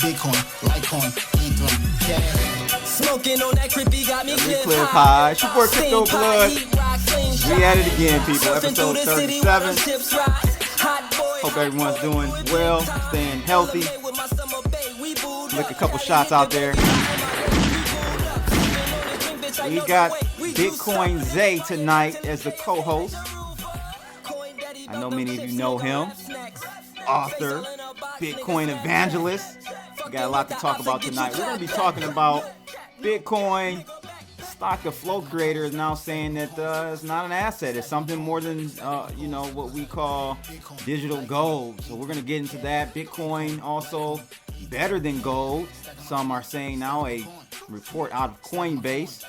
Bitcoin, Litecoin, Ethereum, Cash. Smoking on that crippy got me Clip high. It's your boy Crypto Blood. We at it again, people. Episode 37. Hope everyone's doing well, staying healthy. Lick a couple shots out there. We got Bitcoin Zay tonight as the co-host. I know many of you know him. Author, Bitcoin evangelist. We got a lot to talk about tonight. We're going to be talking about Bitcoin. Stock-2-Flow creator is now saying that it's not an asset. It's something more than, what we call digital gold. So we're going to get into that. Bitcoin also better than gold. Some are saying now a report out of Coinbase.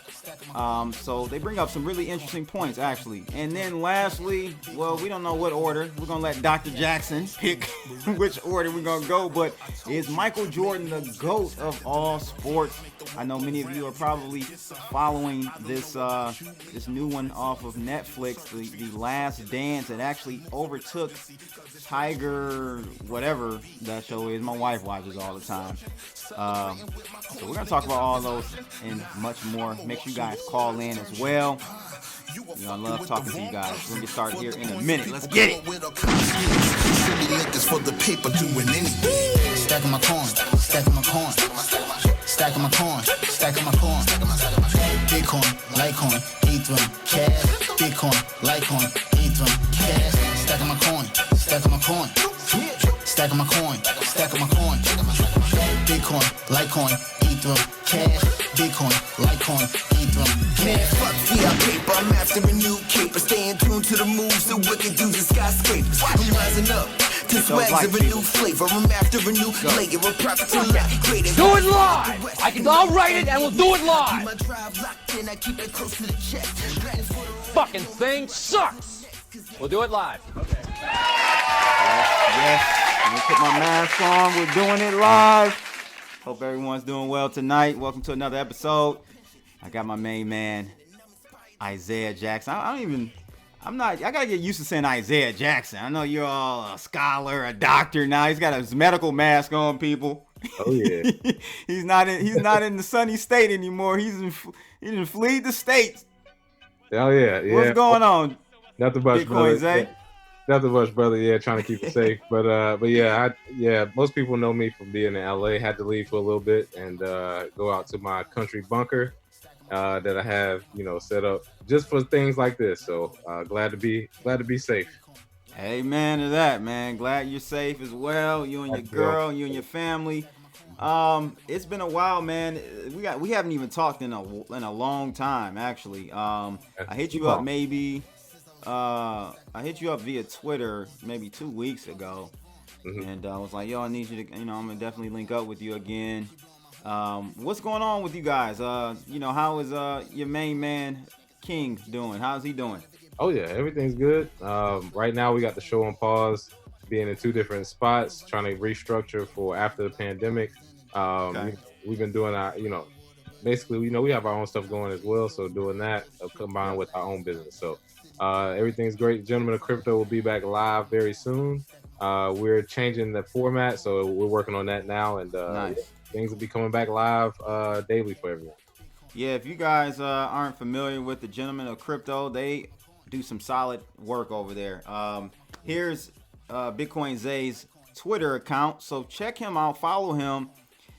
So they bring up some really interesting points, actually. And then lastly, well, we don't know what order. We're going to let Dr. Jackson pick which order we're going to go. But is Michael Jordan the GOAT of all sports? I know many of you are probably following this new one off of Netflix, the Last Dance. It actually overtook Tiger, whatever that show is. My wife watches all the time. So we're going to talk about all those and much more. Make sure you guys call in as well. I love talking to you guys. We're going to get started here in a minute. Let's get it. Stacking my coin, stacking my coin, stacking my coin, stacking my coin. Bitcoin, Litecoin, Ethereum, Cash. Bitcoin, Litecoin, Ethereum, Cash. Stacking my coin, stacking my coin, stacking my coin, stacking my coin. Bitcoin, Litecoin, Ethereum, Cash. Bitcoin, Litecoin, Ethereum. Man, fuck fiat paper, I'm after a new caper. Staying tuned to the moves, the wicked dudes and skyscrapers. I'm rising up to swags of a new flavor. I'm after a new layer of profit to creative. Do it live! I'll write it and we'll do it live! Fucking thing sucks! We'll do it live. Okay. Yes. Let me put my mask on. We're doing it live. Hope everyone's doing well tonight. Welcome to another episode. I got my main man, Isaiah Jackson. I gotta get used to saying Isaiah Jackson. I know you're all a scholar, a doctor now. He's got his medical mask on, people. Oh yeah. He's not in the sunny state anymore. He didn't flee the states. Oh yeah. What's going on? Nothing much, Bitcoin brother. Zay? Nothing much, brother. Yeah, trying to keep it safe. But yeah, most people know me from being in LA. Had to leave for a little bit and go out to my country bunker that I have, set up just for things like this. So glad to be safe. Amen to that, man. Glad you're safe as well. You and your girl, you and your family. It's been a while, man. We haven't even talked in a long time, actually. I hit you up I hit you up via Twitter maybe 2 weeks ago, and I was like, yo, I need you to, I'm gonna definitely link up with you again. What's going on with you guys? How is your main man King doing? How's he doing? Oh yeah, everything's good. Right now we got the show on pause, being in 2 different spots, trying to restructure for after the pandemic. Okay. We've been doing our, basically, we have our own stuff going as well. So doing that combined with our own business. So everything's great. Gentlemen of Crypto will be back live very soon. We're changing the format, so we're working on that now, and nice. Things will be coming back live daily for everyone. Yeah, if you guys aren't familiar with the Gentlemen of Crypto, they do some solid work over there. Here's Bitcoin Zay's Twitter account, so check him out, follow him.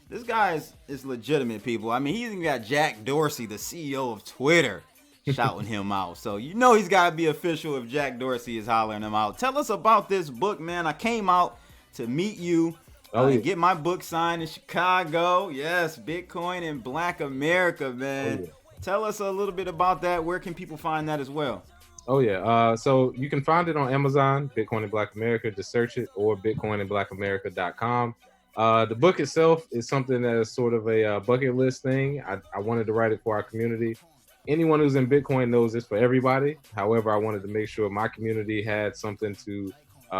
This guy is legitimate, people. I mean, he even got Jack Dorsey, the CEO of Twitter, shouting him out. So he's got to be official if Jack Dorsey is hollering him out. Tell us about this book, man. I came out to meet you and get my book signed in Chicago. Yes, Bitcoin in Black America, man. Oh, yeah. Tell us a little bit about that. Where can people find that as well? Oh, yeah. So you can find it on Amazon, Bitcoin in Black America. Just search it, or bitcoininblackамerica.com. The book itself is something that is sort of a bucket list thing. I wanted to write it for our community. Anyone who's in Bitcoin knows it's for everybody. However, I wanted to make sure my community had something to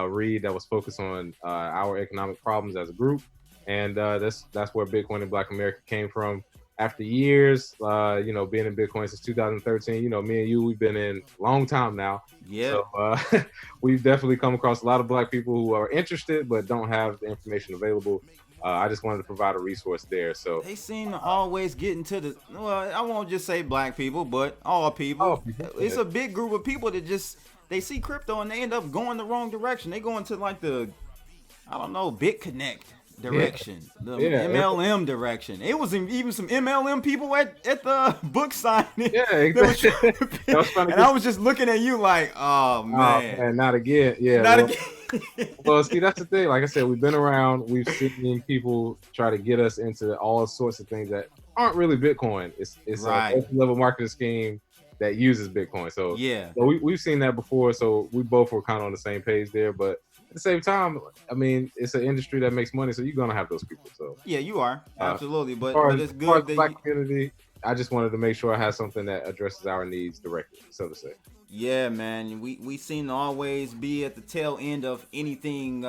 read that was focused on our economic problems as a group. And that's where Bitcoin in Black America came from. After years, being in Bitcoin since 2013, me and you, we've been in a long time now. Yeah. So we've definitely come across a lot of Black people who are interested but don't have the information available. I just wanted to provide a resource there. So they seem to always get into the, well, I won't just say black people, but all people. It's a big group of people that just, they see crypto and they end up going the wrong direction. They go into like the, I don't know, BitConnect direction, the MLM direction. It was even some MLM people at the book signing. Yeah, exactly. And I was just looking at you like, oh man, not again. Yeah, not again. Well, see, that's the thing. Like I said, we've been around. We've seen people try to get us into all sorts of things that aren't really Bitcoin. It's right. a level marketing scheme that uses Bitcoin. So we've seen that before. So we both were kind of on the same page there. But at the same time, I mean, it's an industry that makes money, so you're gonna have those people. So yeah, you are absolutely. But it's good that that black community. I just wanted to make sure I had something that addresses our needs directly, so to say. Yeah, man. We seem to always be at the tail end of anything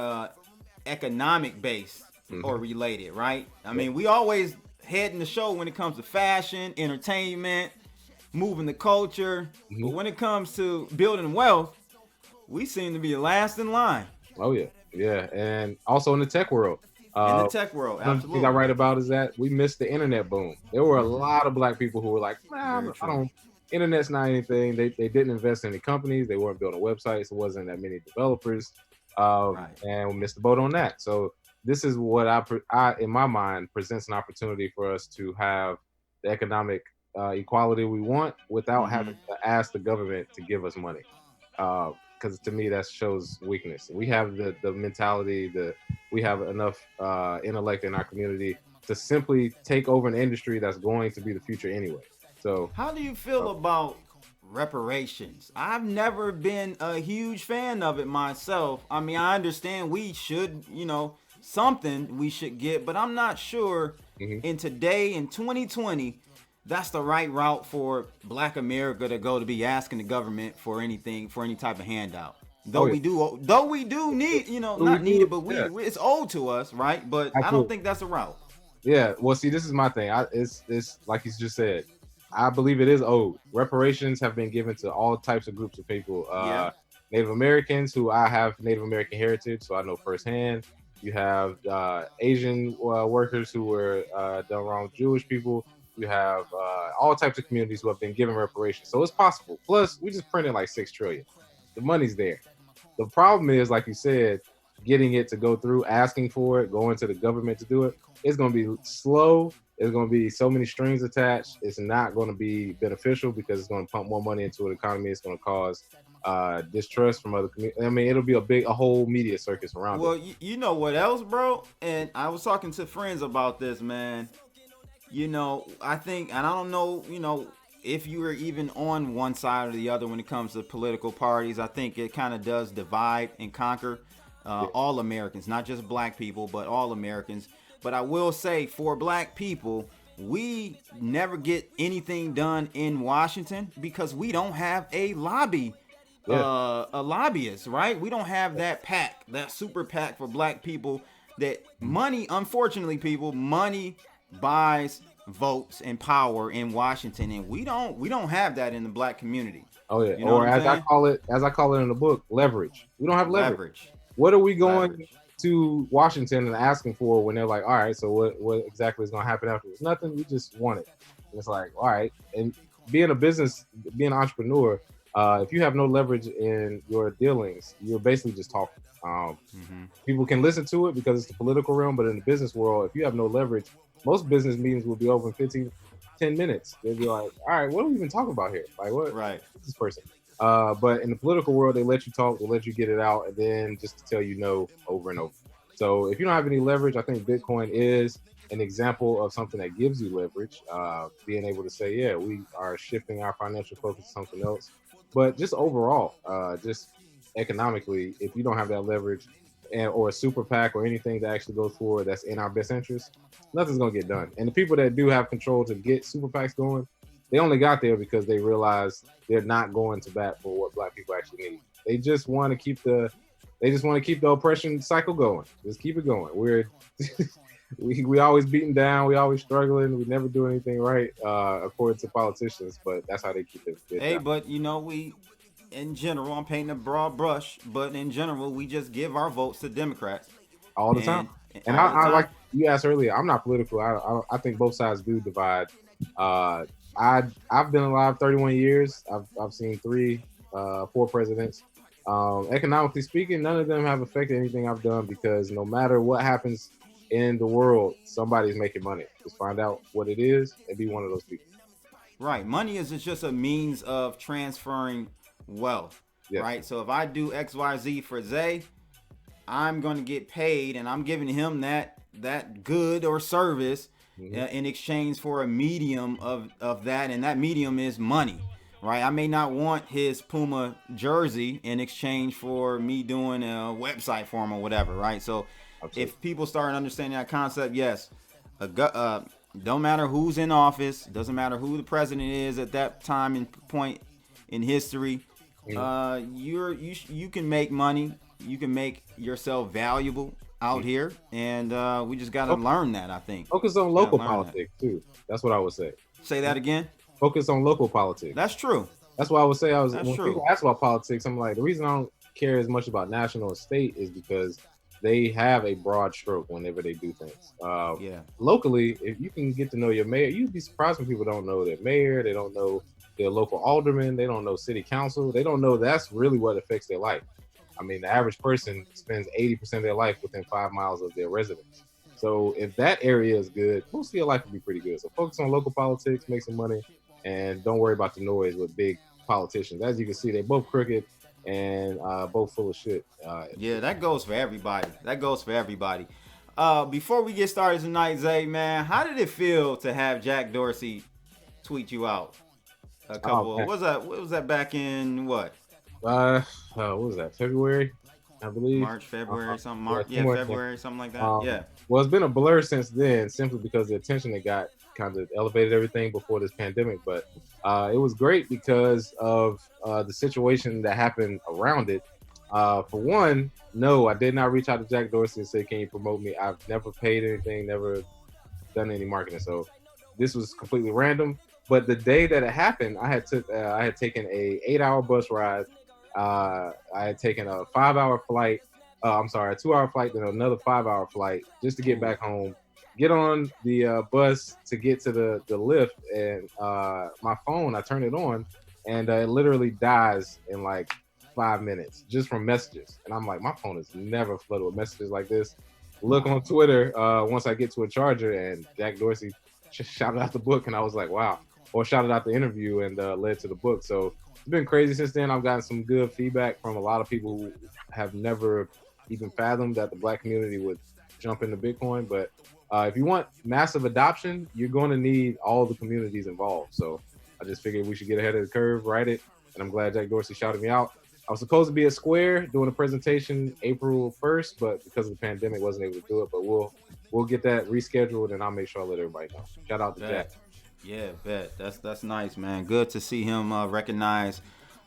economic based or related, right? I mean, we always head in the show when it comes to fashion, entertainment, moving the culture. But when it comes to building wealth, we seem to be last in line. Oh yeah, yeah, and also in the tech world. In the tech world, absolutely. One thing I write about is that we missed the internet boom. There were a lot of black people who were like, I don't. Internet's not anything. They didn't invest in any companies. They weren't building websites. There wasn't that many developers, and we missed the boat on that. So this is what I in my mind presents an opportunity for us to have the economic equality we want without having to ask the government to give us money. Because to me that shows weakness. We have the mentality, we have enough intellect in our community to simply take over an industry that's going to be the future anyway. So how do you feel about reparations? I've never been a huge fan of it myself. I mean, I understand we should, something we should get, but I'm not sure in 2020, that's the right route for Black America to go, to be asking the government for anything, for any type of handout. Though we do need, not need it, but it's owed to us, right? But absolutely. I don't think that's a route. Yeah, well, see, this is my thing. It's like you just said. I believe it is owed. Reparations have been given to all types of groups of people. Native Americans, who I have Native American heritage, so I know firsthand. You have Asian workers who were done wrong, Jewish people. You have all types of communities who have been given reparations. So it's possible. Plus, we just printed like $6 trillion. The money's there. The problem is, like you said, getting it to go through, asking for it, going to the government to do it. It's going to be slow. There's going to be so many strings attached. It's not going to be beneficial because it's going to pump more money into the economy. It's going to cause distrust from other communities. I mean, it'll be a whole media circus around it. Well, you know what else, bro? And I was talking to friends about this, man. I think, and I don't know, if you are even on one side or the other when it comes to political parties. I think it kind of does divide and conquer all Americans, not just black people, but all Americans. But I will say, for black people, we never get anything done in Washington because we don't have a lobbyist, right? We don't have that PAC, that super PAC for black people. That money, unfortunately, money buys votes and power in Washington, and we don't have that in the black community. Oh yeah, or as I call it in the book, leverage. We don't have leverage. What are we going to Washington and asking for when they're like, all right, so what exactly is going to happen afterwards? Nothing. We just want it. And it's like, all right. And being an entrepreneur, if you have no leverage in your dealings, you're basically just talking. People can listen to it because it's the political realm, but in the business world, if you have no leverage, most business meetings will be over in 10 minutes. They'll be like, all right, what are we even talking about here? Like, what? Right. Who's this person? But in the political world, they let you talk, they let you get it out, and then just to tell you no over and over. So if you don't have any leverage, I think Bitcoin is an example of something that gives you leverage, being able to say, yeah, we are shifting our financial focus to something else. But just overall, just economically, if you don't have that leverage or a super PAC or anything that actually goes forward that's in our best interest, nothing's going to get done. And the people that do have control to get super PACs going, they only got there because they realized they're not going to bat for what black people actually need. They just want to keep the oppression cycle going. Just keep it going. We always beaten down. We always struggling. We never do anything right, according to politicians. But that's how they keep it. Hey, but we, in general, I'm painting a broad brush, but in general, we just give our votes to Democrats all the time. And I like you asked earlier, I'm not political. I think both sides do divide. I've been alive 31 years. I've seen 4 presidents. Economically speaking, none of them have affected anything I've done because no matter what happens in the world, somebody's making money. Just find out what it is and be one of those people. Right. Money is just a means of transferring wealth. Yes. Right. So if I do XYZ for Zay, I'm going to get paid, and I'm giving him that good or service in exchange for a medium of that, and that medium is money. Right. I may not want his Puma jersey in exchange for me doing a website for him or whatever. Right. So if people start understanding that concept, yes, don't matter who's in office, doesn't matter who the president is at that time and point in history. You can make money. You can make yourself valuable out here, and we just got to learn that. I think focus on local politics too. That's what I would say. Say that again. Focus on local politics. That's true. That's why I would say when people ask about politics, I'm like, the reason I don't care as much about national and state is because they have a broad stroke whenever they do things. Locally, if you can get to know your mayor, you'd be surprised when people don't know their mayor, they don't know their local alderman, they don't know city council, they don't know that's really what affects their life. I mean, the average person spends 80% of their life within 5 miles of their residence. So if that area is good, most of your life will be pretty good. So focus on local politics, make some money, and don't worry about the noise with big politicians. As you can see, they're both crooked and both full of shit. That goes for everybody. Before we get started tonight, Zay, man, how did it feel to have Jack Dorsey tweet you out? What was that back in what? What was that? February, I believe. March, February, something. February, something like that. Well, it's been a blur since then, simply because the attention it got kind of elevated everything before this pandemic. But it was great because of the situation that happened around it. For one, no, I did not reach out to Jack Dorsey and say, "Can you promote me?" I've never paid anything, never done any marketing, so this was completely random. But the day that it happened, I had taken a 8-hour bus ride. I had taken a 5-hour flight. A 2-hour flight, then another 5-hour flight just to get back home. Get on the bus to get to the lift, and my phone, I turn it on, and it literally dies in like 5 minutes just from messages. And I'm like, my phone is never flooded with messages like this. Look on Twitter once I get to a charger, and Jack Dorsey shouted out the book, and I was like, wow. Or shouted out the interview and led to the book. So it's been crazy since then. I've gotten some good feedback from a lot of people who have never even fathomed that the Black community would jump into Bitcoin. But if you want massive adoption, you're going to need all the communities involved. So I just figured we should get ahead of the curve, write it. And I'm glad Jack Dorsey shouted me out. I was supposed to be at Square doing a presentation April 1st, but because of the pandemic, wasn't able to do it. But we'll get that rescheduled, and I'll make sure I let everybody know. Shout out to Jack. Yeah, bet. That's nice, man. Good to see him recognize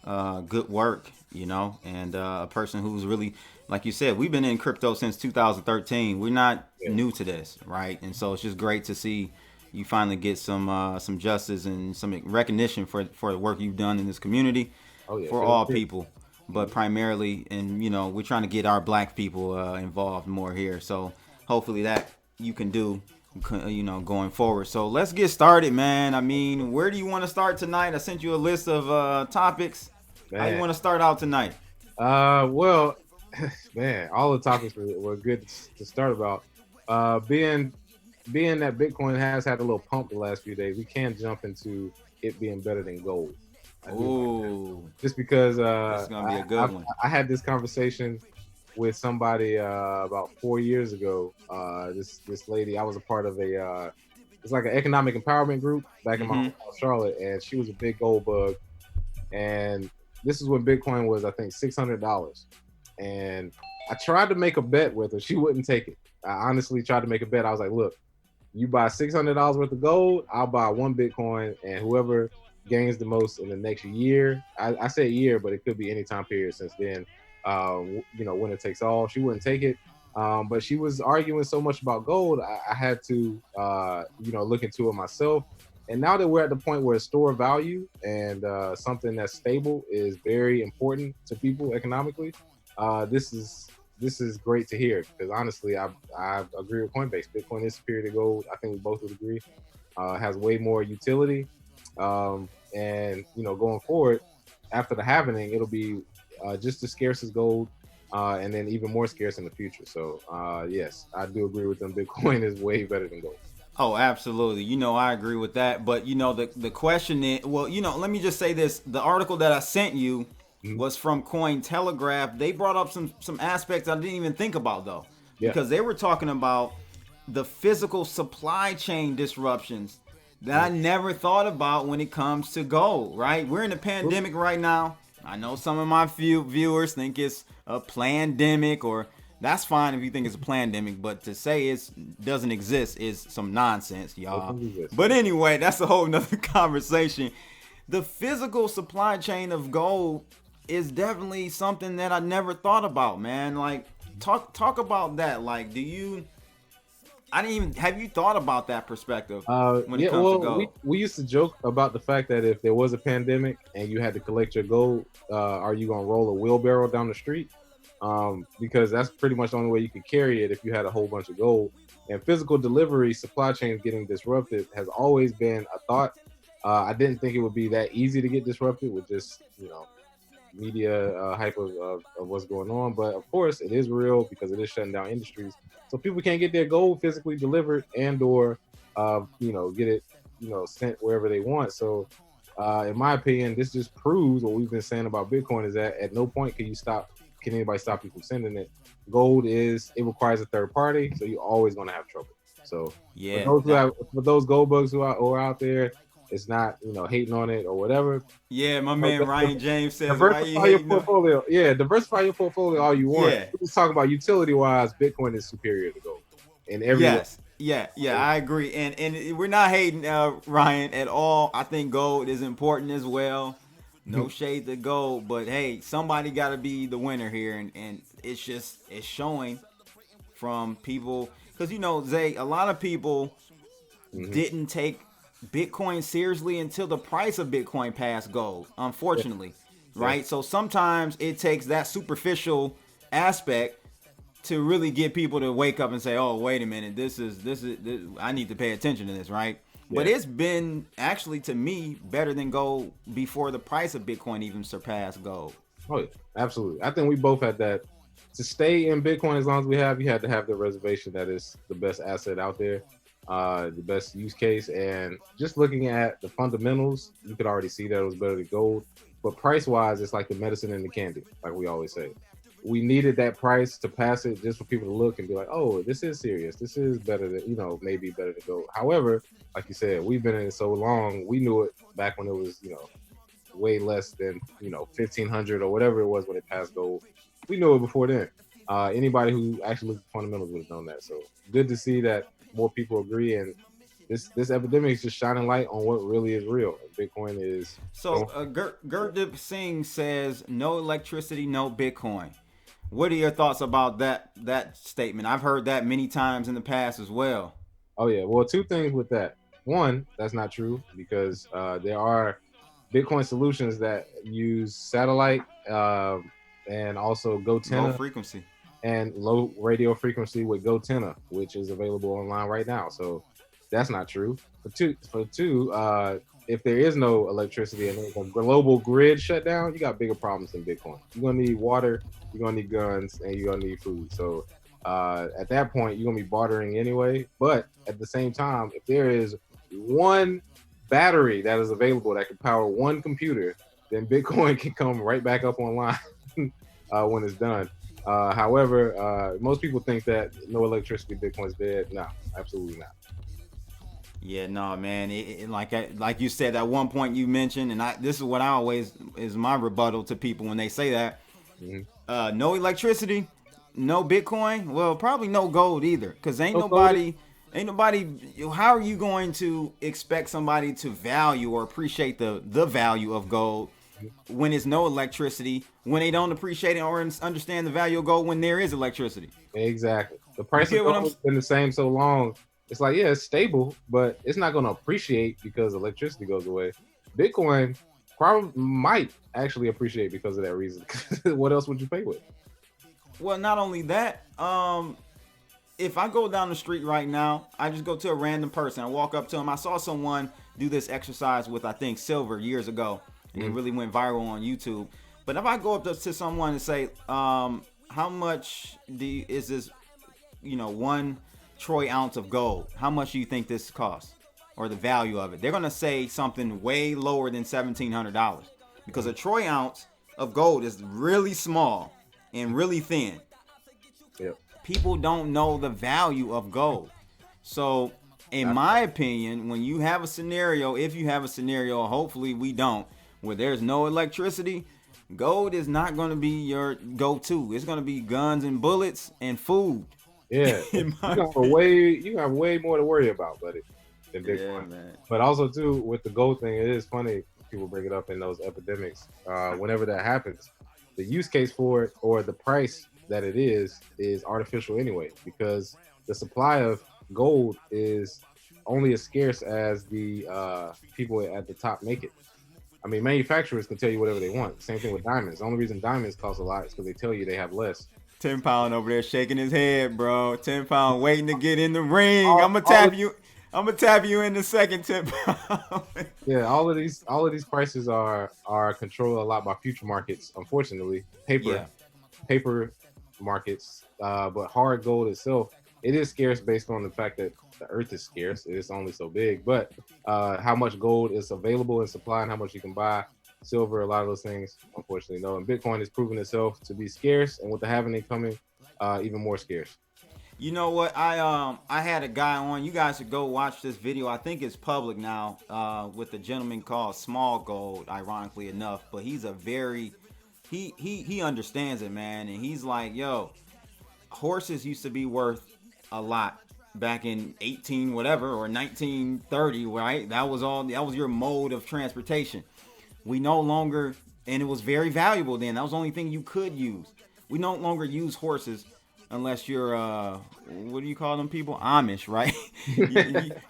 good work, and a person who's really, like you said, we've been in crypto since 2013. We're not new to this, right? And so it's just great to see you finally get some justice and some recognition for the work you've done in this community for all people, but primarily, and we're trying to get our Black people involved more here. So hopefully that you can do. Going forward. So let's get started, man. I mean, where do you want to start tonight? I sent you a list of topics. Man. How you want to start out tonight? Well, man, all the topics were good to start about. Being that Bitcoin has had a little pump the last few days, we can jump into it being better than gold. Ooh. Just because it's gonna be a good one. I had this conversation with somebody about 4 years ago. This lady, I was a part of it's like an economic empowerment group back in my hometown, Charlotte, and she was a big gold bug. And this is when Bitcoin was, I think, $600. And I tried to make a bet with her. She wouldn't take it. I honestly tried to make a bet. I was like, look, you buy $600 worth of gold, I'll buy 1 Bitcoin, and whoever gains the most in the next year, I say a year, but it could be any time period since then, winner takes all. She wouldn't take it. But she was arguing so much about gold, I had to, look into it myself. And now that we're at the point where store value and something that's stable is very important to people economically, this is this is great to hear because honestly, I agree with Coinbase. Bitcoin is superior to gold. I think we both would agree. Has way more utility, and going forward after the halvening, it'll be just as scarce as gold, and then even more scarce in the future. So yes, I do agree with them. Bitcoin is way better than gold. Oh, absolutely. I agree with that. But the question is, well, let me just say this: the article that I sent you was from Cointelegraph. They brought up some aspects I didn't even think about though, because they were talking about the physical supply chain disruptions that I never thought about when it comes to gold. Right? We're in a pandemic right now. I know some of my few viewers think it's a plandemic, or that's fine if you think it's a plandemic, but to say it doesn't exist is some nonsense, y'all. But anyway, that's a whole nother conversation. The physical supply chain of gold is definitely something that I never thought about, man. Like, talk about that. Like, have you thought about that perspective when it comes to gold? We used to joke about the fact that if there was a pandemic and you had to collect your gold, are you gonna roll a wheelbarrow down the street? Because that's pretty much the only way you could carry it if you had a whole bunch of gold. And physical delivery, supply chains getting disrupted has always been a thought. I didn't think it would be that easy to get disrupted with just media hype of what's going on. But of course, it is real because it is shutting down industries. So people can't get their gold physically delivered and or get it sent wherever they want. So in my opinion, this just proves what we've been saying about Bitcoin is that at no point can anybody stop you from sending it. Gold it requires a third party, so you're always going to have trouble. So yeah, for those gold bugs who are out there, it's not hating on it or whatever. Yeah, my man Ryan James says diversify your portfolio. Yeah, diversify your portfolio all you want. Let's talk about utility wise. Bitcoin is superior to gold in every way. Yeah, I agree, and we're not hating Ryan at all. I think gold is important as well. No shade to gold, but hey, somebody got to be the winner here, and it's showing from people because Zay, a lot of people didn't take Bitcoin seriously until the price of Bitcoin passed gold, unfortunately, right? So sometimes it takes that superficial aspect to really get people to wake up and say, oh, wait a minute, this is I need to pay attention to this, right? But it's been actually, to me, better than gold before the price of Bitcoin even surpassed gold. Oh, yeah, absolutely. I think we both had that. To stay in Bitcoin as long as we have, you had to have the reservation that is the best asset out there, the best use case. And just looking at the fundamentals, you could already see that it was better than gold. But price-wise, it's like the medicine and the candy, like we always say. We needed that price to pass it just for people to look and be like, oh, this is serious. This is better than, maybe better than gold. However, like you said, we've been in it so long. We knew it back when it was, way less than, 1,500 or whatever it was when it passed gold. We knew it before then. Anybody who actually looked at fundamentals would have known that. So good to see that more people agree. And this epidemic is just shining light on what really is real. Bitcoin is. So Gurdip Singh says, no electricity, no Bitcoin. What are your thoughts about that statement? I've heard that many times in the past as well. Oh yeah, well, two things with that. One, that's not true because there are Bitcoin solutions that use satellite and also GoTenna. Low frequency. And low radio frequency with GoTenna, which is available online right now. So that's not true. For two, if there is no electricity and there's a global grid shutdown, you got bigger problems than Bitcoin. You're gonna need water, you're gonna need guns, and you're gonna need food. So at that point, you're gonna be bartering anyway. But at the same time, if there is one battery that is available that can power one computer, then Bitcoin can come right back up online when it's done. However, most people think that no electricity, Bitcoin's dead. No, absolutely not. Yeah, no, man. Like you said, at one point you mentioned, and this is what I always is my rebuttal to people when they say that. No electricity, no Bitcoin. Well, probably no gold either, because ain't nobody. How are you going to expect somebody to value or appreciate the value of gold when it's no electricity? When they don't appreciate it or understand the value of gold when there is electricity? Exactly. The price of gold has been the same so long. It's like, yeah, it's stable, but it's not going to appreciate because electricity goes away. Bitcoin probably might actually appreciate because of that reason. What else would you pay with? Well, not only that, if I go down the street right now, I just go to a random person. I walk up to them. I saw someone do this exercise with, I think, silver years ago, and it really went viral on YouTube. But if I go up to someone and say, how much is this, 1 troy ounce of gold? How much do you think this costs, or the value of it? They're gonna say something way lower than $1,700, because a troy ounce of gold is really small and really thin. Yep. People don't know the value of gold. So, in my opinion, when you have a scenario, if you have a scenario, hopefully we don't, where there's no electricity, gold is not going to be your go-to. It's going to be guns and bullets and food. Yeah, you got way more to worry about, buddy, than Bitcoin. Man. But also too, with the gold thing, it is funny people bring it up in those epidemics. Whenever that happens, the use case for it or the price that it is artificial anyway, because the supply of gold is only as scarce as the people at the top make it. I mean, manufacturers can tell you whatever they want. Same thing with diamonds. The only reason diamonds cost a lot is because they tell you they have less. 10 Pound over there shaking his head, bro. 10 Pound waiting to get in the ring. I'm gonna tap you in the second, 10 Pound. Yeah, all of these prices are controlled a lot by future markets, unfortunately. Paper markets, but hard gold itself, it is scarce based on the fact that the earth is scarce. It is only so big, but how much gold is available in supply and how much you can buy, silver, a lot of those things, unfortunately, no. And Bitcoin has proven itself to be scarce, and with the halving coming, even more scarce. You know what? I had a guy on. You guys should go watch this video. I think it's public now, with a gentleman called Small Gold, ironically enough. But he's a very he understands it, man. And he's like, yo, horses used to be worth a lot back in 18 whatever or 1930, right? That was your mode of transportation. We no longer, and it was very valuable then. That was the only thing you could use. We no longer use horses unless you're what do you call them people? Amish, right?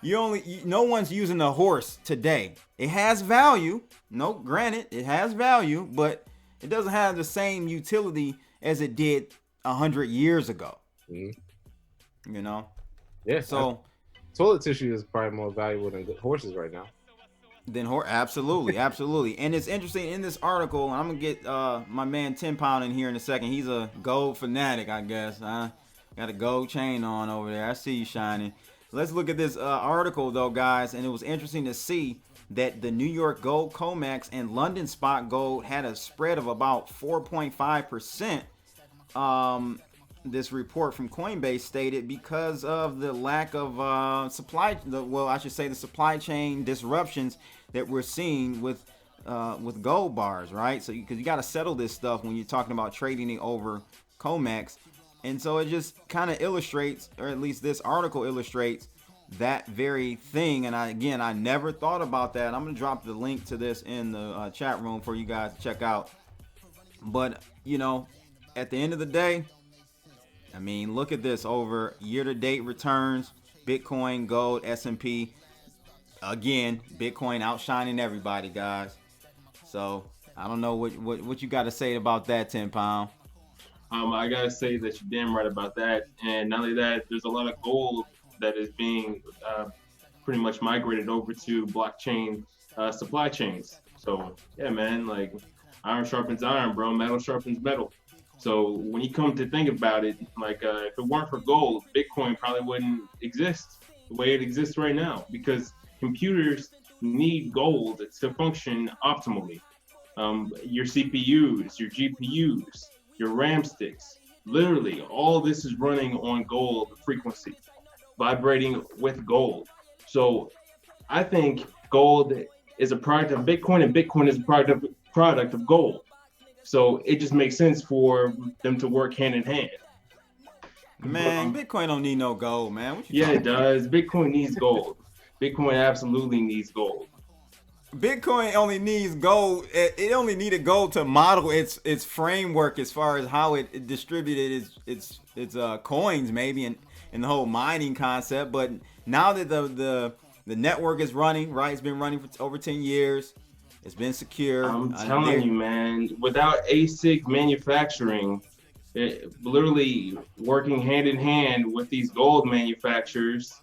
No one's using a horse today. It has value. No, granted, it has value, but it doesn't have the same utility as it did 100 years ago. Mm-hmm. You know? Yeah. So toilet tissue is probably more valuable than horses right now. Absolutely. And it's interesting in this article, and I'm gonna get my man 10 Pound in here in a second. He's a gold fanatic, I guess. Got a gold chain on over there. I see you shining. Let's look at this article though, guys, and it was interesting to see that the New York Gold COMEX and London Spot Gold had a spread of about 4.5%. This report from Coinbase stated because of the lack of supply chain disruptions that we're seeing with gold bars, right? So because you got to settle this stuff when you're talking about trading it over COMEX, and so it just kind of illustrates, or at least this article illustrates, that very thing. And I never thought about that. I'm gonna drop the link to this in the chat room for you guys to check out. But at the end of the day, I mean, look at this over year-to-date returns. Bitcoin, gold, S&P. Again, Bitcoin outshining everybody, guys. So I don't know what you got to say about that, 10 Pound. I gotta say that you're damn right about that. And not only that, there's a lot of gold that is being pretty much migrated over to blockchain supply chains. So yeah, man, like iron sharpens iron, bro. Metal sharpens metal. So when you come to think about it, like if it weren't for gold, Bitcoin probably wouldn't exist the way it exists right now, because computers need gold to function optimally. Your CPUs, your GPUs, your RAM sticks, literally all this is running on gold frequency, vibrating with gold. So I think gold is a product of Bitcoin, and Bitcoin is a product of gold. So it just makes sense for them to work hand in hand. Man, Bitcoin don't need no gold, man. Yeah, it does. Bitcoin needs gold. Bitcoin absolutely needs gold. Bitcoin only needs gold. It only needed gold to model its framework as far as how it distributed its coins, maybe, and the whole mining concept. But now that the network is running, right? It's been running for over 10 years. It's been secure. I'm telling you, man, without ASIC manufacturing, literally working hand in hand with these gold manufacturers,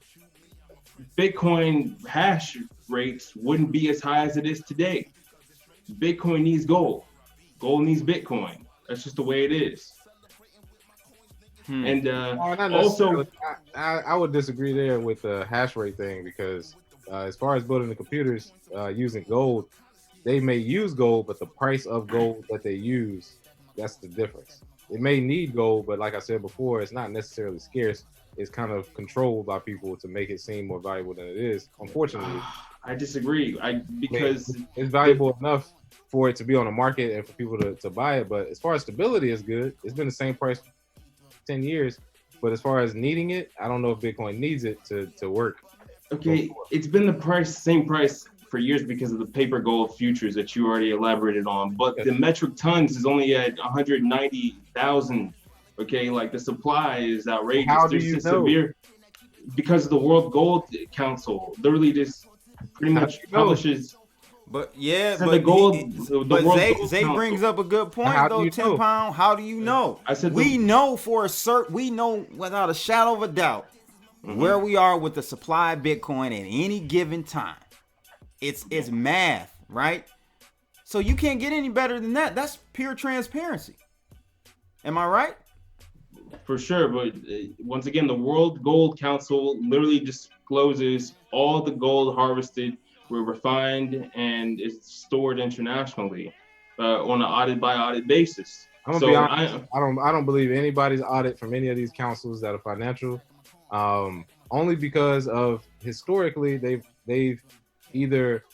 Bitcoin hash rates wouldn't be as high as it is today. Bitcoin needs gold. Gold needs Bitcoin. That's just the way it is. And also, I would disagree there with the hash rate thing because as far as building the computers using gold, they may use gold, but the price of gold that they use, that's the difference. It may need gold, but like I said before, it's not necessarily scarce. It's kind of controlled by people to make it seem more valuable than it is. Unfortunately, I disagree. Because it's valuable enough for it to be on the market and for people to buy it. But as far as stability is good, it's been the same price for 10 years. But as far as needing it, I don't know if Bitcoin needs it to work. Okay, it's been the same price for years because of the paper gold futures that you already elaborated on. But the metric tons is only at 190,000. Okay, like the supply is outrageous. How do you know? Because of the World Gold Council, literally just pretty much publishes. But yeah, So but the gold, Zay brings up a good point though. 10 pound. How do you know? I said we know for a certain. We know without a shadow of a doubt where we are with the supply of Bitcoin at any given time. It's math, right? So you can't get any better than that. That's pure transparency. Am I right? For sure, but once again, the World Gold Council literally discloses all the gold harvested, refined, and is stored internationally on an audit by audit basis. I'm gonna be honest. I don't believe anybody's audit from any of these councils that are financial, only because of historically they've either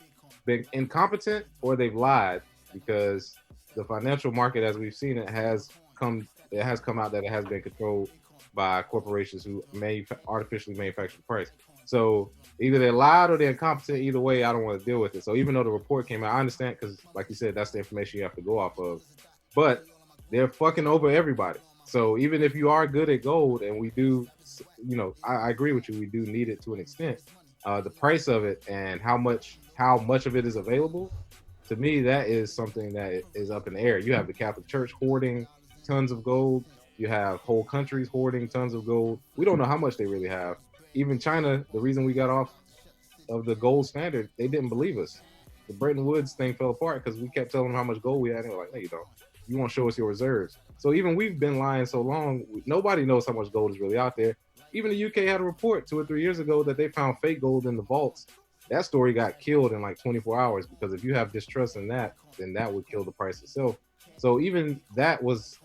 been incompetent or they've lied, because the financial market as we've seen it has come out that it has been controlled by corporations who artificially manufacture the price. So either they lied or they're incompetent. Either way, I don't want to deal with it. So even though the report came out, I understand, because like you said, that's the information you have to go off of. But they're fucking over everybody. So even if you are good at gold, and we do, I agree with you, we do need it to an extent. The price of it and how much of it is available, to me, that is something that is up in the air. You have the Catholic Church hoarding tons of gold. You have whole countries hoarding tons of gold. We don't know how much they really have. Even China, the reason we got off of the gold standard, they didn't believe us. The Bretton Woods thing fell apart because we kept telling them how much gold we had. And they were like, no, you don't. You won't show us your reserves. So even we've been lying so long, nobody knows how much gold is really out there. Even the UK had a report 2 or 3 years ago that they found fake gold in the vaults. That story got killed in like 24 hours, because if you have distrust in that, then that would kill the price itself. So even that was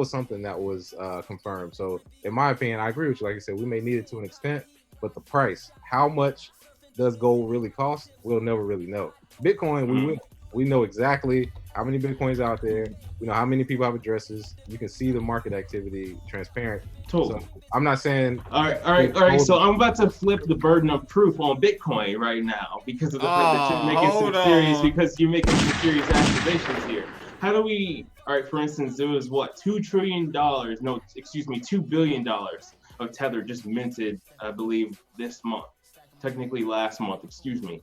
something that was confirmed. So in my opinion, I agree with you. Like I said, we may need it to an extent, but the price, how much does gold really cost? We'll never really know. Bitcoin, we know exactly how many Bitcoins out there. We know how many people have addresses. You can see the market activity, transparent. Totally. So I'm not saying. All right. So I'm about to flip the burden of proof on Bitcoin right now because of the fact that you're making some serious accusations here. How do we? All right. For instance, there was $2 trillion? No, excuse me, $2 billion of Tether just minted, I believe, this month. Technically last month. Excuse me.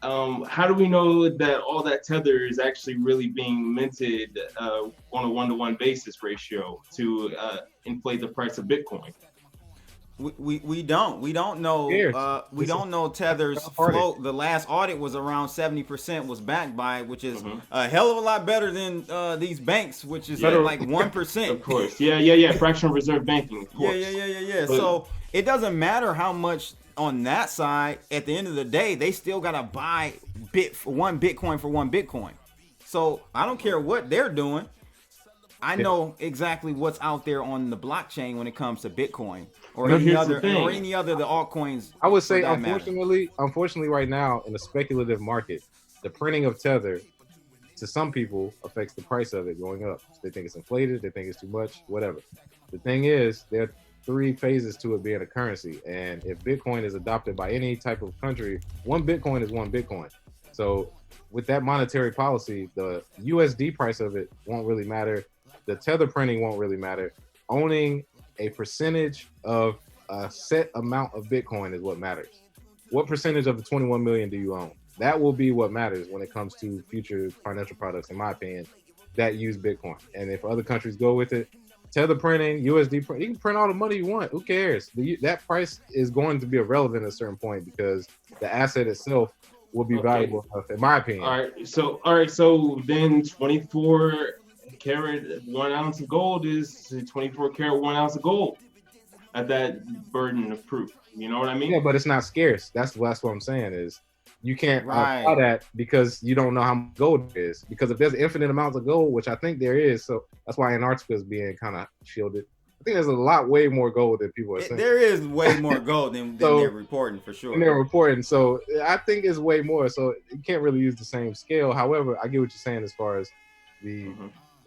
How do we know that all that Tether is actually really being minted on a 1-to-1 basis ratio to inflate the price of Bitcoin? We don't know. We don't know Tether's float. The last audit was around 70% was backed by, which is a hell of a lot better than these banks, which is like 1%. Of course. Yeah. Fractional reserve banking. Of course. Yeah. But, so it doesn't matter how much. On that side, at the end of the day, they still gotta buy one Bitcoin for one Bitcoin. So I don't care what they're doing. I know exactly what's out there on the blockchain when it comes to Bitcoin or any other the altcoins. I would say, unfortunately, right now in the speculative market, the printing of Tether to some people affects the price of it going up. They think it's inflated. They think it's too much. Whatever. The thing is, they're 3 phases to it being a currency, and if Bitcoin is adopted by any type of country, one Bitcoin is one Bitcoin. So with that monetary policy, the USD price of it won't really matter. The Tether printing won't really matter. Owning a percentage of a set amount of Bitcoin is what matters. What percentage of the 21 million do you own? That will be what matters when it comes to future financial products, in my opinion, that use Bitcoin. And if other countries go with it, Tether printing, USD print, you can print all the money you want. Who cares? That price is going to be irrelevant at a certain point because the asset itself will be valuable enough, in my opinion. All right. So then 24 karat 1 ounce of gold is 24 karat 1 ounce of gold at that burden of proof. You know what I mean? Yeah, but it's not scarce. That's what I'm saying is you can't apply that because you don't know how much gold there is. Because if there's infinite amounts of gold, which I think there is, so that's why Antarctica is being kind of shielded. I think there's a lot way more gold than people are saying. There is way more gold than they're reporting for sure. And they're reporting, so I think it's way more. So you can't really use the same scale. However, I get what you're saying as far as the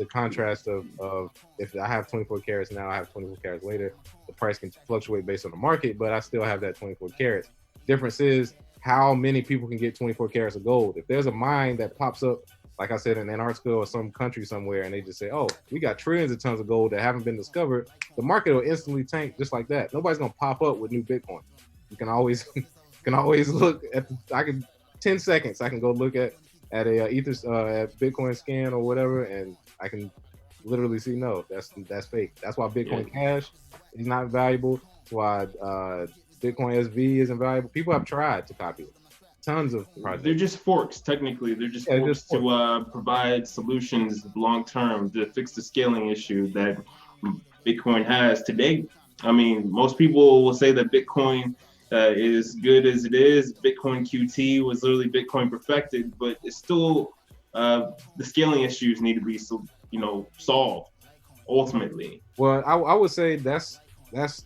contrast of if I have 24 carats now, I have 24 carats later. The price can fluctuate based on the market, but I still have that 24 carats. Difference is how many people can get 24 carats of gold. If there's a mine that pops up, like I said, in Antarctica or some country somewhere, and they just say, oh, we got trillions of tons of gold that haven't been discovered, the market will instantly tank just like that. Nobody's gonna pop up with new Bitcoin. You can always look at 10 seconds, I can go look at a at Bitcoin scan or whatever, and I can literally see, no, that's fake. That's why Bitcoin Cash is not valuable. That's why Bitcoin SV isn't valuable. People have tried to copy it. Tons of projects. They're just forks, technically. They're just forks to provide solutions long term to fix the scaling issue that Bitcoin has today. I mean, most people will say that Bitcoin is good as it is. Bitcoin QT was literally Bitcoin perfected, but it's still the scaling issues need to be solved ultimately. Well, I would say that's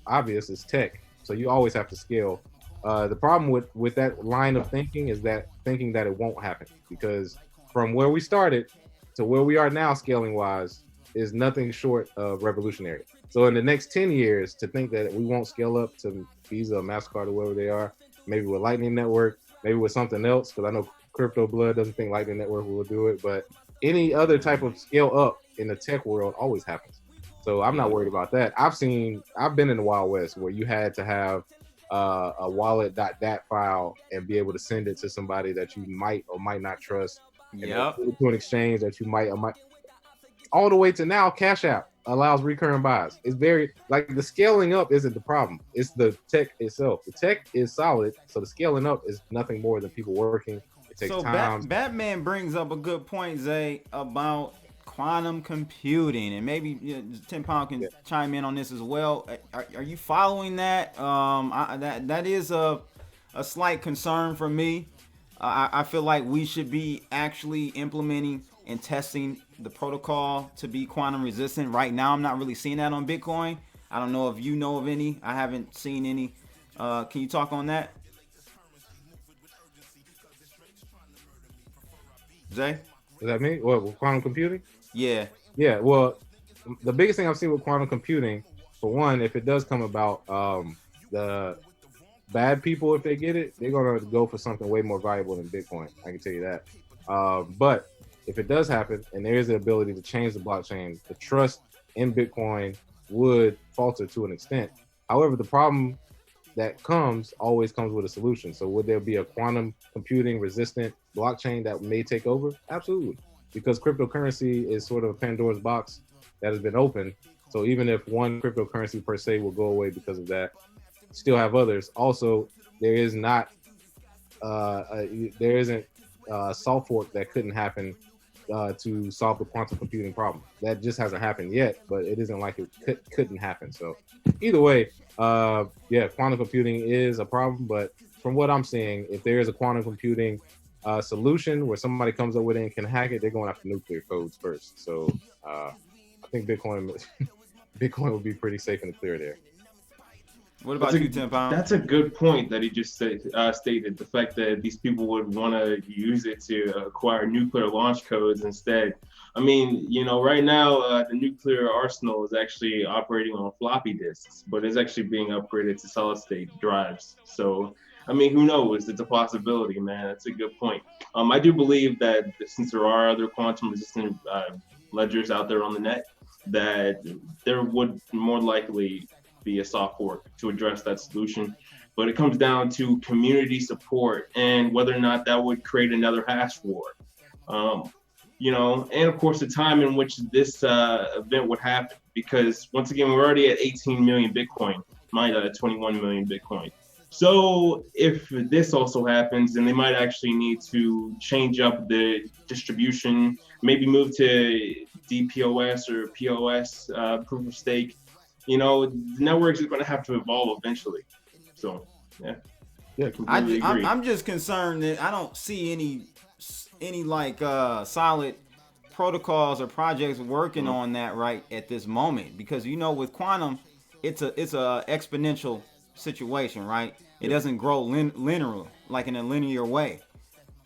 obvious. It's tech, so you always have to scale. The problem with that line of thinking is that thinking that it won't happen, because from where we started to where we are now, scaling wise, is nothing short of revolutionary. So in the next 10 years, to think that we won't scale up to Visa or MasterCard or wherever they are, maybe with Lightning Network, maybe with something else, because I know Crypto Blood doesn't think Lightning Network will do it, but any other type of scale up in the tech world always happens. So I'm not worried about that. I've been in the Wild West where you had to have a wallet.dat file and be able to send it to somebody that you might or might not trust. Yep. To an exchange that you might or might. All the way to now, Cash App allows recurring buys. It's very, like, the scaling up isn't the problem. It's the tech itself. The tech is solid, so the scaling up is nothing more than people working. It takes time. Batman brings up a good point, Zay, about quantum computing, and maybe 10 Pound can chime in on this as well. Are you following that? That is a slight concern for me. I feel like we should be actually implementing and testing the protocol to be quantum resistant. Right now, I'm not really seeing that on Bitcoin. I don't know if you know of any. I haven't seen any. Can you talk on that, Zay? Is that me? What, with quantum computing? Yeah. Yeah, well, the biggest thing I've seen with quantum computing, for one, if it does come about, the bad people, if they get it, they're going to go for something way more valuable than Bitcoin. I can tell you that. But if it does happen, and there is the ability to change the blockchain, the trust in Bitcoin would falter to an extent. However, the problem that always comes with a solution. So would there be a quantum computing resistant blockchain that may take over? Absolutely. Because cryptocurrency is sort of a Pandora's box that has been opened. So even if one cryptocurrency per se will go away because of that, still have others. Also, there isn't a soft fork that couldn't happen to solve the quantum computing problem. That just hasn't happened yet, but it isn't like it couldn't happen. So either way, quantum computing is a problem. But from what I'm seeing, if there is a quantum computing solution where somebody comes up with it and can hack it, they're going after nuclear codes first. So I think Bitcoin will be pretty safe in the clear there. What about you, 10 Pound? That's a good point that he just stated. The fact that these people would want to use it to acquire nuclear launch codes instead. I mean, right now the nuclear arsenal is actually operating on floppy disks, but it's actually being upgraded to solid state drives. So, I mean, who knows? It's a possibility, man. That's a good point. I do believe that since there are other quantum resistant ledgers out there on the net, that there would more likely be a soft fork to address that solution. But it comes down to community support and whether or not that would create another hash war. and of course the time in which this event would happen. Because once again, we're already at 18 million Bitcoin, might at 21 million Bitcoin. So if this also happens, then they might actually need to change up the distribution, maybe move to DPoS or POS, proof of stake. The networks are going to have to evolve eventually. So, yeah. I completely agree. I'm just concerned that I don't see any like solid protocols or projects working on that right at this moment, because with quantum, it's a exponential situation, right? It doesn't grow linear, like in a linear way.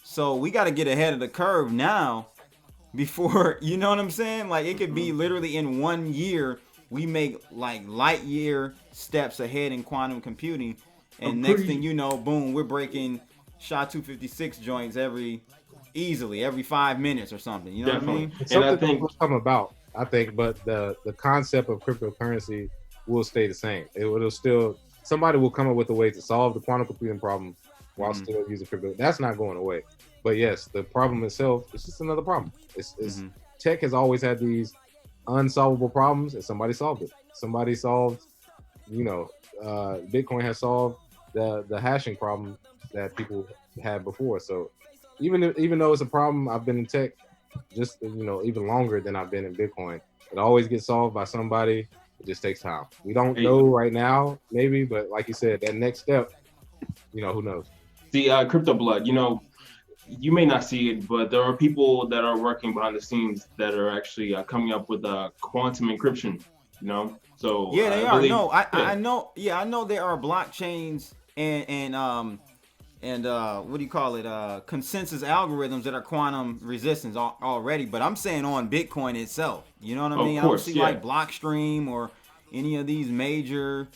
So we got to get ahead of the curve now before, you know what I'm saying? Like, it could be literally in 1 year we make like light year steps ahead in quantum computing, and next thing you know, boom, we're breaking SHA-256 joints every 5 minutes or something. You know what I mean? And I think will come about. I think, but the concept of cryptocurrency will stay the same. It'll still, somebody will come up with a way to solve the quantum computing problem while still using crypto. That's not going away. But yes, the problem itself is just another problem. It's tech has always had these unsolvable problems, and somebody solved it. Somebody solved, Bitcoin has solved the hashing problem that people had before. So even though it's a problem, I've been in tech just even longer than I've been in Bitcoin. It always gets solved by somebody. It just takes time. We don't know right now, maybe, but like you said, that next step, who knows? The Crypto Blood, you may not see it, but there are people that are working behind the scenes that are actually coming up with quantum encryption. So yeah, they are. No, I know. Yeah, I know there are blockchains and what do you call it? Consensus algorithms that are quantum resistance already. But I'm saying on Bitcoin itself. You know what I mean? Course, I don't see like Blockstream or any of these major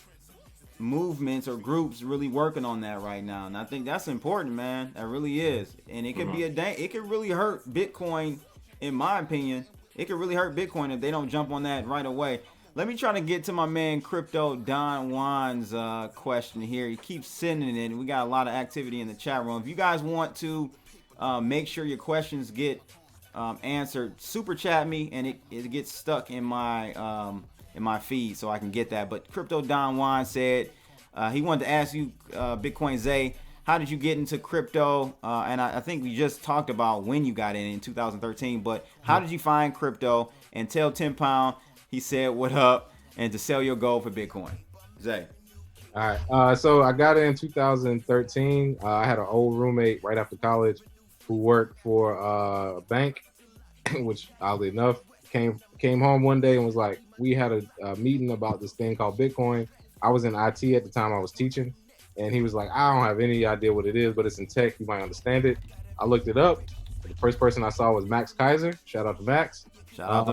movements or groups really working on that right now, and I think that's important, man. That really is, and it could be it could really hurt Bitcoin, in my opinion. It could really hurt Bitcoin if they don't jump on that right away. Let me try to get to my man Crypto Don Juan's question here. He keeps sending it, and we got a lot of activity in the chat room. If you guys want to make sure your questions get answered, super chat me, and it gets stuck in my feed so I can get that. But Crypto Don Juan said he wanted to ask you, Bitcoin Zay, how did you get into crypto? And I think we just talked about when you got in 2013, but how did you find crypto? And tell 10 Pound he said what up, and to sell your gold for Bitcoin. Zay. All right. So I got in 2013. I had an old roommate right after college who worked for a bank, which oddly enough came home one day and was like, we had a meeting about this thing called Bitcoin. I was in IT at the time. I was teaching, and he was like, I don't have any idea what it is, but it's in tech. You might understand it. I looked it up. The first person I saw was Max Kaiser. Shout out to Max. Shout out to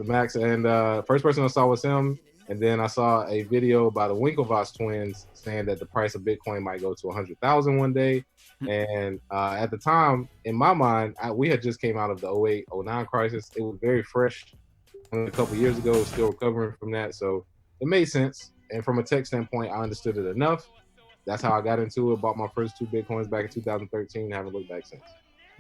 Max. And first person I saw was him. And then I saw a video by the Winklevoss twins saying that the price of Bitcoin might go to 100,000 one day. And at the time, in my mind, we had just came out of the 08, 09 crisis. It was very fresh. A couple years ago, was still recovering from that. So it made sense. And from a tech standpoint, I understood it enough. That's how I got into it. Bought my first 2 Bitcoins back in 2013. Haven't looked back since.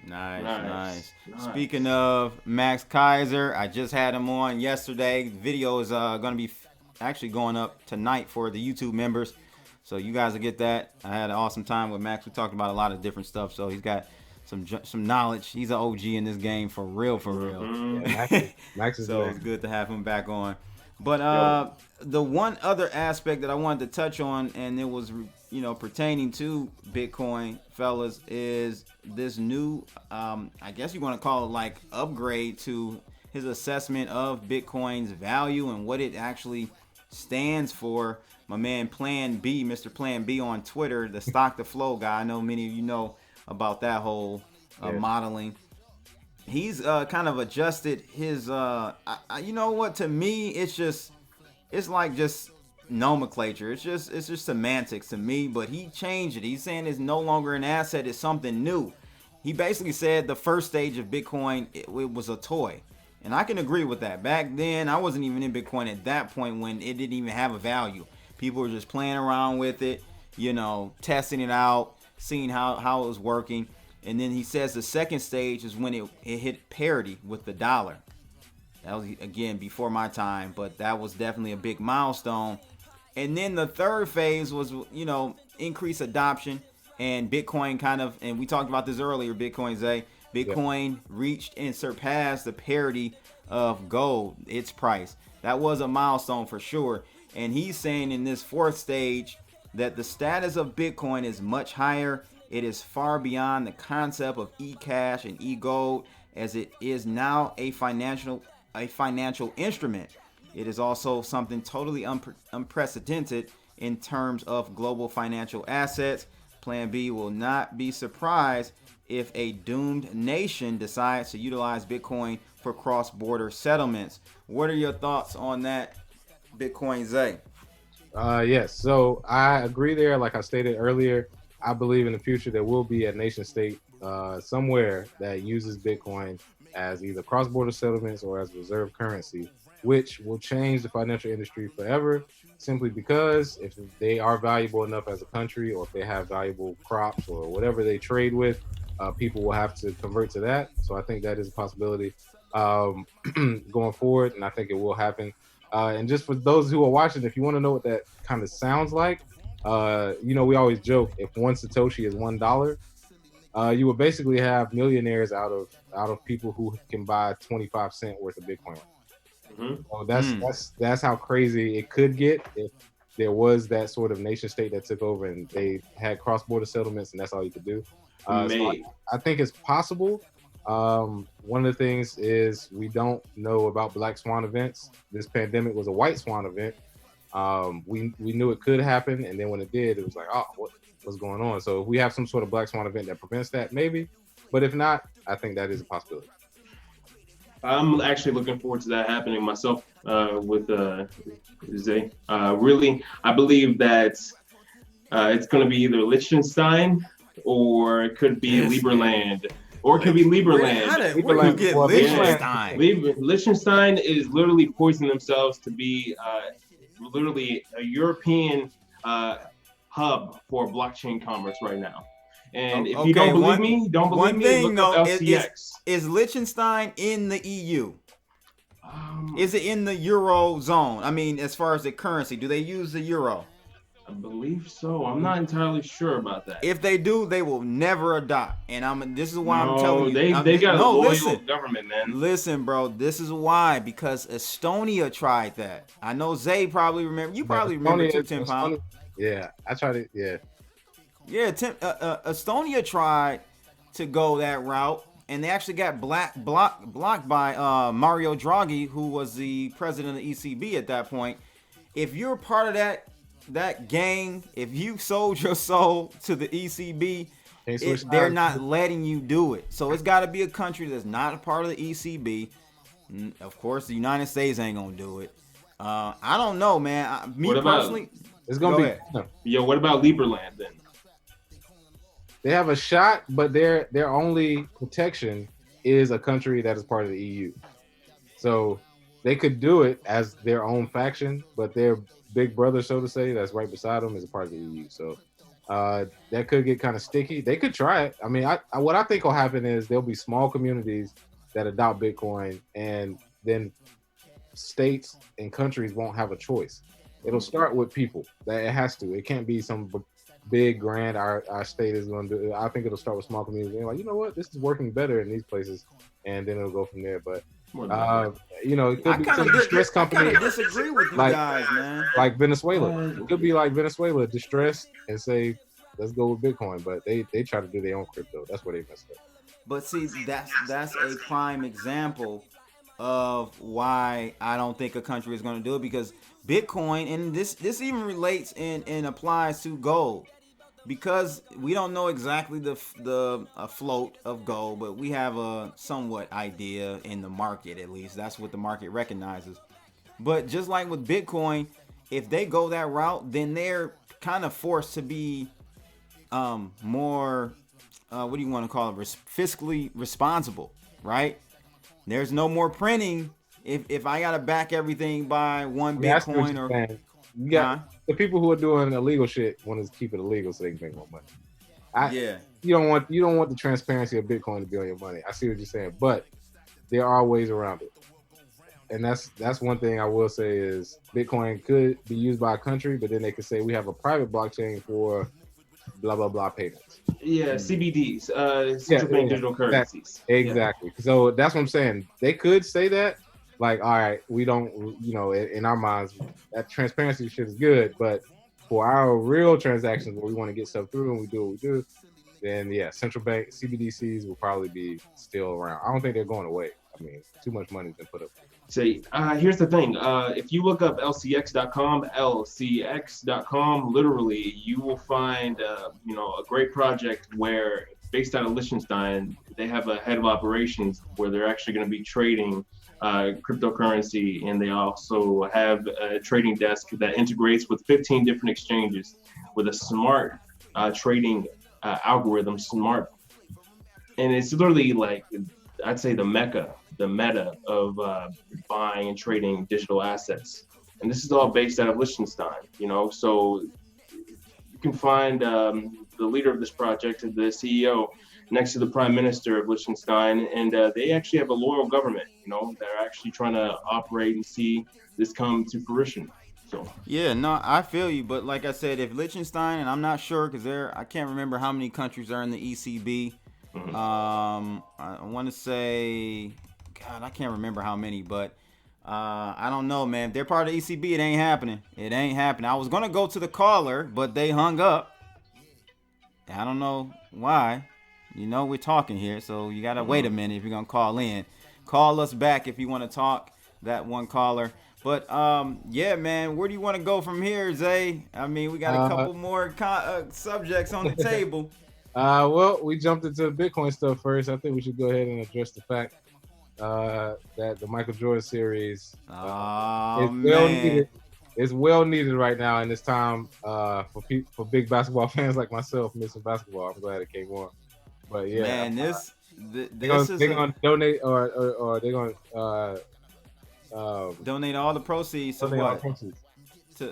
Nice. Speaking of Max Kaiser, I just had him on yesterday. The video is going to be actually going up tonight for the YouTube members, so you guys will get that. I had an awesome time with Max. We talked about a lot of different stuff, so he's got some knowledge. He's an OG in this game for real. Yeah, Max is so it's good to have him back on. But the one other aspect that I wanted to touch on, and it was pertaining to Bitcoin, fellas, is this new I guess you want to call it like upgrade to his assessment of Bitcoin's value and what it actually stands for. My man Plan B, Mr. Plan B on Twitter, the Stock-2-Flow guy. I know many of you know about that whole modeling. He's kind of adjusted his you know what, to me it's like just nomenclature. It's just semantics to me, but he changed it. He's saying it's no longer an asset, it's something new. He basically said the first stage of Bitcoin, it was a toy. And I can agree with that. Back then, I wasn't even in Bitcoin at that point when it didn't even have a value. People were just playing around with it, testing it out, seeing how it was working. And then he says the second stage is when it hit parity with the dollar. That was, again, before my time, but that was definitely a big milestone. And then the third phase was, increased adoption, and Bitcoin and we talked about this earlier, Bitcoin Zay, Bitcoin reached and surpassed the parity of gold, its price. That was a milestone for sure. And he's saying in this fourth stage that the status of Bitcoin is much higher. It is far beyond the concept of e-cash and e-gold, as it is now a financial instrument. It is also something totally unprecedented in terms of global financial assets. Plan B will not be surprised if a doomed nation decides to utilize Bitcoin for cross-border settlements. What are your thoughts on that, Bitcoin Zay? Yes, so I agree there. Like I stated earlier, I believe in the future there will be a nation state somewhere that uses Bitcoin as either cross-border settlements or as reserve currency, which will change the financial industry forever, simply because if they are valuable enough as a country, or if they have valuable crops or whatever they trade with, people will have to convert to that. So I think that is a possibility going forward, and I think it will happen. And just for those who are watching, if you want to know what that kind of sounds like, we always joke, if one Satoshi is $1, you would basically have millionaires out of people who can buy 25 cents worth of Bitcoin. So that's how crazy it could get if there was that sort of nation state that took over and they had cross-border settlements and that's all you could do. So I think it's possible. One of the things is we don't know about black swan events. This pandemic was a white swan event. We knew it could happen, and then when it did, it was like, oh, what's going on? So if we have some sort of black swan event that prevents that, maybe. But if not, I think that is a possibility. I'm actually looking forward to that happening myself with Zay. Really, I believe that it's going to be either Liechtenstein or it could be Liberland. Or it could be Liberland. Where you get Liechtenstein? Liechtenstein is literally poisoning themselves to be literally a European hub for blockchain commerce right now. And if you don't believe me, look up LCX. Is Liechtenstein in the EU? Is it in the Euro zone? I mean, as far as the currency, do they use the Euro? I believe so. I'm not entirely sure about that. If they do, they will never adopt. And this is why I'm telling you. They got a loyal government, man. Listen, bro. This is why, because Estonia tried that. I know Zay probably remember. You probably remember too, 10 pounds. Yeah, I tried it. Yeah. Yeah, Estonia tried to go that route, and they actually got blocked by Mario Draghi, who was the president of the ECB at that point. If you're part of that gang, if you sold your soul to the ECB, they're not letting you do it. So it's got to be a country that's not a part of the ECB. Of course, the United States ain't gonna do it. I don't know, man. Personally, it's gonna be. Yo, what about Liberland then? They have a shot, but their only protection is a country that is part of the EU. So they could do it as their own faction, but their big brother, so to say, that's right beside them is a part of the EU. So that could get kind of sticky. They could try it. I mean, what I think will happen is there'll be small communities that adopt Bitcoin, and then states and countries won't have a choice. It'll start with people. That it has to. It can't be some big grand our state is going to do. I think it'll start with small communities. Like, you know what, this is working better in these places, and then it'll go from there. But it could be some distressed company. I disagree with you guys, man. Like Venezuela, it could be like Venezuela, distressed, and say, let's go with Bitcoin. But they try to do their own crypto. That's where they messed up. But see, that's a prime example of why I don't think a country is going to do it, because Bitcoin, and this even relates and applies to gold, because we don't know exactly the float of gold, but we have a somewhat idea in the market. At least that's what the market recognizes. But just like with Bitcoin, if they go that route, then they're kind of forced to be more what do you want to call it, fiscally responsible, right? There's no more printing. If I gotta back everything by one Bitcoin, or you got the people who are doing illegal shit want to keep it illegal so they can make more money. Yeah. You don't want the transparency of Bitcoin to be on your money. I see what you're saying, but there are ways around it. And that's one thing I will say is Bitcoin could be used by a country, but then they could say we have a private blockchain for blah blah blah payments. Yeah, CBDs, central bank digital currencies. Exactly. Yeah. So that's what I'm saying. They could say that, like, all right, we don't, in our minds, that transparency shit is good, but for our real transactions where we want to get stuff through and we do what we do, then yeah, central bank CBDCs will probably be still around. I don't think they're going away. I mean, too much money's been put up. See, here's the thing. If you look up lcx.com, literally, you will find, a great project where, based out of Liechtenstein, they have a head of operations where they're actually going to be trading cryptocurrency, and they also have a trading desk that integrates with 15 different exchanges with a smart trading algorithm, and it's literally like, I'd say the meta of buying and trading digital assets. And this is all based out of Liechtenstein, so you can find the leader of this project, the CEO, next to the prime minister of Liechtenstein, and they actually have a loyal government, they're actually trying to operate and see this come to fruition. So yeah, no, I feel you, but like I said, if Liechtenstein, and I'm not sure because I can't remember how many countries are in the ECB. Mm-hmm. I want to say, God, I can't remember how many, but I don't know, man. If they're part of the ECB, it ain't happening. It ain't happening. I was gonna go to the caller, but they hung up. I don't know why. We're talking here, so you gotta wait a minute if you're gonna call in. Call us back if you want to talk. That one caller. But yeah, man, where do you want to go from here, Zay? I mean, we got a couple more subjects on the table. Well, we jumped into the Bitcoin stuff first. I think we should go ahead and address the fact that the Michael Jordan series is well needed right now in this time for big basketball fans like myself missing basketball. I'm glad it came on. But yeah, man, they're gonna donate or they're gonna donate all the proceeds to what?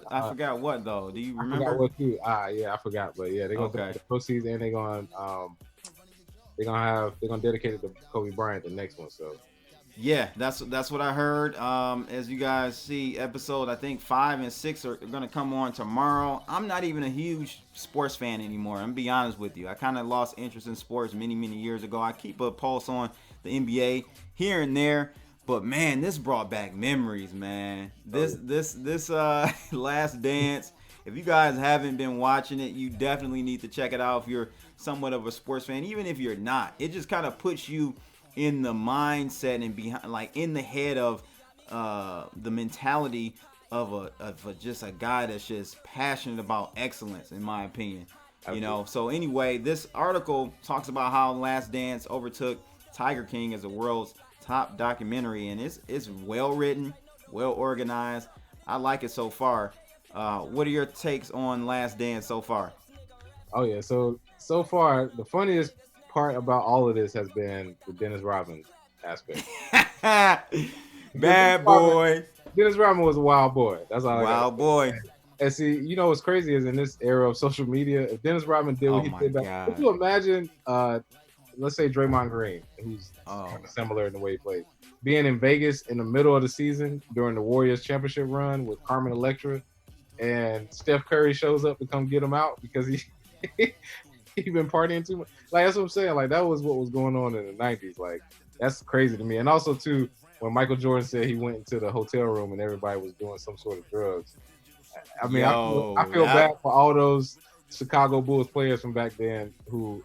I forgot what though. Do you remember? I forgot what too. Yeah, I forgot. But yeah, they're gonna donate the proceeds and they're gonna dedicate it to Kobe Bryant, the next one. So yeah, that's what I heard. As you guys see, episode I think 5 and 6 are gonna come on tomorrow. I'm not even a huge sports fan anymore. I'm gonna be honest with you. I kind of lost interest in sports many years ago. I keep a pulse on the NBA here and there. But man, this brought back memories, man. This Last Dance. If you guys haven't been watching it, you definitely need to check it out if you're somewhat of a sports fan. Even if you're not, it just kind of puts you in the mindset and behind, like in the head of the mentality of just a guy that's just passionate about excellence, in my opinion. Absolutely. So anyway, this article talks about how Last Dance overtook Tiger King as the world's top documentary, and it's well written, well organized. I like it so far. What are your takes on Last Dance so far? Oh yeah, so far the funniest part about all of this has been the Dennis Rodman aspect. Bad boy. Dennis Rodman was a wild boy. That's all. Wild boy. And see, what's crazy is in this era of social media, if Dennis Rodman did what he did back, could you imagine? Let's say Draymond Green, who's kind of similar in the way he plays, being in Vegas in the middle of the season during the Warriors championship run with Carmen Electra, and Steph Curry shows up to come get him out because he been partying too much. Like, that's what I'm saying. Like, that was what was going on in the 90s. Like, that's crazy to me. And also too, when Michael Jordan said he went into the hotel room and everybody was doing some sort of drugs. I mean, I feel bad for all those Chicago Bulls players from back then who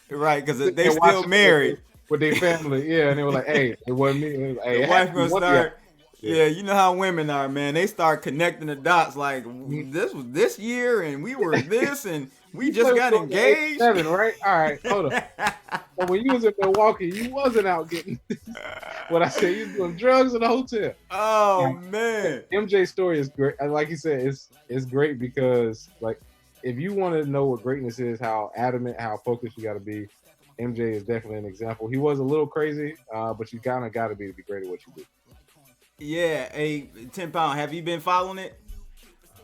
right, because they still married with their family, yeah, and they were like, "Hey, it wasn't me." It was, hey, the wife gonna start, yeah, you know how women are, man. They start connecting the dots, like this was this year, and we were this, and we just got engaged. 7, right? All right, hold on. But when you was in Milwaukee, you wasn't out getting what I said. You was doing drugs in the hotel. Oh man, MJ's story is great. Like you said, it's great because like, if you want to know what greatness is, how adamant, how focused you got to be, MJ is definitely an example. He was a little crazy, but you kind of got to be great at what you do. Yeah, hey, 10 Pound, have you been following it?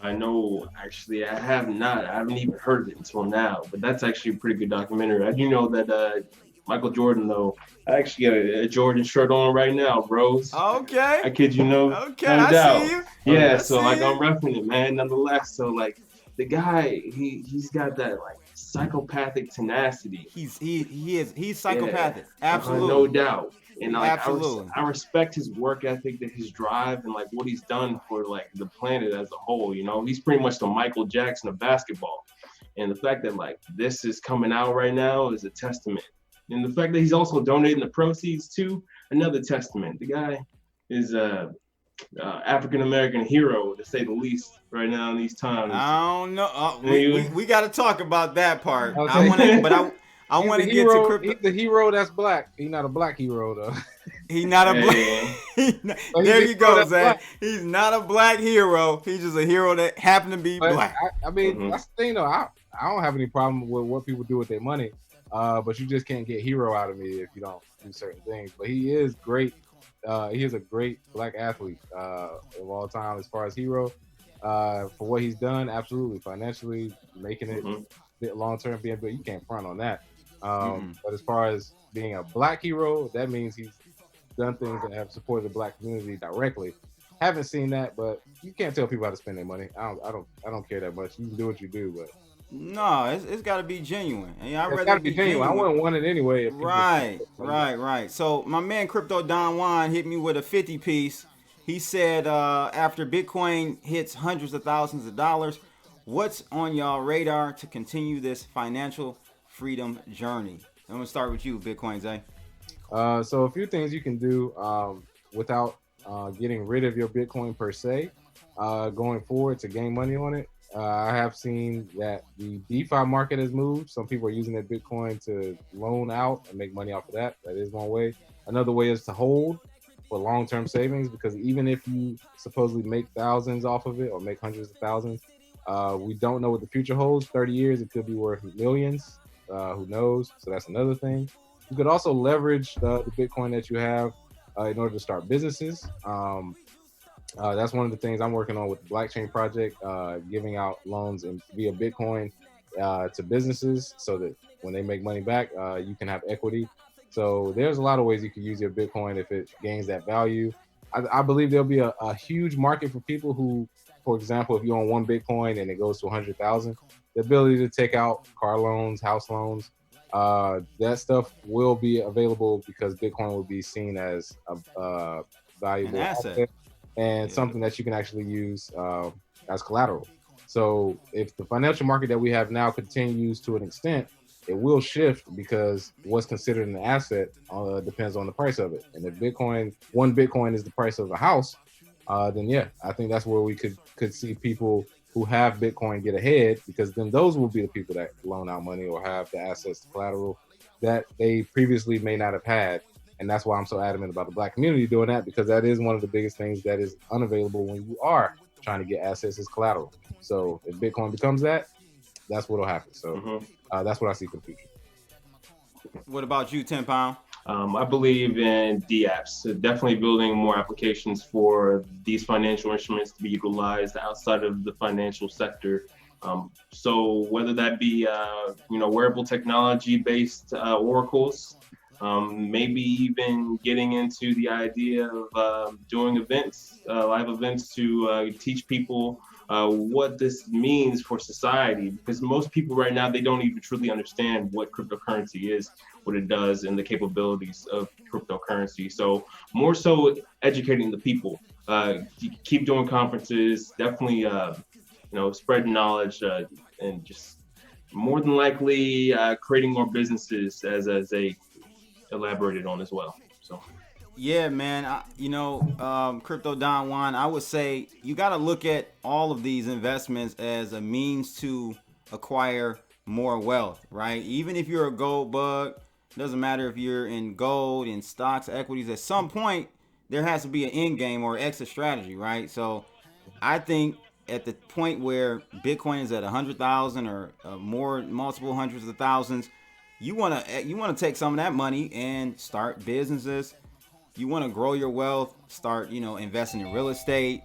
I know, actually, I have not. I haven't even heard of it until now, but that's actually a pretty good documentary. I do know that Michael Jordan, though, I actually got a Jordan shirt on right now, bros. Okay. I kid you Okay, no I see doubt. you. Yeah, I so see like you. I'm repping it, man. Nonetheless, so like the guy, he's got that like psychopathic tenacity. He's Yeah, psychopathic. no Absolutely. doubt. And like Absolutely. I respect his work ethic, that his drive, and like what he's done for like the planet as a whole. You know, he's pretty much the Michael Jackson of basketball. And the fact that like this is coming out right now is a testament. And the fact that he's also donating the proceeds to another testament. The guy is a African American hero, to say the least, right now in these times. I don't know. You- We got to talk about that part. I'll I say- want to, but I He's want a to get to hero. crypto. He's the hero that's black. He's not a black hero though. He's not a Hey. black. But he's There a you hero go, that's Zay. black. He's not a black hero. He's just a hero that happened to be But black. I mean, Mhm. that's the thing though. I don't have any problem with what people do with their money. But you just can't get hero out of me if you don't do certain things. But he is great. He is a great black athlete of all time as far as hero. For what he's done, absolutely financially making it Mhm. long term being good. You can't front on that. Mhm. But as far as being a black hero, that means he's done things that have supported the black community directly. Haven't seen that, but you can't tell people how to spend their money. I don't care that much. You can do what you do, but No, it's got to be genuine. And I'd it's rather got to be genuine. I wouldn't want it anyway. If people- Right. So my man Crypto Don Juan hit me with a 50 piece. He said after Bitcoin hits hundreds of thousands of dollars, what's on y'all radar to continue this financial freedom journey? I'm gonna start with you, Bitcoin Zay. So a few things you can do without getting rid of your Bitcoin per se, going forward to gain money on it. I have seen that the DeFi market has moved. Some people are using their Bitcoin to loan out and make money off of that. That is one way. Another way is to hold for long-term savings, because even if you supposedly make thousands off of it or make hundreds of thousands, we don't know what the future holds. 30 years, it could be worth millions. Who knows? So that's another thing. You could also leverage the Bitcoin that you have in order to start businesses. That's one of the things I'm working on with the blockchain project, giving out loans via Bitcoin to businesses so that when they make money back, you can have equity. So there's a lot of ways you can use your Bitcoin if it gains that value. I believe there'll be a huge market for people who, for example, if you own one Bitcoin and it goes to 100,000, the ability to take out car loans, house loans, that stuff will be available because Bitcoin will be seen as a valuable An asset. and something that you can actually use as collateral. So if the financial market that we have now continues to an extent, it will shift because what's considered an asset depends on the price of it. And if one Bitcoin is the price of a house, then yeah, I think that's where we could see people who have Bitcoin get ahead, because then those will be the people that loan out money or have the assets to collateral that they previously may not have had. And that's why I'm so adamant about the black community doing that, because that is one of the biggest things that is unavailable when you are trying to get assets as collateral. So if Bitcoin becomes that, that's what'll happen. So that's what I see for the future. What about you, 10 Pound? I believe in DApps, so definitely building more applications for these financial instruments to be utilized outside of the financial sector. So whether that be wearable technology-based oracles, maybe even getting into the idea of doing events, live events to teach people what this means for society, because most people right now, they don't even truly understand what cryptocurrency is, what it does, and the capabilities of cryptocurrency. So more so educating the people, keep doing conferences, definitely spreading knowledge, and just more than likely creating more businesses as they elaborated on as well. So Yeah, man. Crypto Don Juan, I would say you got to look at all of these investments as a means to acquire more wealth, right? Even if you're a gold bug, it doesn't matter if you're in gold, in stocks, equities, at some point, there has to be an end game or exit strategy, right? So I think at the point where Bitcoin is at 100,000 or more, multiple hundreds of thousands, you want to take some of that money and start businesses. You want to grow your wealth, start, investing in real estate,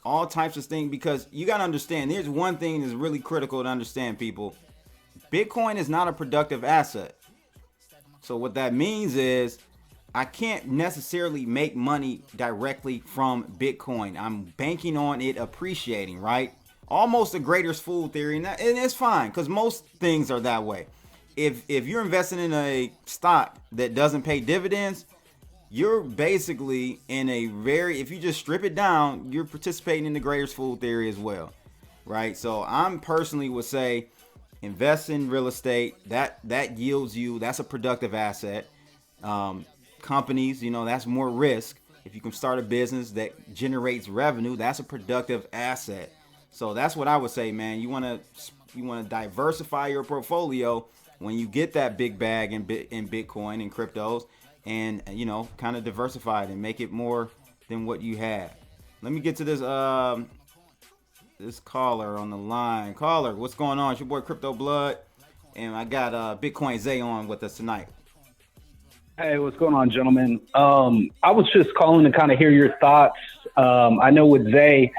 all types of things, because you got to understand, there's one thing that's really critical to understand, people. Bitcoin is not a productive asset. So what that means is I can't necessarily make money directly from Bitcoin. I'm banking on it appreciating, right? Almost a greater fool theory, and it's fine because most things are that way. If you're investing in a stock that doesn't pay dividends, you're basically in a if you just strip it down, you're participating in the greatest fool theory as well, right? So I'm personally would say invest in real estate. That yields you, that's a productive asset. Companies, that's more risk. If you can start a business that generates revenue, that's a productive asset. So that's what I would say, man. You want to diversify your portfolio when you get that big bag in Bitcoin and cryptos, and kind of diversify it and make it more than what you have. Let me get to this this caller on the line. Caller, what's going on? It's your boy Crypto Blood, and I got Bitcoin Zay on with us tonight. Hey, what's going on, gentlemen? I was just calling to kind of hear your thoughts. I know with Zay,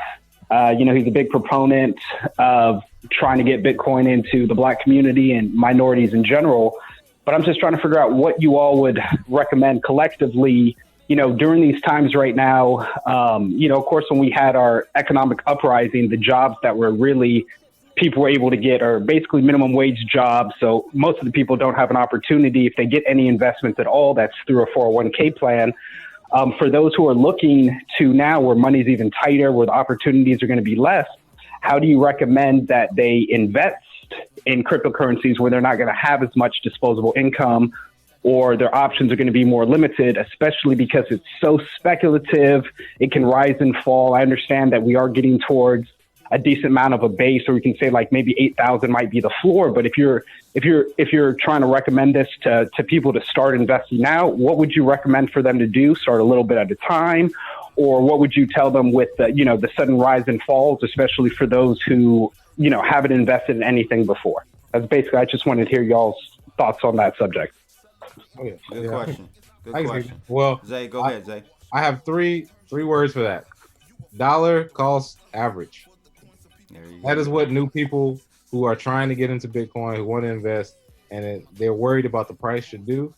he's a big proponent of trying to get Bitcoin into the Black community and minorities in general. But I'm just trying to figure out what you all would recommend collectively, during these times right now. Of course, when we had our economic uprising, the jobs that were really people were able to get are basically minimum wage jobs. So most of the people don't have an opportunity. If they get any investments at all, that's through a 401k plan. For those who are looking to now where money's even tighter, where the opportunities are going to be less, how do you recommend that they invest in cryptocurrencies where they're not going to have as much disposable income, or their options are going to be more limited, especially because it's so speculative, it can rise and fall. I understand that we are getting towards a decent amount of a base, or we can say like maybe 8,000 might be the floor. But if you're trying to recommend this to people to start investing now, what would you recommend for them to do? Start a little bit at a time, or what would you tell them with the sudden rise and falls, especially for those who haven't invested in anything before? That's basically, I just wanted to hear y'all's thoughts on that subject. Good question. Good question. Well, Zay, go ahead, Zay. I have three words for that. Dollar cost average. That is what new people who are trying to get into Bitcoin, who want to invest, and they're worried about the price should do.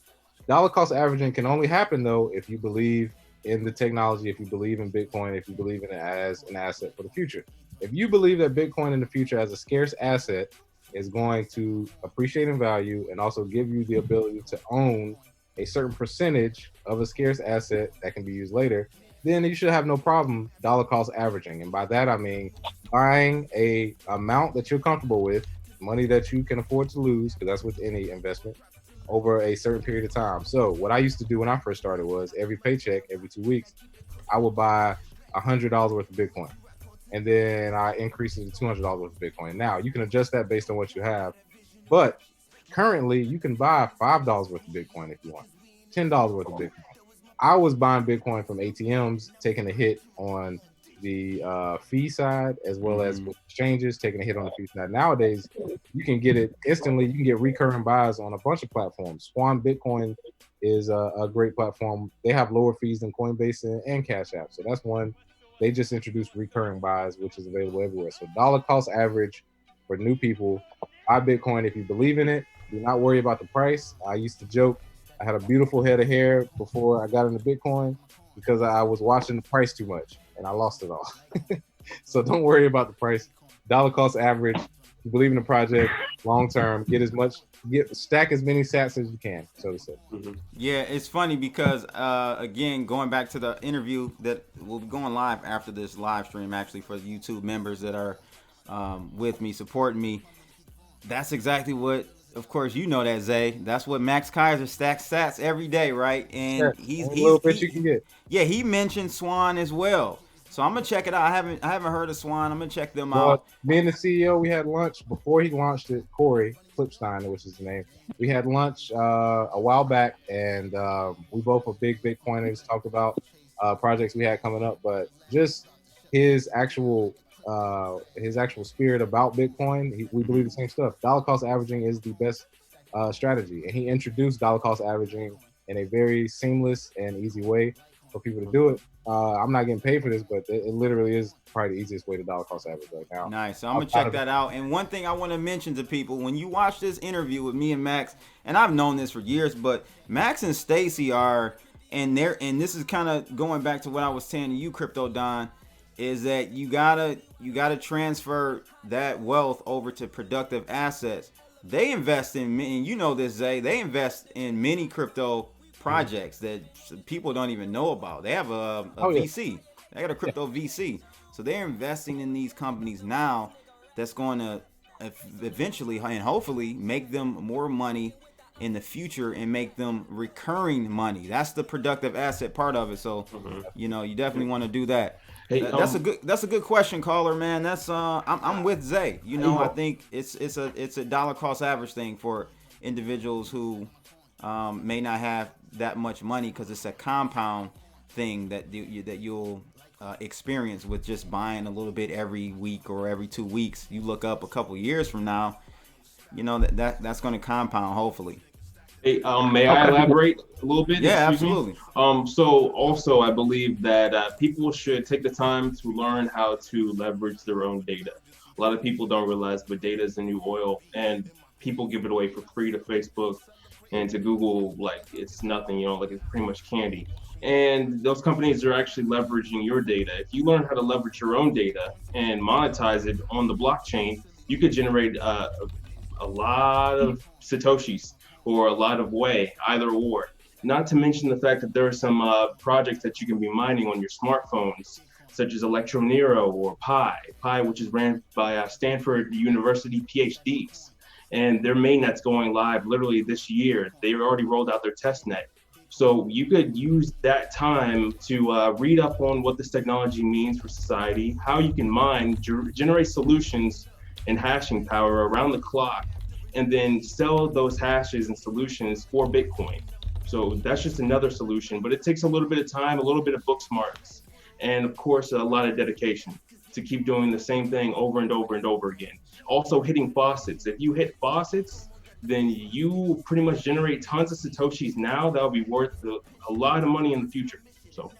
Dollar cost averaging can only happen, though, if you believe in the technology, if you believe in Bitcoin, if you believe in it as an asset for the future. If you believe that Bitcoin in the future as a scarce asset is going to appreciate in value and also give you the ability to own a certain percentage of a scarce asset that can be used later, then you should have no problem dollar cost averaging. And by that, I mean buying a amount that you're comfortable with, money that you can afford to lose, because that's with any investment, over a certain period of time. So what I used to do when I first started was every paycheck, every 2 weeks, I would buy $100 worth of Bitcoin. And then I increased it to $200 worth of Bitcoin. Now, you can adjust that based on what you have. But currently, you can buy $5 worth of Bitcoin if you want, $10 worth of Bitcoin. I was buying Bitcoin from ATMs, taking a hit on the fee side, as well as with exchanges, taking a hit on the fee side. Nowadays, you can get it instantly. You can get recurring buys on a bunch of platforms. Swan Bitcoin is a great platform. They have lower fees than Coinbase and Cash App. So that's one. They just introduced recurring buys, which is available everywhere. So dollar cost average for new people, buy Bitcoin if you believe in it. Do not worry about the price. I used to joke, I had a beautiful head of hair before I got into Bitcoin because I was watching the price too much and I lost it all. So don't worry about the price. Dollar cost average. You believe in the project long term, stack as many sats as you can, so to say. Yeah, it's funny because again, going back to the interview that will be going live after this live stream, actually, for the YouTube members that are with me, supporting me. That's exactly what, of course, you know that, Zay. That's what Max Kaiser stacks sats every day, right? And he's a little bit you can get. Yeah, he mentioned Swan as well. So I'm gonna check it out. I haven't heard of Swan. I'm gonna check them out. Me and the CEO, we had lunch before he launched it. Corey Flipstein, which is his name. We had lunch a while back, and we both are big Bitcoiners. Talked about projects we had coming up, but just his actual spirit about Bitcoin. We believe the same stuff. Dollar cost averaging is the best strategy, and he introduced dollar cost averaging in a very seamless and easy way. for people to do it. I'm not getting paid for this, but it literally is probably the easiest way to dollar cost average right now. Nice. So I'm gonna check that out. And one thing I want to mention to people, when you watch this interview with me and Max, and I've known this for years, but Max and Stacy are, and this is kind of going back to what I was saying to you, Crypto Don, is that you gotta transfer that wealth over to productive assets. They invest in, and you know this, Zay, they invest in many crypto projects that people don't even know about. They have a VC. They got a crypto VC. So they're investing in these companies now that's going to eventually and hopefully make them more money in the future and make them recurring money. That's the productive asset part of it. So, you know, you definitely want to do that. Hey, that's a good question, caller, man. That's I'm with Zay. You know, I think it's a dollar cost average thing for individuals who may not have that much money, because it's a compound thing that you'll experience with just buying a little bit every week or every 2 weeks. You look up a couple years from now, you know that's going to compound, hopefully. Hey, may I elaborate a little bit? Yeah, Excuse absolutely. Me? So also I believe that people should take the time to learn how to leverage their own data. A lot of people don't realize, but data is the new oil, and people give it away for free to Facebook and to Google like it's nothing, you know, like it's pretty much candy. And those companies are actually leveraging your data. If you learn how to leverage your own data and monetize it on the blockchain, you could generate a lot of Satoshis or a lot of Wei, either or. Not to mention the fact that there are some projects that you can be mining on your smartphones, such as Electronero or Pi, which is ran by Stanford University PhDs. And their mainnet's going live literally this year. They already rolled out their test net. So you could use that time to read up on what this technology means for society, how you can mine, generate solutions and hashing power around the clock, and then sell those hashes and solutions for Bitcoin. So that's just another solution, but it takes a little bit of time, a little bit of book smarts, and of course, a lot of dedication to keep doing the same thing over and over and over again. Also hitting faucets. If you hit faucets, then you pretty much generate tons of Satoshis now that'll be worth a lot of money in the future. So,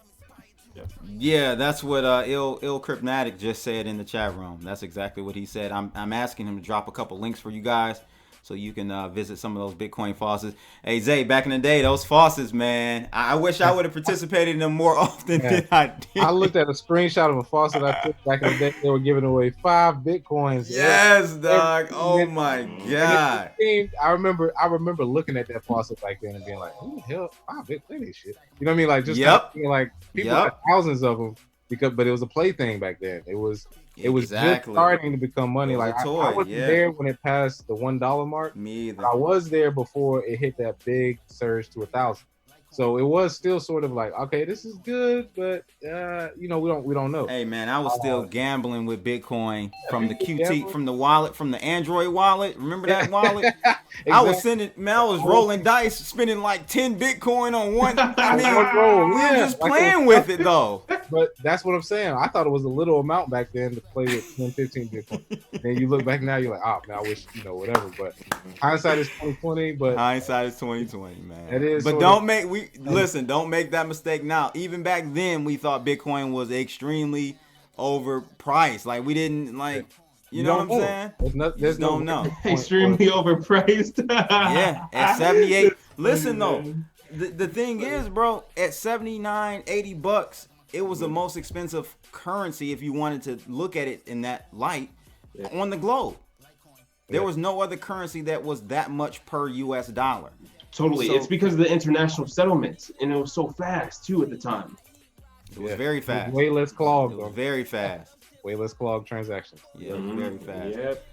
yeah, that's what Ill Cryptmatic just said in the chat room. That's exactly what he said. I'm asking him to drop a couple links for you guys, so you can visit some of those Bitcoin faucets. Hey, Zay, back in the day, those faucets, man, I wish I would have participated in them more often than I did. I looked at a screenshot of a faucet I took back in the day. They were giving away 5 Bitcoins. Yes, dog. Oh, my God. I remember looking at that faucet back then and being like, who the hell, 5 Bitcoin this shit? You know what I mean? Like, just kind of like, people had thousands of them, but it was a play thing back then. It was just starting to become money. Like I wasn't there when it passed the $1 mark. Me either. I was there before it hit that big surge to 1,000. So it was still sort of like, okay, this is good, but you know, we don't know. Hey man, I was still gambling with Bitcoin from the QT, from the wallet, from the Android wallet. Remember that wallet? Exactly. I was rolling dice, spending like 10 Bitcoin on one. I mean, we were just playing with it though. But that's what I'm saying. I thought it was a little amount back then to play with 10, 15 Bitcoin. Then you look back now, you're like, oh man, I wish, you know, whatever. But hindsight is 2020. But hindsight is 2020, man. It is. But don't make that mistake now. Even back then, we thought Bitcoin was extremely overpriced. Like we didn't like, you know what I'm saying? There's no extremely overpriced. Yeah, at 78. Listen though, the thing is, bro, at 79, 80 bucks, it was the most expensive currency if you wanted to look at it in that light on the globe. There was no other currency that was that much per US dollar. Totally. So, it's because of the international settlements, and it was so fast too at the time. It was very fast. Way less clogged. It was very fast. Way less clogged transactions. Yeah, very fast. Yep.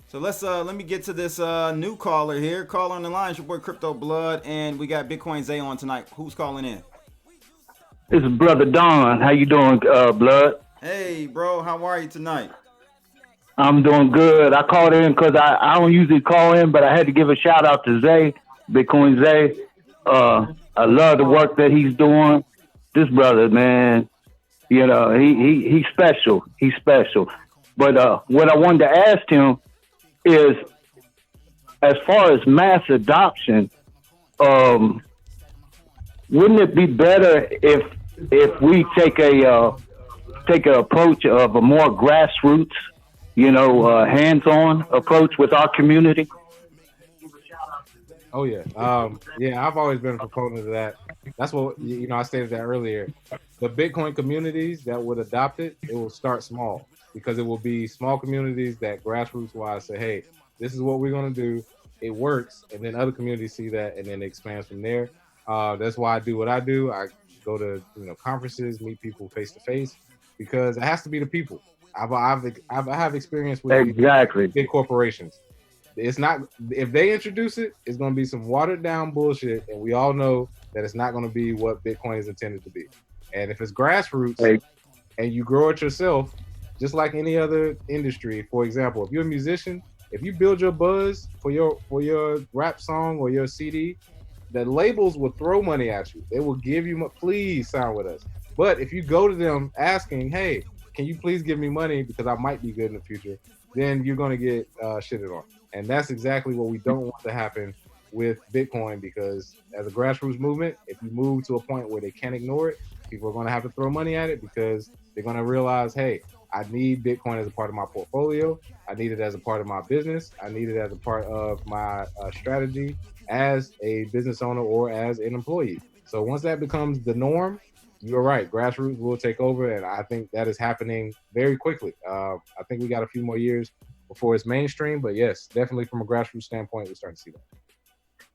So let me get to this new caller here. Caller on the line, it's your boy Crypto Blood, and we got Bitcoin Zay on tonight. Who's calling in? This is Brother Don. How you doing, Blood? Hey, bro. How are you tonight? I'm doing good. I called in because I don't usually call in, but I had to give a shout out to Zay, Bitcoin Zay. I love the work that he's doing. This brother, man, you know, he's special. He's special. But what I wanted to ask him is, as far as mass adoption, wouldn't it be better if if we take an approach of a more grassroots, hands-on approach with our community. Oh yeah, yeah. I've always been a proponent of that. That's what I stated that earlier. The Bitcoin communities that would adopt it, it will start small because it will be small communities that grassroots-wise say, "Hey, this is what we're gonna do. It works," and then other communities see that, and then it expands from there. That's why I do what I do. I go to conferences, meet people face to face, because it has to be the people. I have experience with exactly big corporations. It's not, if they introduce it, it's going to be some watered down bullshit, and we all know that it's not going to be what Bitcoin is intended to be. And if it's grassroots and you grow it yourself, just like any other industry, for example, if you're a musician, if you build your buzz for your rap song or your CD, the labels will throw money at you. They will give you, please sign with us. But if you go to them asking, hey, can you please give me money because I might be good in the future, then you're going to get shitted on. And that's exactly what we don't want to happen with Bitcoin, because as a grassroots movement, if you move to a point where they can't ignore it, people are going to have to throw money at it because they're going to realize, hey, I need Bitcoin as a part of my portfolio. I need it as a part of my business. I need it as a part of my strategy as a business owner or as an employee. So once that becomes the norm, you're right, grassroots will take over, and I think that is happening very quickly. I think we got a few more years before it's mainstream, but yes, definitely from a grassroots standpoint, we're starting to see that.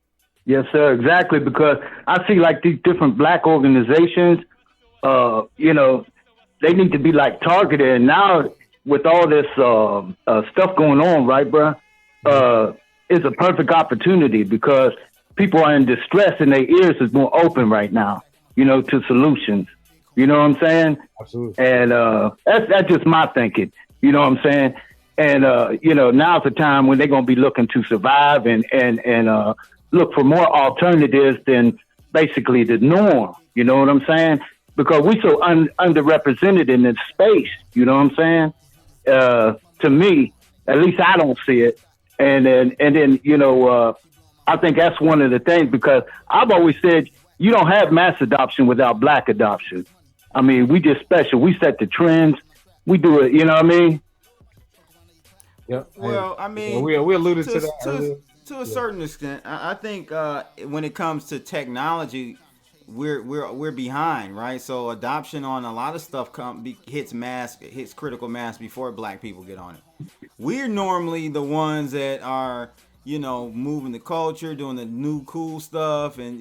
Yes, sir, exactly, because I see like these different black organizations, they need to be like targeted. And now with all this stuff going on, right, bro, it's a perfect opportunity because people are in distress and their ears is more open right now, to solutions. You know what I'm saying? Absolutely. And that's just my thinking. You know what I'm saying? And, now's the time when they're going to be looking to survive and look for more alternatives than basically the norm. You know what I'm saying? Because we're so underrepresented in this space. You know what I'm saying? To me, at least I don't see it. And then I think that's one of the things, because I've always said you don't have mass adoption without black adoption. I mean, we just special. We set the trends. We do it. You know what I mean? Yeah. Well, I mean, we alluded to that to a certain extent. I think when it comes to technology, we're behind, right? So adoption on a lot of stuff hits critical mass before black people get on it. We're normally the ones that are, moving the culture, doing the new cool stuff, and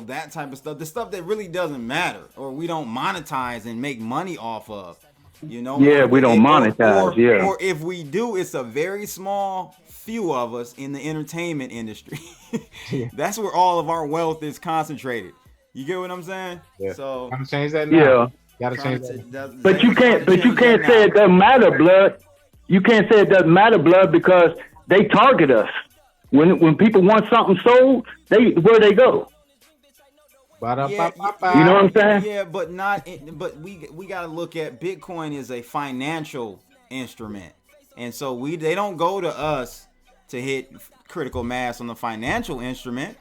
that type of stuff. The stuff that really doesn't matter, or we don't monetize and make money off of. Yeah, we don't monetize. Or if we do, it's a very small few of us in the entertainment industry. That's where all of our wealth is concentrated. You get what I'm saying? Yeah. So gotta change that now. Yeah. Gotta change that. But you can't say it doesn't matter, blood. You can't say it doesn't matter, blood, because they target us. When people want something sold, where they go? Yeah, you know what I'm saying? Yeah, but we got to look at Bitcoin as a financial instrument. And so they don't go to us to hit critical mass on the financial instrument,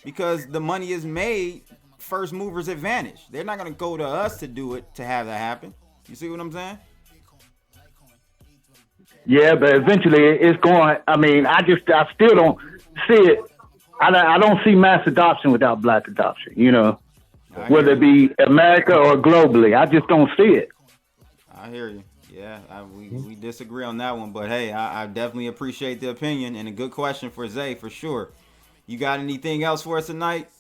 because the money is made first movers advantage. They're not going to go to us to do it, to have that happen. You see what I'm saying? Yeah, but eventually it's going. I mean, I still don't see it. I don't see mass adoption without black adoption, whether it be America or globally. I just don't see it. I hear you. Yeah, we disagree on that one, but hey, I definitely appreciate the opinion, and a good question for Zay for sure. You got anything else for us tonight,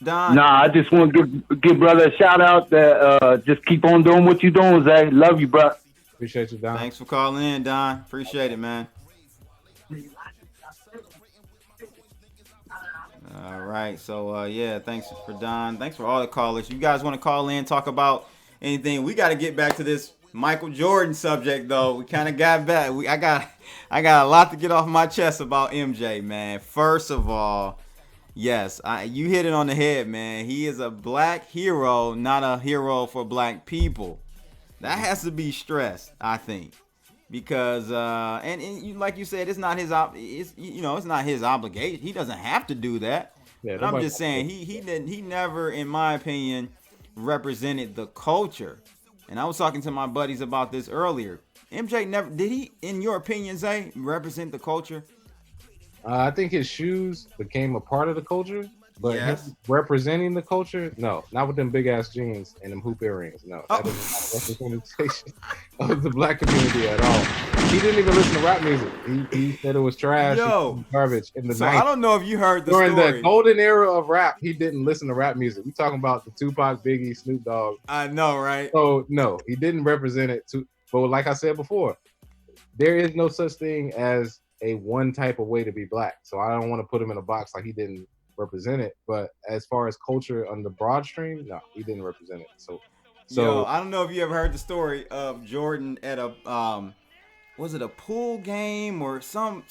Don? Nah, I just want to give brother a shout out that just keep on doing what you're doing, Zay. Love you, bro. Appreciate you, Don. Thanks for calling in, Don. Appreciate it, man. All right, so thanks for Don. Thanks for all the callers. You guys want to call in, talk about anything? We got to get back to this Michael Jordan subject, though. We kind of got back. I got a lot to get off my chest about MJ, man. First of all, yes, you hit it on the head, man. He is a black hero, not a hero for black people. That has to be stressed, I think, because and like you said, it's not his it's not his obligation. He doesn't have to do that. Yeah, but I'm just saying he never, in my opinion, represented the culture. And I was talking to my buddies about this earlier. MJ never did he, in your opinion, Zay, represent the culture? I think his shoes became a part of the culture, but Yes. him representing the culture, no, not with them big ass jeans and them hoop earrings. No, that is not a representation of the black community at all. He didn't even listen to rap music. He said it was trash, Yo, garbage in the so 90s. I don't know if you heard the During story. the golden era of rap, he didn't listen to rap music. We talking about the Tupac, Biggie, Snoop Dogg. I know, right? So no, he didn't represent it. But like I said before, there is no such thing as a one type of way to be black. So I don't want to put him in a box like he didn't represent it. But as far as culture on the broad stream, no, he didn't represent it. So Yo, I don't know if you ever heard the story of Jordan at a was it a pool game or some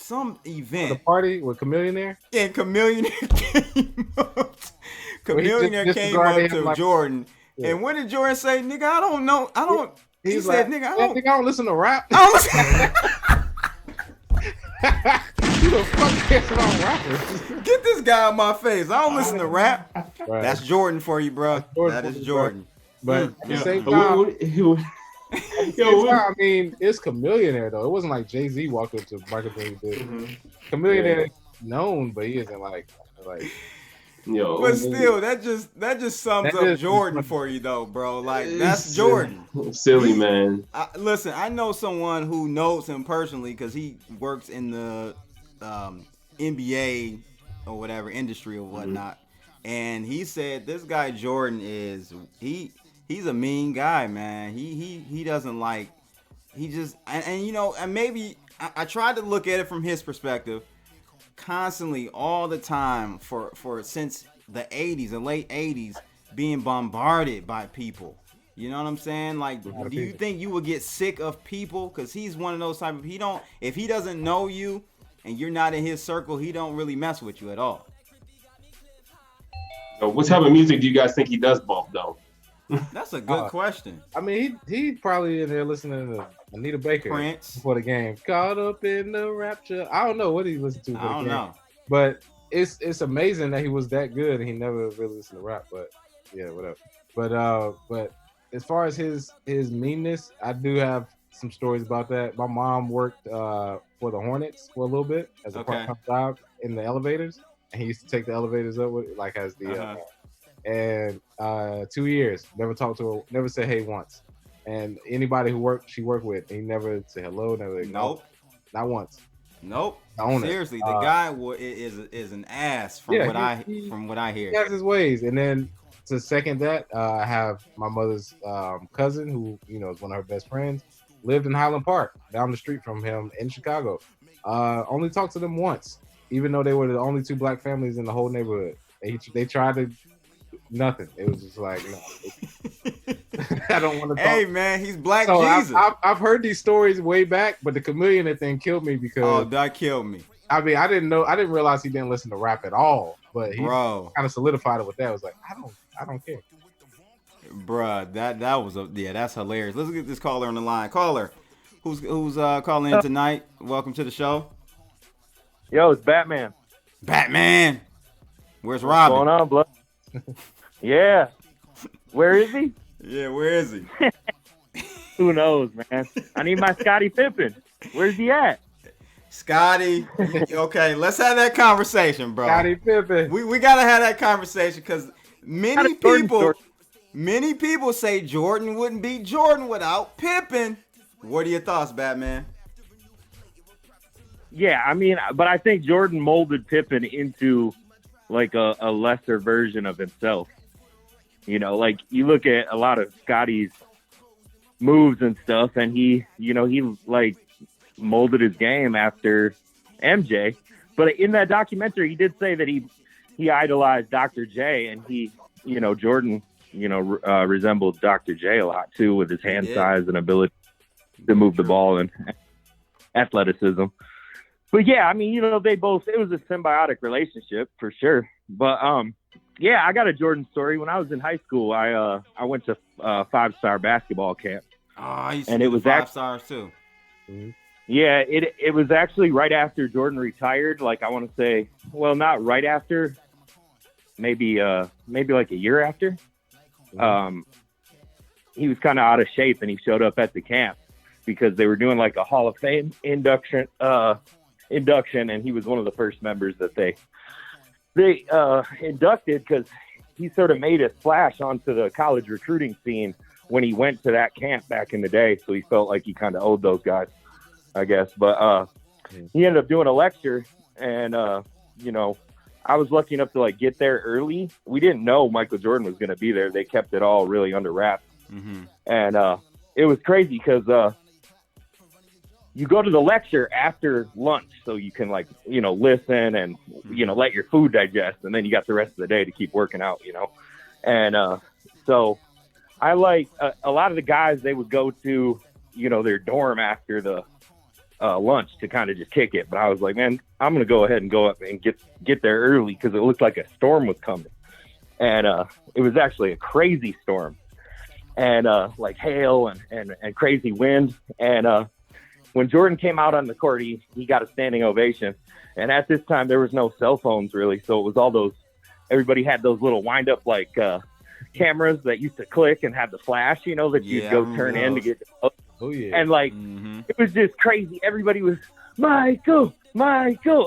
event? The party with Chameleonaire? Yeah, Chameleonaire came up. Chameleonaire came up to like, Jordan. Yeah. And what did Jordan say? Nigga, I don't know. I don't. He said, nigga, I don't listen to rap. I don't listen. Who the fuck cares about rappers? Get this guy out my face. I don't listen to rap. Right. That's Jordan for you, bro. That is Jordan. But at the same time, I mean, it's Chameleonaire though. It wasn't like Jay-Z walked up to Michael Jackson. Chameleonaire is known, but he isn't like. Yo, but still, that just sums up Jordan for you though, bro. Like that's Jordan. Silly man. Listen, I know someone who knows him personally because he works in the NBA or whatever industry or whatnot, and he said this guy Jordan is he's a mean guy, man. He doesn't like he just and you know and maybe I tried to look at it from his perspective. Constantly all the time for since the 80s, the late 80s, being bombarded by people. You know what I'm saying? Like, do you think you would get sick of people? Because he's one of those type of if he doesn't know you and you're not in his circle, he don't really mess with you at all. So what type of music do you guys think he does bump though? That's a good question. I mean, he probably in there listening to Anita Baker Prince before the game. Caught up in the rapture. I don't know what he listened to. I don't know. But it's amazing that he was that good and he never really listened to rap. But yeah, whatever. But as far as his meanness, I do have some stories about that. My mom worked for the Hornets for a little bit as a part-time job in the elevators, and he used to take the elevators up with like as the. And 2 years, never talked to her, never said hey once. And anybody she worked with, he never said hello, never. Nope. Not once. Nope. Seriously, the guy is an ass from what I hear. He has his ways. And then to second that, I have my mother's cousin who, you know, is one of her best friends, lived in Highland Park down the street from him in Chicago. Only talked to them once, even though they were the only two black families in the whole neighborhood. They tried to nothing. It was just like, no. I don't want to talk. Hey man, he's Black so Jesus. I've heard these stories way back, but the Chameleonaire thing killed me because that killed me. I mean, I didn't realize he didn't listen to rap at all, but he kind of solidified it with that. I was like, I don't care. Bruh, that was that's hilarious. Let's get this caller on the line. Caller, who's calling in tonight? Welcome to the show. Yo, it's Batman. Batman. Where's Robin? What's going on, blood? Yeah. Where is he? Yeah, where is he? Who knows, man? I need my Scottie Pippen. Where's he at? Scotty. Okay, let's have that conversation, bro. Scottie Pippen. We gotta have that conversation because many people say Jordan wouldn't be Jordan without Pippen. What are your thoughts, Batman? Yeah, I mean, but I think Jordan molded Pippen into like a lesser version of himself. You know, like you look at a lot of Scottie's moves and stuff, and he like molded his game after MJ. But in that documentary, he did say that he idolized Dr. J, and Jordan, resembled Dr. J a lot too with his hand size and ability to move the ball and athleticism. But yeah, I mean, it was a symbiotic relationship for sure. But yeah, I got a Jordan story. When I was in high school, I went to 5-star basketball camp. Oh, I used to and it was 5 stars too. Mm-hmm. Yeah, it was actually right after Jordan retired. Like I want to say, well, not right after, maybe like a year after. he was kind of out of shape, and he showed up at the camp because they were doing like a Hall of Fame induction, and he was one of the first members that they inducted because he sort of made a splash onto the college recruiting scene when he went to that camp back in the day. So he felt like he kind of owed those guys, I guess. But he ended up doing a lecture, and you know, I was lucky enough to like get there early. We didn't know Michael Jordan was going to be there. They kept it all really under wraps. And it was crazy because you go to the lecture after lunch so you can like, you know, listen and, you know, let your food digest. And then you got the rest of the day to keep working out, you know. And so I like a lot of the guys, they would go to, you know, their dorm after the lunch to kind of just kick it. But I was like, man, I'm going to go ahead and go up and get there early because it looked like a storm was coming. And it was actually a crazy storm. And like hail and crazy wind. And when Jordan came out on the court, he got a standing ovation. And at this time, there was no cell phones really. So it was all those, everybody had those little wind up like cameras that used to click and have the flash, you know, that you'd go turn in to get. Oh, yeah. And like, it was just crazy. Everybody was, Michael.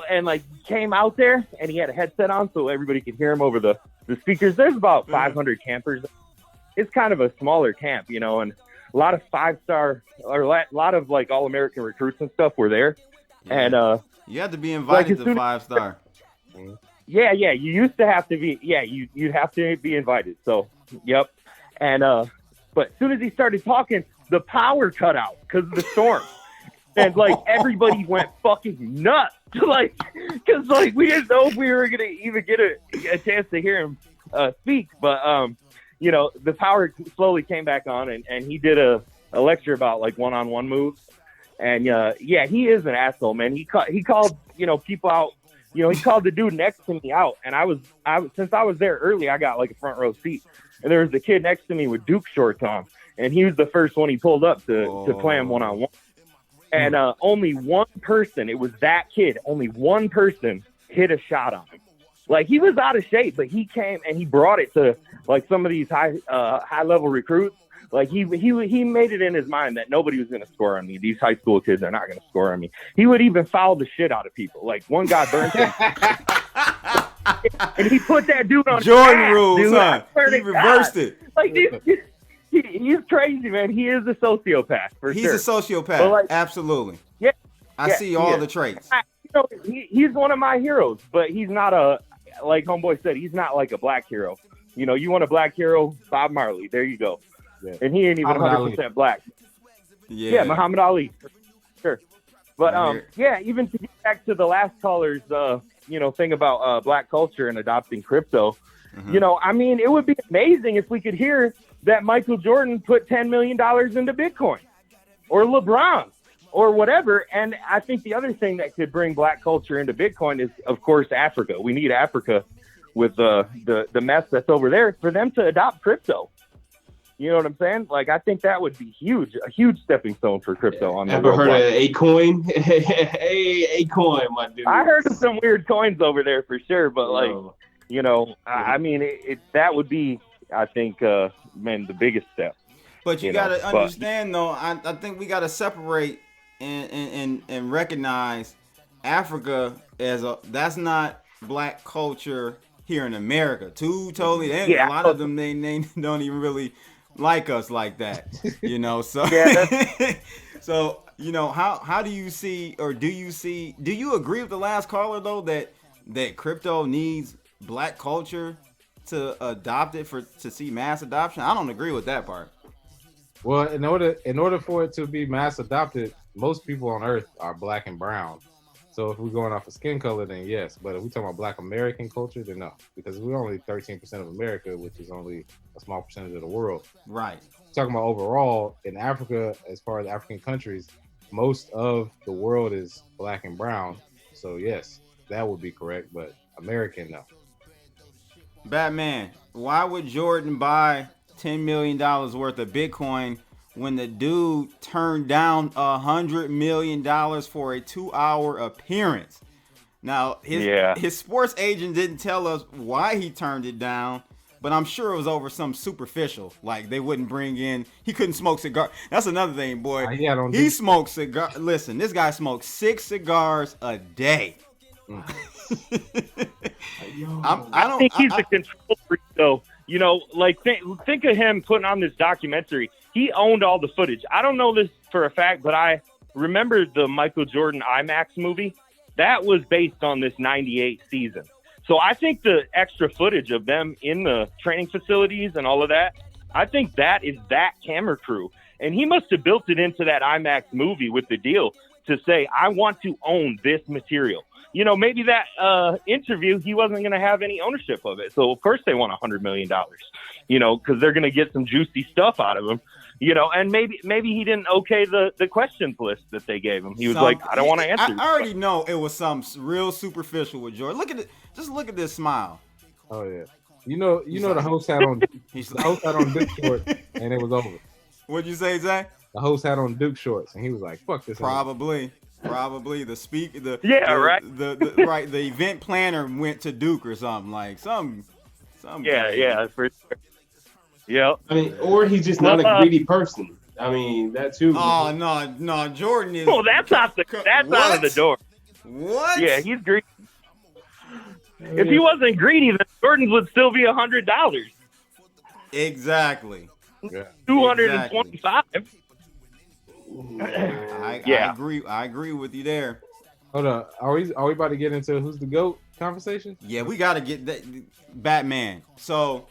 And like came out there and he had a headset on so everybody could hear him over the speakers. There's about 500 campers. It's kind of a smaller camp, you know, and a lot of 5-star or a lot of like all-American recruits and stuff were there. And you had to be invited to 5-star. Yeah, you used to have to be. Yeah, you'd have to be invited. So, yep. And but as soon as he started talking, the power cut out because of the storm, and like everybody went fucking nuts. Like, because like we didn't know if we were gonna even get a chance to hear him speak, but you know, the power slowly came back on, and he did a lecture about like one-on-one moves. And yeah, he is an asshole, man. He called, you know, people out. You know, he called the dude next to me out, and I was since I was there early, I got like a front row seat, and there was a kid next to me with Duke shorts on, and he was the first one he pulled up to play him one-on-one. And only one person, it was that kid, only one person hit a shot on him. Like, he was out of shape, but he came and he brought it to like some of these high level recruits. Like he made it in his mind that nobody was going to score on me. These high school kids are not going to score on me. He would even foul the shit out of people. Like one guy burned him, and he put that dude on Jordan rules, dude. huh? He reversed it. Like he's crazy, man. He is a sociopath for sure. He's a sociopath, like, absolutely. Yeah, I see all the traits. You know, he's one of my heroes, but he's not like homeboy said, he's not like a black hero. You know, you want a black hero, Bob Marley. There you go. Yeah. And he ain't even 100% black. Yeah, Muhammad Ali. Sure. But yeah, even to get back to the last caller's you know, thing about black culture and adopting crypto, you know, I mean, it would be amazing if we could hear that Michael Jordan put $10 million into Bitcoin or LeBron or whatever. And I think the other thing that could bring black culture into Bitcoin is, of course, Africa. We need Africa with the mess that's over there for them to adopt crypto. You know what I'm saying? Like, I think that would be huge, a huge stepping stone for crypto. On the ever heard of A-Coin? Hey, A-Coin, my dude. I heard of some weird coins over there for sure, but like, you know, I mean, that would be, I think, man, the biggest step. But you got to understand, though, I think we got to separate and recognize Africa as that's not black culture here in America. Two totally, a lot of them, they don't even really like us like that, you know. So so you know, how do you see, or do you agree with the last caller though that crypto needs black culture to adopt it to see mass adoption? I don't agree with that part. Well, in order for it to be mass adopted, most people on earth are black and brown. So if we're going off of skin color, then yes. But if we're talking about black American culture, then no. Because we're only 13% of America, which is only a small percentage of the world. Right. Talking about overall, in Africa, as far as African countries, most of the world is black and brown. So yes, that would be correct. But American, no. Batman, why would Jordan buy $10 million worth of Bitcoin when the dude turned down $100 million for a 2-hour appearance? Now, his sports agent didn't tell us why he turned it down, but I'm sure it was over some superficial. Like they wouldn't bring in. He couldn't smoke cigar. That's another thing, boy. He smoked cigar. Listen, this guy smoked 6 cigars a day. I think he's a control freak, though. You know, like think of him putting on this documentary. He owned all the footage. I don't know this for a fact, but I remember the Michael Jordan IMAX movie. That was based on this 98 season. So I think the extra footage of them in the training facilities and all of that, I think that is that camera crew. And he must have built it into that IMAX movie with the deal to say, I want to own this material. You know, maybe that interview, he wasn't going to have any ownership of it. So, of course, they want $100 million, you know, because they're going to get some juicy stuff out of him. You know, and maybe he didn't okay the questions list that they gave him. He was like, I don't want to answer. I already know it was something real superficial with Jordan. Look at it. Just look at this smile. Oh yeah. You know the host had on Duke shorts and it was over. What'd you say, Zay? The host had on Duke shorts and he was like, "Fuck this." Probably the event planner went to Duke or something like some. Yeah, for sure. Yeah, I mean, or he's just not a greedy person. I mean, that too. Oh no, Jordan is. Oh, that's out of the door. What? Yeah, he's greedy. If he wasn't greedy, then Jordan's would still be $100. Exactly. Yeah. 225. I agree with you there. Hold on, are we about to get into who's the GOAT conversation? Yeah, we got to get that Batman. So.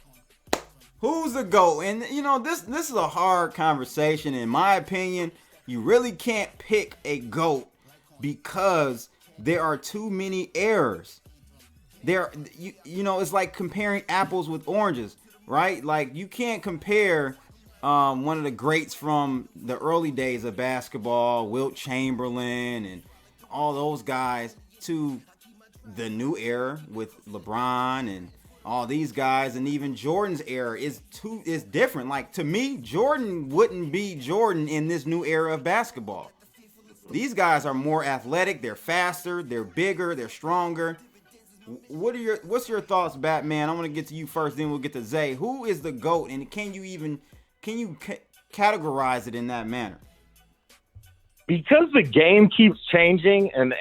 Who's the GOAT? And you know, this is a hard conversation. In my opinion, you really can't pick a GOAT because there are too many errors. You know, it's like comparing apples with oranges, right? Like you can't compare one of the greats from the early days of basketball, Wilt Chamberlain and all those guys, to the new era with LeBron and all these guys, and even Jordan's era is different. Like to me, Jordan wouldn't be Jordan in this new era of basketball. These guys are more athletic, they're faster, they're bigger, they're stronger. What's your thoughts, Batman? I want to get to you first, then we'll get to Zay. Who is the GOAT, and can you categorize it in that manner? Because the game keeps changing, and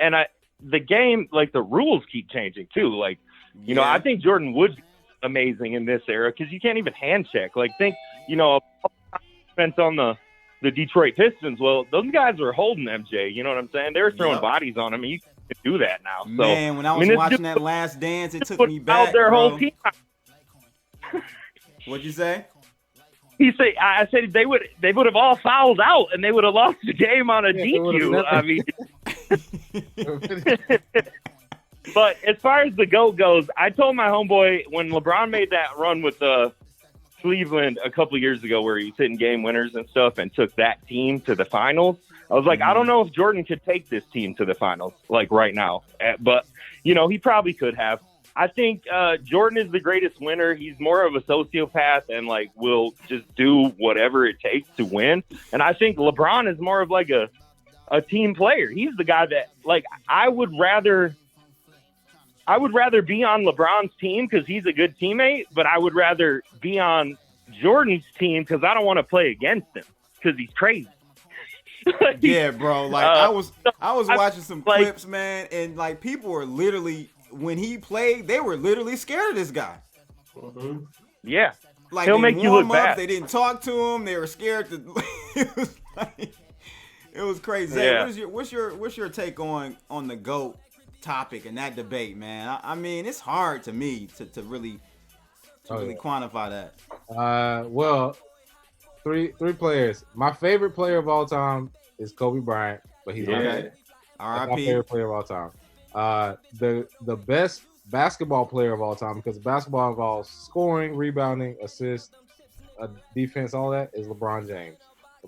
the game, like the rules keep changing too. Like, you know, I think Jordan would be amazing in this era because you can't even hand check. Like, think, you know, spent on the Detroit Pistons. Well, those guys were holding MJ. You know what I'm saying? They were throwing bodies on him, and you can do that now. So, man, when I was watching that Last Dance, it took me back. Their whole team. What'd you say? I said they would have all fouled out, and they would have lost the game on a DQ. I mean. But as far as the GOAT goes, I told my homeboy when LeBron made that run with Cleveland a couple of years ago where he was hitting game winners and stuff and took that team to the finals, I was like, I don't know if Jordan could take this team to the finals, like right now. But, you know, he probably could have. I think Jordan is the greatest winner. He's more of a sociopath and, like, will just do whatever it takes to win. And I think LeBron is more of, like, a team player. He's the guy that, like, I would rather be on LeBron's team because he's a good teammate, but I would rather be on Jordan's team because I don't want to play against him because he's crazy. Yeah, bro. Like I was watching some clips, man, and like people were literally, when he played, they were literally scared of this guy. Mm-hmm. Yeah, like he'll make you look bad. They didn't talk to him. They were scared to. It was crazy. Yeah. What's your take on the GOAT topic and that debate, man? I mean, it's hard to me to really quantify that. Well, three players. My favorite player of all time is Kobe Bryant, but he's not R.I.P. my favorite player of all time. The best basketball player of all time, because basketball involves scoring, rebounding, assists, defense, all that, is LeBron James.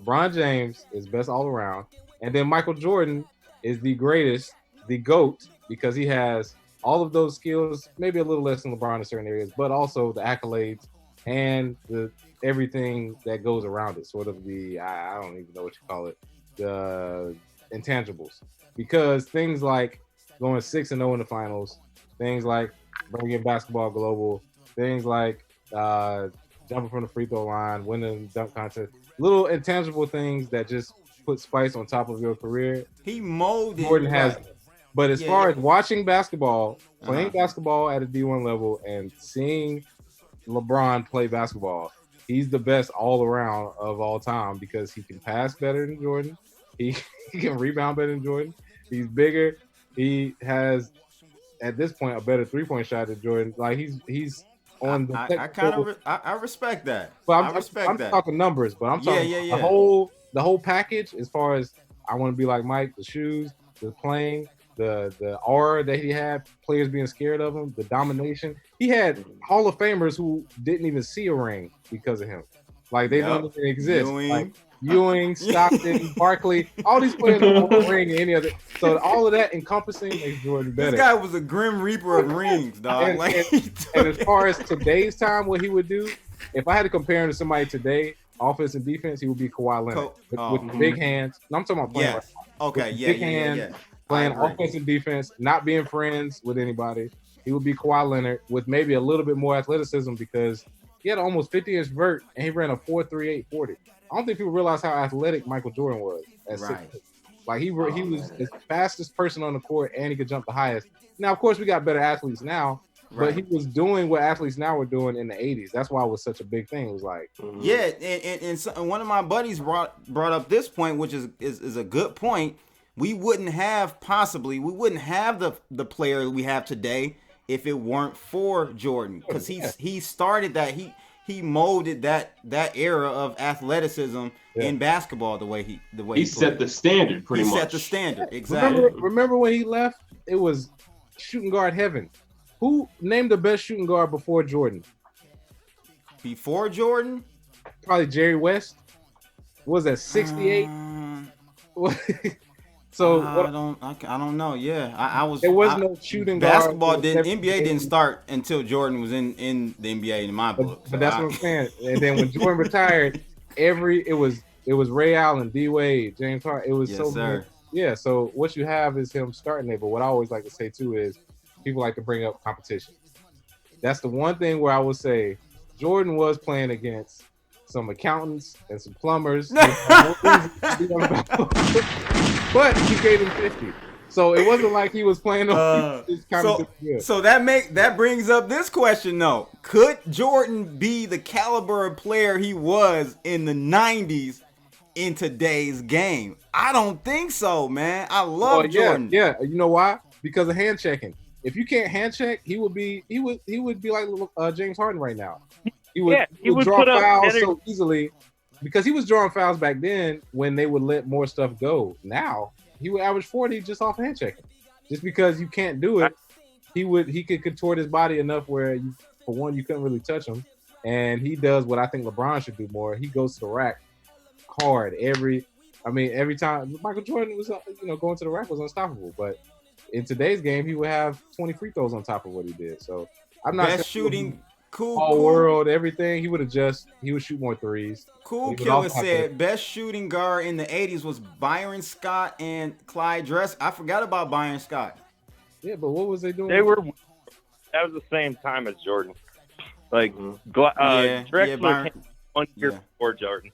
LeBron James is best all around, and then Michael Jordan is the greatest, the GOAT, because he has all of those skills, maybe a little less than LeBron in certain areas, but also the accolades and the everything that goes around it, sort of the, I don't even know what you call it, the intangibles. Because things like going 6-0 in the finals, things like bringing basketball global, things like jumping from the free throw line, winning the dunk contest, little intangible things that just put spice on top of your career. He molded. Jordan has, right. but as far as watching basketball, playing basketball at a D1 level, and seeing LeBron play basketball, he's the best all around of all time because he can pass better than Jordan. He can rebound better than Jordan. He's bigger. He has, at this point, a better 3-point shot than Jordan. Like he's on the. I respect that. But I'm talking numbers, but I'm talking the whole package. As far as I want to be like Mike, the shoes, the playing, the aura that he had, players being scared of him, the domination. He had Hall of Famers who didn't even see a ring because of him. Like they don't even exist. Ewing, Stockton, Barkley, all these players don't have a ring or any other. So all of that encompassing makes Jordan better. This guy was a grim reaper of rings, dog. And as far as today's time, what he would do, if I had to compare him to somebody today, offense and defense, he would be Kawhi Leonard with big hands. No, I'm talking about playing. Yes. Okay. Big hands, playing offense and defense, not being friends with anybody. He would be Kawhi Leonard with maybe a little bit more athleticism because he had almost 50-inch vert and he ran a 4.38 40. I don't think people realize how athletic Michael Jordan was. Right. Like he was the fastest person on the court and he could jump the highest. Now, of course, we got better athletes now, but he was doing what athletes now were doing in the 80s. That's why it was such a big thing. It was like, and one of my buddies brought up this point, which is a good point. We wouldn't have the player we have today if it weren't for Jordan, because he started that. He molded that era of athleticism in basketball the way he set the standard pretty much. He set the standard, exactly. Remember when he left? It was shooting guard heaven. Who named the best shooting guard before Jordan? Before Jordan? Probably Jerry West. What was that, 68? So I don't know. Yeah, I was. There was no shooting basketball. guard. NBA didn't start until Jordan was in the NBA in my book. But that's what I'm saying. And then when Jordan retired, it was Ray Allen, D Wade, James Harden. It was good. Yeah. So what you have is him starting it. But what I always like to say too is people like to bring up competition. That's the one thing where I would say Jordan was playing against some accountants and some plumbers. But he gave him 50. So it wasn't like he was playing on So that brings up this question though. Could Jordan be the caliber of player he was in the 90s in today's game? I don't think so, man. I love Jordan. Yeah, you know why? Because of hand checking. If you can't hand check, he would be like James Harden right now. He would draw fouls so easily. Because he was drawing fouls back then when they would let more stuff go. Now he would average 40 just off hand checking. Just because you can't do it, he could contort his body enough where you couldn't really touch him. And he does what I think LeBron should do more. He goes to the rack hard every time. Michael Jordan was going to the rack was unstoppable. But in today's game, he would have 20 free throws on top of what he did. So I'm not best shooting. Cool world, everything. He would shoot more threes. Cool Killer said best shooting guard in the 80s was Byron Scott and Clyde Dress. I forgot about Byron Scott. Yeah, but what was they doing? That was the same time as Jordan. Like Drexler came 1 year before Jordan.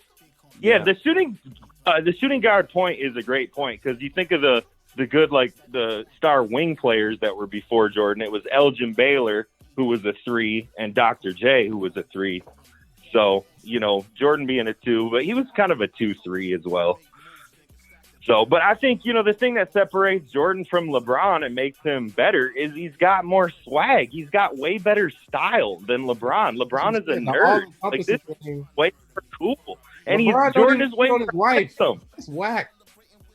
Yeah, the shooting guard point is a great point because you think of the good the star wing players that were before Jordan. It was Elgin Baylor, who was a 3, and Dr. J, who was a 3. So, Jordan being a 2, but he was kind of a 2-3 as well. So, but I think, the thing that separates Jordan from LeBron and makes him better is he's got more swag. He's got way better style than LeBron. LeBron is a nerd. Like, this is way more cool. And Jordan is way more handsome. It's whack.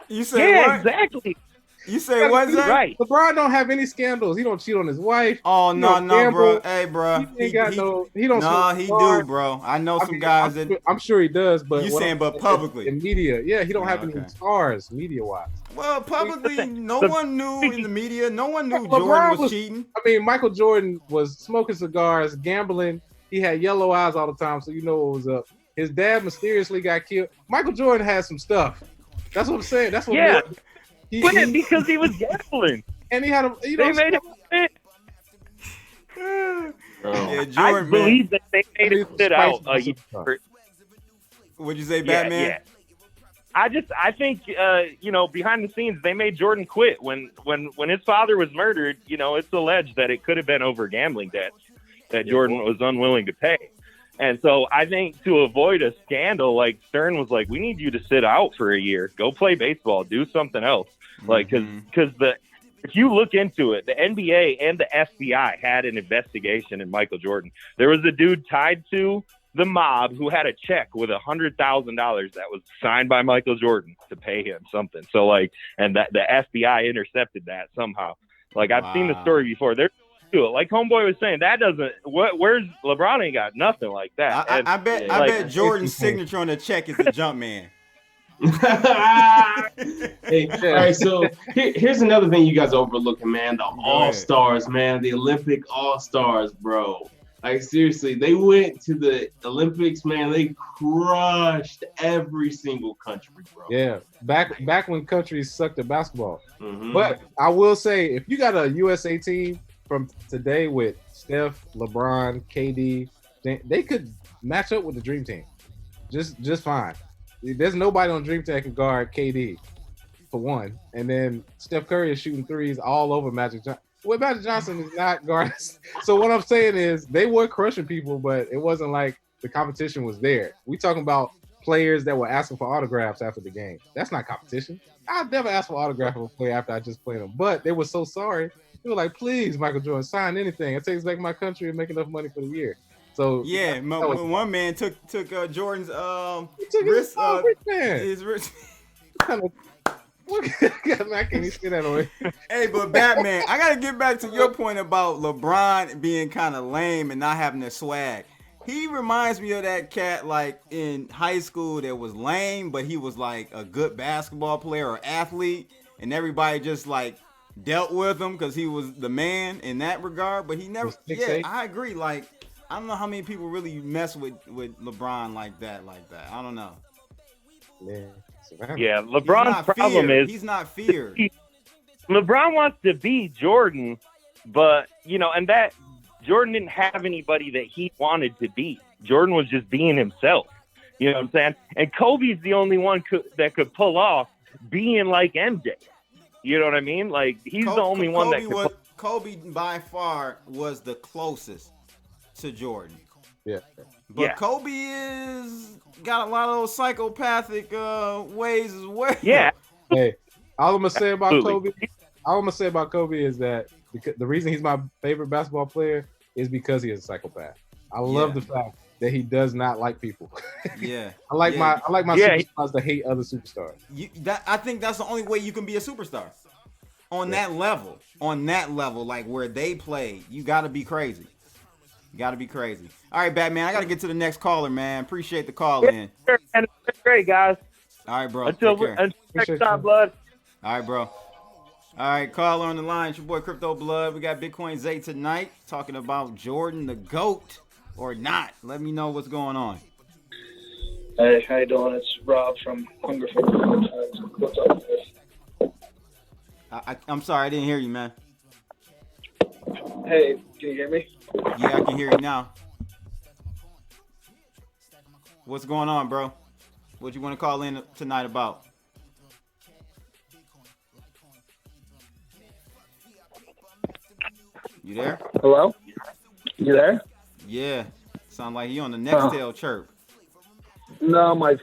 You say what? Exactly. You say what, Zach? Right. LeBron don't have any scandals. He don't cheat on his wife. Oh, no, bro. Hey, bro. He don't. No, he do, bro. I know some guys that. I'm sure he does, but you saying, but publicly in media, he don't have any scars media-wise. Well, publicly, no one knew in the media. No one knew Jordan was cheating. I mean, Michael Jordan was smoking cigars, gambling. He had yellow eyes all the time, so you know what was up. His dad mysteriously got killed. Michael Jordan had some stuff. That's what I'm saying. That's what. Because he was gambling. And he had they made him fit. Yeah, Jordan, I believe that they made it sit out a year. What'd you say, Batman? Yeah. I think, behind the scenes, they made Jordan quit when his father was murdered. It's alleged that it could have been over gambling debts that Jordan was unwilling to pay. And so I think to avoid a scandal, like Stern was like, we need you to sit out for a year, go play baseball, do something else. Like, because if you look into it, the NBA and the FBI had an investigation in Michael Jordan. There was a dude tied to the mob who had a check with $100,000 that was signed by Michael Jordan to pay him something. So and that the FBI intercepted that somehow. Like, I've seen the story before. They're like Homeboy was saying, that doesn't. Where's LeBron? Ain't got nothing like that. I bet Jordan's signature on the check is the jump man. Hey, all right, so here's another thing you guys are overlooking, man. The All-Stars, man. The Olympic All-Stars, bro. Like, seriously, they went to the Olympics, man. They crushed every single country, bro. Yeah, back when countries sucked at basketball. But I will say, if you got a USA team from today with Steph, LeBron, KD, they could match up with the Dream Team just fine. There's nobody on Dream Team that can guard KD, for one. And then Steph Curry is shooting threes all over Magic Johnson. Well, Magic Johnson is not guarding. So what I'm saying is they were crushing people, but it wasn't like the competition was there. We talking about players that were asking for autographs after the game. That's not competition. I'd never ask for autograph of a player after I just played them. But they were so sorry. They were like, please, Michael Jordan, sign anything. It takes back my country and make enough money for the year. So yeah, one man took Jordan's wrist. His wrist. I can't say that away. Hey, but Batman, I gotta get back to your point about LeBron being kind of lame and not having the swag. He reminds me of that cat like in high school that was lame, but he was like a good basketball player or athlete, and everybody just like dealt with him because he was the man in that regard. But he never. Yeah, I agree. Like, I don't know how many people really mess with LeBron like that. I don't know. Yeah, LeBron's problem is he's not feared. LeBron wants to be Jordan, but and that Jordan didn't have anybody that he wanted to be. Jordan was just being himself. You know what I'm saying? And Kobe's the only one that could pull off being like MJ. You know what I mean? Like, he's the only one that could. Kobe by far was the closest to Jordan. Yeah. But Kobe got a lot of those psychopathic ways as well. Yeah. Hey, all I'm gonna say about Kobe is that the reason he's my favorite basketball player is because he is a psychopath. I love the fact that he does not like people. Yeah. I like my superstars to hate other superstars. I think that's the only way you can be a superstar. On that level, like where they play, you got to be crazy. All right, Batman, I got to get to the next caller, man. Appreciate the call in. And it's great, guys. All right, bro. Until next time, blood. All right, bro. All right, caller on the line. It's your boy Crypto Blood. We got Bitcoin Zay tonight talking about Jordan the GOAT or not. Let me know what's going on. Hey, how you doing? It's Rob from Hungerford. What's up, guys? I'm sorry, I didn't hear you, man. Hey, can you hear me? Yeah, I can hear you now. What's going on, bro? What you want to call in tonight about? You there? Hello? You there? Yeah. Sound like you on the next tail chirp. No, my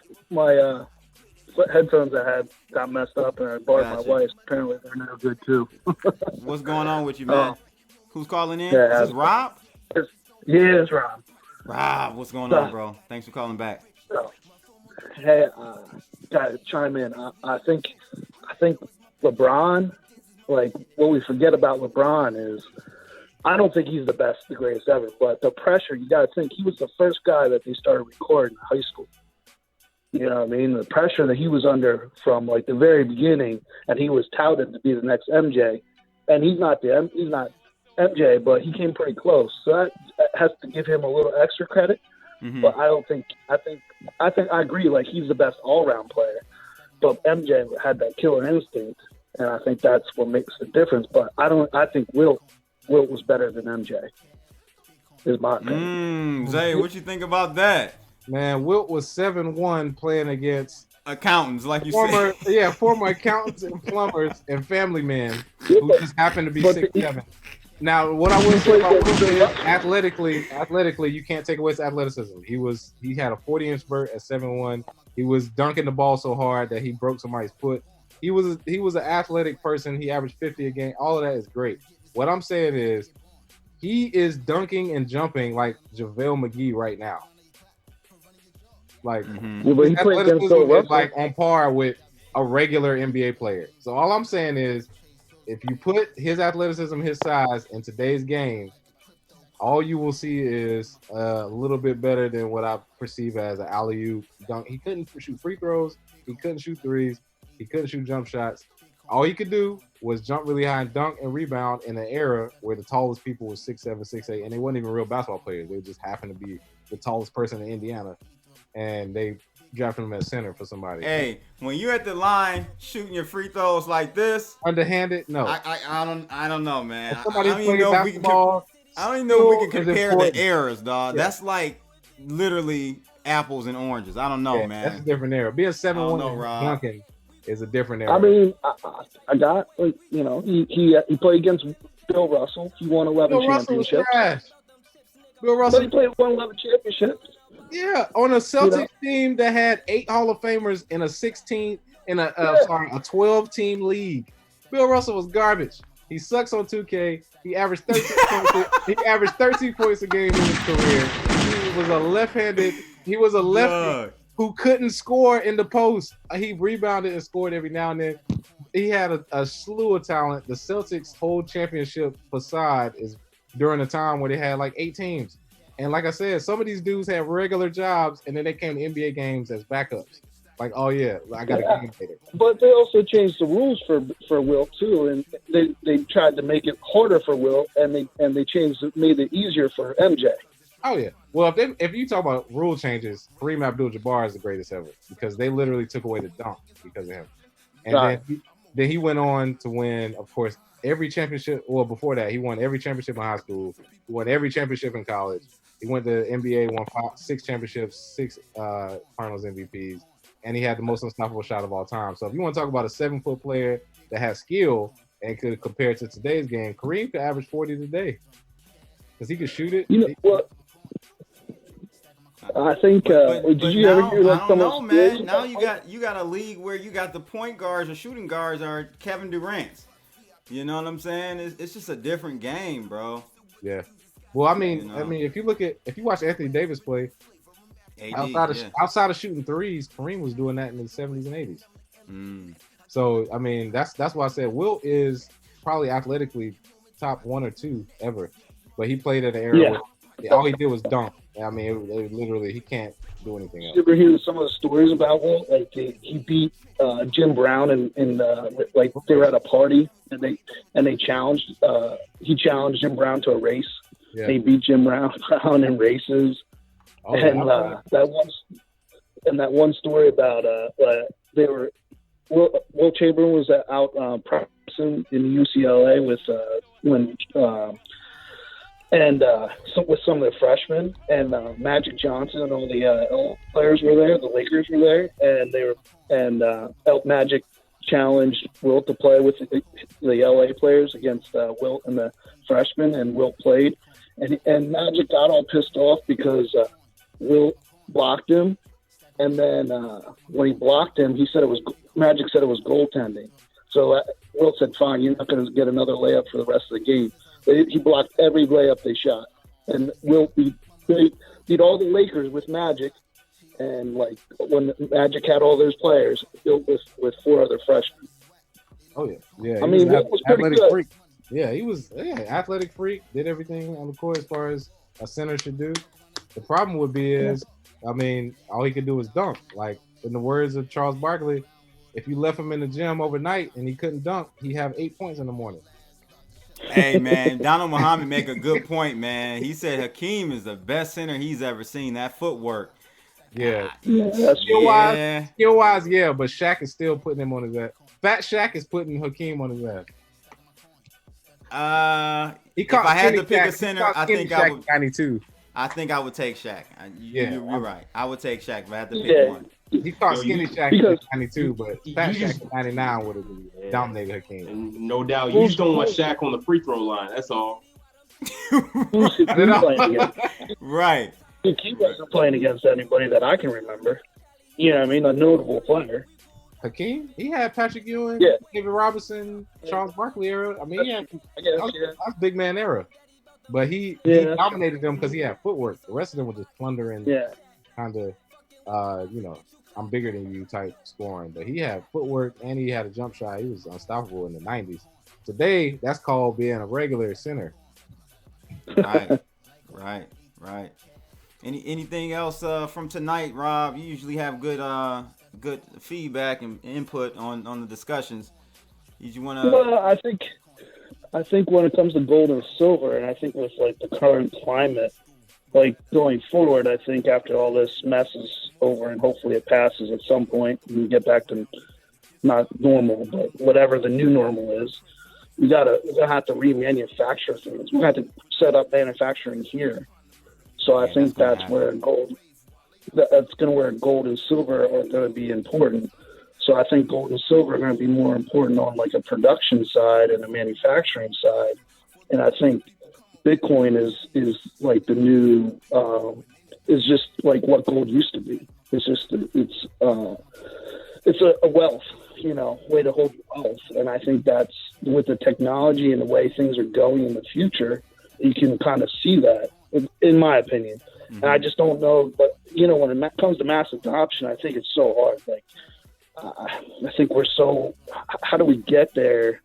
headphones I had got messed up and I borrowed my wife's. Apparently they're no good too. What's going on with you, man? Who's calling in? Is this Rob? It's Rob. Rob, what's going on, bro? Thanks for calling back. Hey, gotta chime in. I think LeBron, like, what we forget about LeBron is, I don't think he's the greatest ever, but the pressure, you gotta think, he was the first guy that they started recording in high school. You know what I mean? The pressure that he was under from like the very beginning, and he was touted to be the next MJ, and he's not MJ, but he came pretty close. So that has to give him a little extra credit. Mm-hmm. But I agree. Like, he's the best all-round player, but MJ had that killer instinct, and I think that's what makes the difference. But I think Wilt was better than MJ. Is my opinion. Zay, what you think about that? Man, Wilt was 7-1 playing against accountants, like you said. Yeah, former accountants and plumbers and family men who just happened to be 6'7". Now, what I will say about Wilt is athletically, you can't take away his athleticism. He had a 40-inch vert at 7'1". He was dunking the ball so hard that he broke somebody's foot. He was an athletic person. He averaged 50 a game. All of that is great. What I'm saying is, he is dunking and jumping like JaVale McGee right now. Like, his athleticism is like on par with a regular NBA player. So all I'm saying is, if you put his athleticism, his size in today's game, all you will see is a little bit better than what I perceive as an alley-oop dunk. He couldn't shoot free throws. He couldn't shoot threes. He couldn't shoot jump shots. All he could do was jump really high and dunk and rebound in an era where the tallest people were 6'7", 6'8", and they weren't even real basketball players. They just happened to be the tallest person in Indiana, and they drafted him at center for somebody. Hey, when you at the line shooting your free throws like this, underhanded, no. I don't know, man. I don't even know if we can compare the eras, dog. Yeah. That's like literally apples and oranges. I don't know, man. That's a different era. Being 7'1" dunking is a different era. I mean, I got, like, you know, he played against Bill Russell. He won 11 championships. Bill Russell. But he played 11 championships. Yeah, on a Celtics team that had 8 Hall of Famers in a 12-team league. Bill Russell was garbage. He sucks on 2K. He averaged 13 points. He averaged 13 points a game in his career. He was a lefty who couldn't score in the post. He rebounded and scored every now and then. He had a slew of talent. The Celtics' whole championship facade is during a time where they had like 8 teams. And like I said, some of these dudes had regular jobs, and then they came to NBA games as backups. Like, oh yeah, I got a game later. But they also changed the rules for Wilt too, and they tried to make it harder for Wilt, and they made it easier for MJ. Oh yeah. Well, if you talk about rule changes, Kareem Abdul-Jabbar is the greatest ever because they literally took away the dunk because of him. And then he went on to win, of course, every championship. Well, before that, he won every championship in high school. He won every championship in college. He went to the NBA, won 6 championships, 6 finals MVPs, and he had the most unstoppable shot of all time. So if you want to talk about a 7-foot player that has skill and could compare it to today's game, Kareem could average 40 today because he could shoot it. You know what? I think. Did you ever hear that? I don't know, man. Now you got a league where you got the point guards or shooting guards are Kevin Durant's. You know what I'm saying? It's just a different game, bro. Yeah. Well, I mean, if you watch Anthony Davis play, outside of shooting threes, Kareem was doing that in the 70s and 80s. So, I mean, that's why I said Wilt is probably athletically top 1 or 2 ever. But he played at an era where all he did was dunk. I mean, it literally, he can't do anything else. You ever hear some of the stories about Wilt? Like he beat Jim Brown in like they were at a party and they challenged he challenged Jim Brown to a race. Yeah. They beat Jim Brown in races, that one story about they were Wilt Chamberlain was out practicing in UCLA with with some of the freshmen, and Magic Johnson and all the players were there. The Lakers were there, and Magic challenged Wilt to play with the LA players against Wilt and the freshmen, and Wilt played. And Magic got all pissed off because Wilt blocked him, and then when he blocked him, Magic said it was goaltending. So Wilt said, "Fine, you're not going to get another layup for the rest of the game." But he blocked every layup they shot, and Wilt beat all the Lakers with Magic. And like when Magic had all those players, built with 4 other freshmen. Oh yeah. I mean, Wilt was pretty good. Freak. Yeah, he was athletic freak, did everything on the court as far as a center should do. The problem would be is, I mean, all he could do was dunk. Like, in the words of Charles Barkley, if you left him in the gym overnight and he couldn't dunk, he'd have 8 points in the morning. Hey, man, Donald Muhammad make a good point, man. He said Hakeem is the best center he's ever seen. That footwork. Yeah. Skill-wise, yeah, but Shaq is still putting him on his ass. Fat Shaq is putting Hakeem on his ass. if I had to pick a center, I think I would. 92. I think I would take Shaq. You're right. I would take Shaq if I had to pick one. He caught Skinny Shaq in 92, but Fat Shaq in 99 would have dominated Hakeem. And no doubt, you just don't want Shaq on the free throw line. That's all. Right. He wasn't playing against anybody that I can remember. You know what I mean? A notable player. Hakeem? He had Patrick Ewing, David Robinson, Charles Barkley era. I mean, that's big man era. But he dominated them because he had footwork. The rest of them were just plundering, kind of, I'm bigger than you type scoring. But he had footwork and he had a jump shot. He was unstoppable in the 90s. Today, that's called being a regular center. Right. Anything else from tonight, Rob? You usually have good feedback and input on the discussions. Did you want to? Well, I think when it comes to gold and silver, and I think with like the current climate, like going forward, I think after all this mess is over and hopefully it passes at some point and we get back to not normal, but whatever the new normal is, we're gonna have to remanufacture things. We have to set up manufacturing here. So I think that's where gold and silver are going to be important. So I think gold and silver are going to be more important on like a production side and a manufacturing side. And I think Bitcoin is like the new, is just like what gold used to be. It's just, it's a wealth, way to hold your wealth. And I think that's with the technology and the way things are going in the future, you can kind of see that, in my opinion. Mm-hmm. And I just don't know, but when it comes to mass adoption, I think it's so hard. Like, I think how do we get there?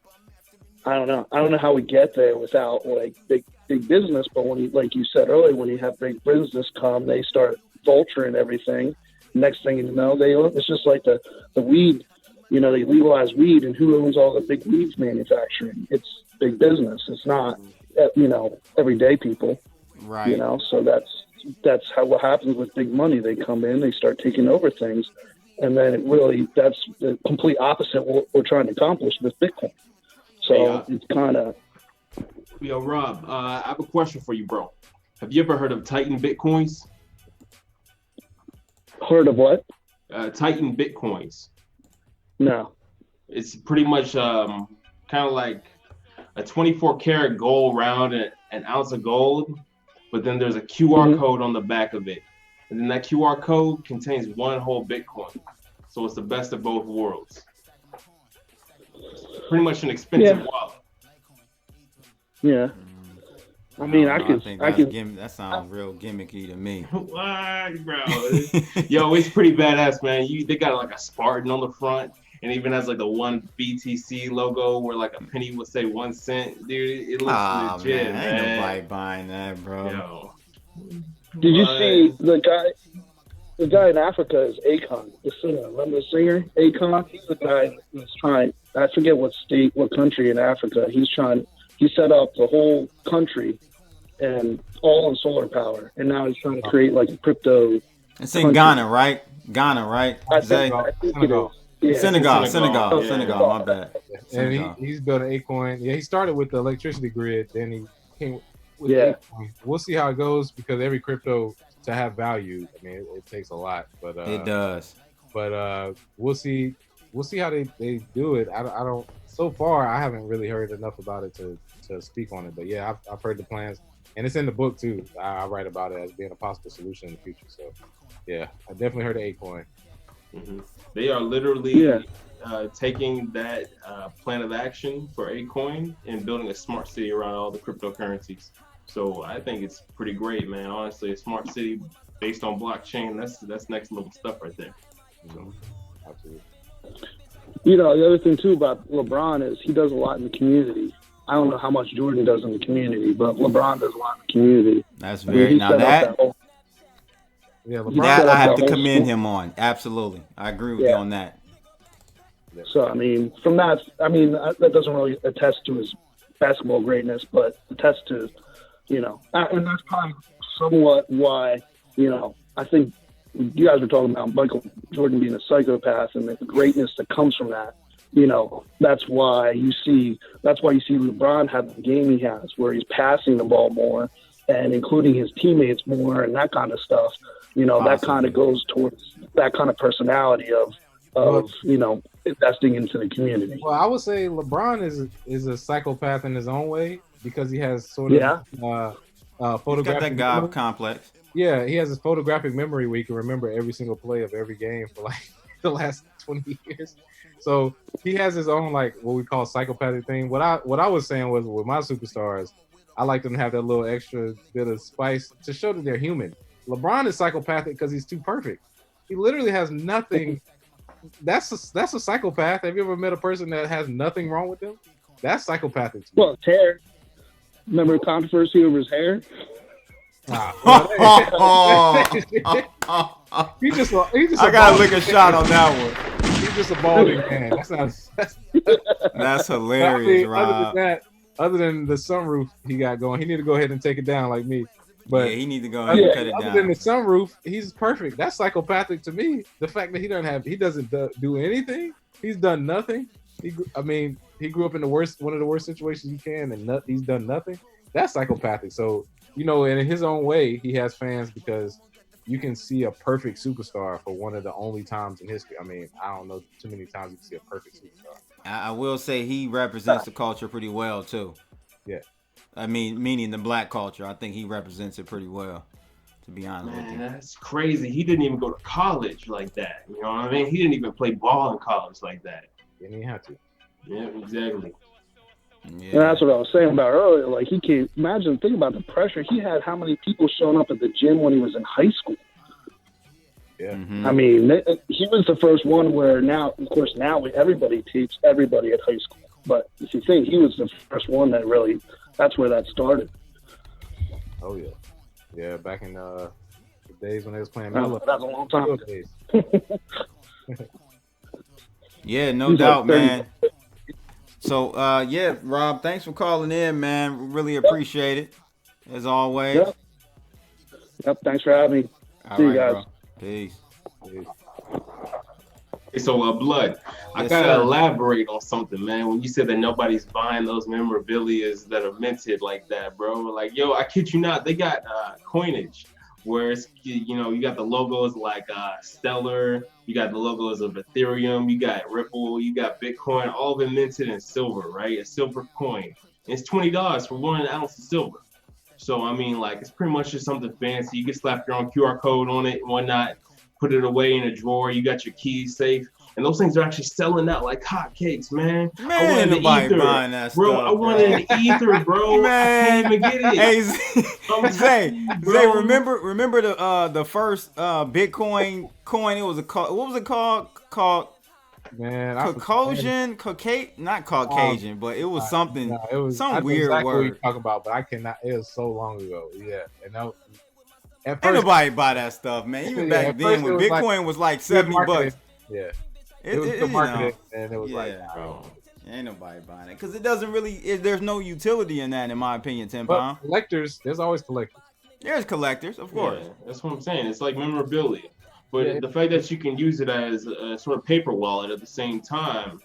I don't know how we get there without like big business. But when like you said earlier, when you have big business come, they start vulturing everything. Next thing you know, it's just like the weed, they legalize weed, and who owns all the big weeds manufacturing? It's big business. It's not, everyday people. Right. So that's what happens with big money. They come in, they start taking over things. And then that's the complete opposite of what we're trying to accomplish with Bitcoin. So it's kind of. Yo, Rob, I have a question for you, bro. Have you ever heard of Titan Bitcoins? Heard of what? Titan Bitcoins. No. It's pretty much kind of like a 24 karat gold round, an ounce of gold, but then there's a QR code on the back of it. And then that QR code contains one whole Bitcoin. So it's the best of both worlds. Pretty much an expensive wallet. Yeah. I mean, I can. That sounds real gimmicky to me. Why, bro? Yo, it's pretty badass, man. They got like a Spartan on the front, and even has like the one BTC logo where like a penny would say 1 cent. Dude, it looks legit, man. Ain't nobody buying that, bro. Yo. Did you see the guy in Africa is Akon, the singer? Remember the singer, Akon? He's the guy that's trying, I forget what country in Africa. He set up the whole country and all on solar power. And now he's trying to create like a crypto. It's in Ghana, right? I think it is. Yeah. Senegal, my bad. And he's built an Acorn. Yeah, he started with the electricity grid, then he came with Acorn. We'll see how it goes because every crypto to have value, I mean, it takes a lot. But it does. But we'll see how they do it. I don't. So far, I haven't really heard enough about it to speak on it. But yeah, I've heard the plans, and it's in the book too. I write about it as being a possible solution in the future. So yeah, I definitely heard of Acorn. Mm-hmm. They are literally taking that plan of action for Acorn and building a smart city around all the cryptocurrencies. So I think it's pretty great, man. Honestly, a smart city based on blockchain, that's next level stuff right there. So, absolutely. The other thing too about LeBron is he does a lot in the community. I don't know how much Jordan does in the community, but LeBron does a lot in the community. That's very LeBron, I have to commend him on. Absolutely, I agree with you on that. So from that, that doesn't really attest to his basketball greatness, but attests to, and that's probably somewhat why, I think you guys were talking about Michael Jordan being a psychopath and the greatness that comes from that. that's why you see LeBron have the game he has, where he's passing the ball more and including his teammates more and that kind of stuff. That kind of goes towards that kind of personality of investing into the community. Well, I would say LeBron is a psychopath in his own way because he has sort of photographic. He's got that God complex. Yeah, he has his photographic memory where he can remember every single play of every game for like the last 20 years. So he has his own like what we call psychopathic thing. What I was saying was with my superstars, I like them to have that little extra bit of spice to show that they're human. LeBron is psychopathic because he's too perfect. He literally has nothing. That's a psychopath. Have you ever met a person that has nothing wrong with them? That's psychopathic. Well, his hair. Remember the controversy over his hair? He just I gotta lick a shot on that one. He's just a balding man. That's hilarious, Rob. Other than the sunroof he got going, he need to go ahead and take it down like me. But yeah, he need to go ahead and cut it down. Other than the sunroof, he's perfect. That's psychopathic to me. The fact that he doesn't do anything. He's done nothing. He grew up in one of the worst situations you can, and he's done nothing. That's psychopathic. So, in his own way, he has fans because you can see a perfect superstar for one of the only times in history. I mean, I don't know too many times you can see a perfect superstar. I will say he represents the culture pretty well too. Yeah. I mean, meaning the black culture. I think he represents it pretty well, to be honest with you. That's crazy. He didn't even go to college like that. You know what I mean? He didn't even play ball in college like that. Didn't even have to. Yeah, exactly. Yeah. And that's what I was saying about earlier. Like, he can't imagine, think about the pressure. He had how many people showing up at the gym when he was in high school? Yeah. Mm-hmm. I mean, he was the first one where now everybody teaches everybody at high school. But if you think, he was the first one that really, that's where that started. Oh, yeah. Yeah, back in the days when they was playing. That's a long time. Yeah, no doubt, man. So, Rob, thanks for calling in, man. Really appreciate it, as always. Yep, thanks for having me. All See you right, guys. bro. Peace. So, Blood, I gotta elaborate on something, man. When you said that nobody's buying those memorabilias that are minted like that, bro. Like, yo, I kid you not, they got coinage where it's, you got the logos like Stellar, you got the logos of Ethereum, you got Ripple, you got Bitcoin, all of it minted in silver, right? A silver coin. And it's $20 for 1 ounce of silver. So, I mean, like, it's pretty much just something fancy. You can slap your own QR code on it and whatnot, put it away in a drawer. You got your keys safe. And those things are actually selling out like hotcakes, man. Man, ain't nobody buying that bro, stuff, I wanted an ether, bro. Man. I can't even get it. Hey, Zay, remember the first Bitcoin coin? It was what was it called? Man, Caucasian, not Caucasian, but it was something. No, it was some weird exactly word. What you're talking about, but I cannot. It was so long ago. Yeah, and that, at first, ain't nobody buy that stuff, man. Even back then, when Bitcoin was like $70. Yeah, it was good marketing, and it was bro, ain't nobody buying it because it doesn't really. There's no utility in that, in my opinion. 10 pound collectors. There's always collectors. There's collectors, of course. Yeah, that's what I'm saying. It's like memorabilia. But the fact that you can use it as a sort of paper wallet at the same time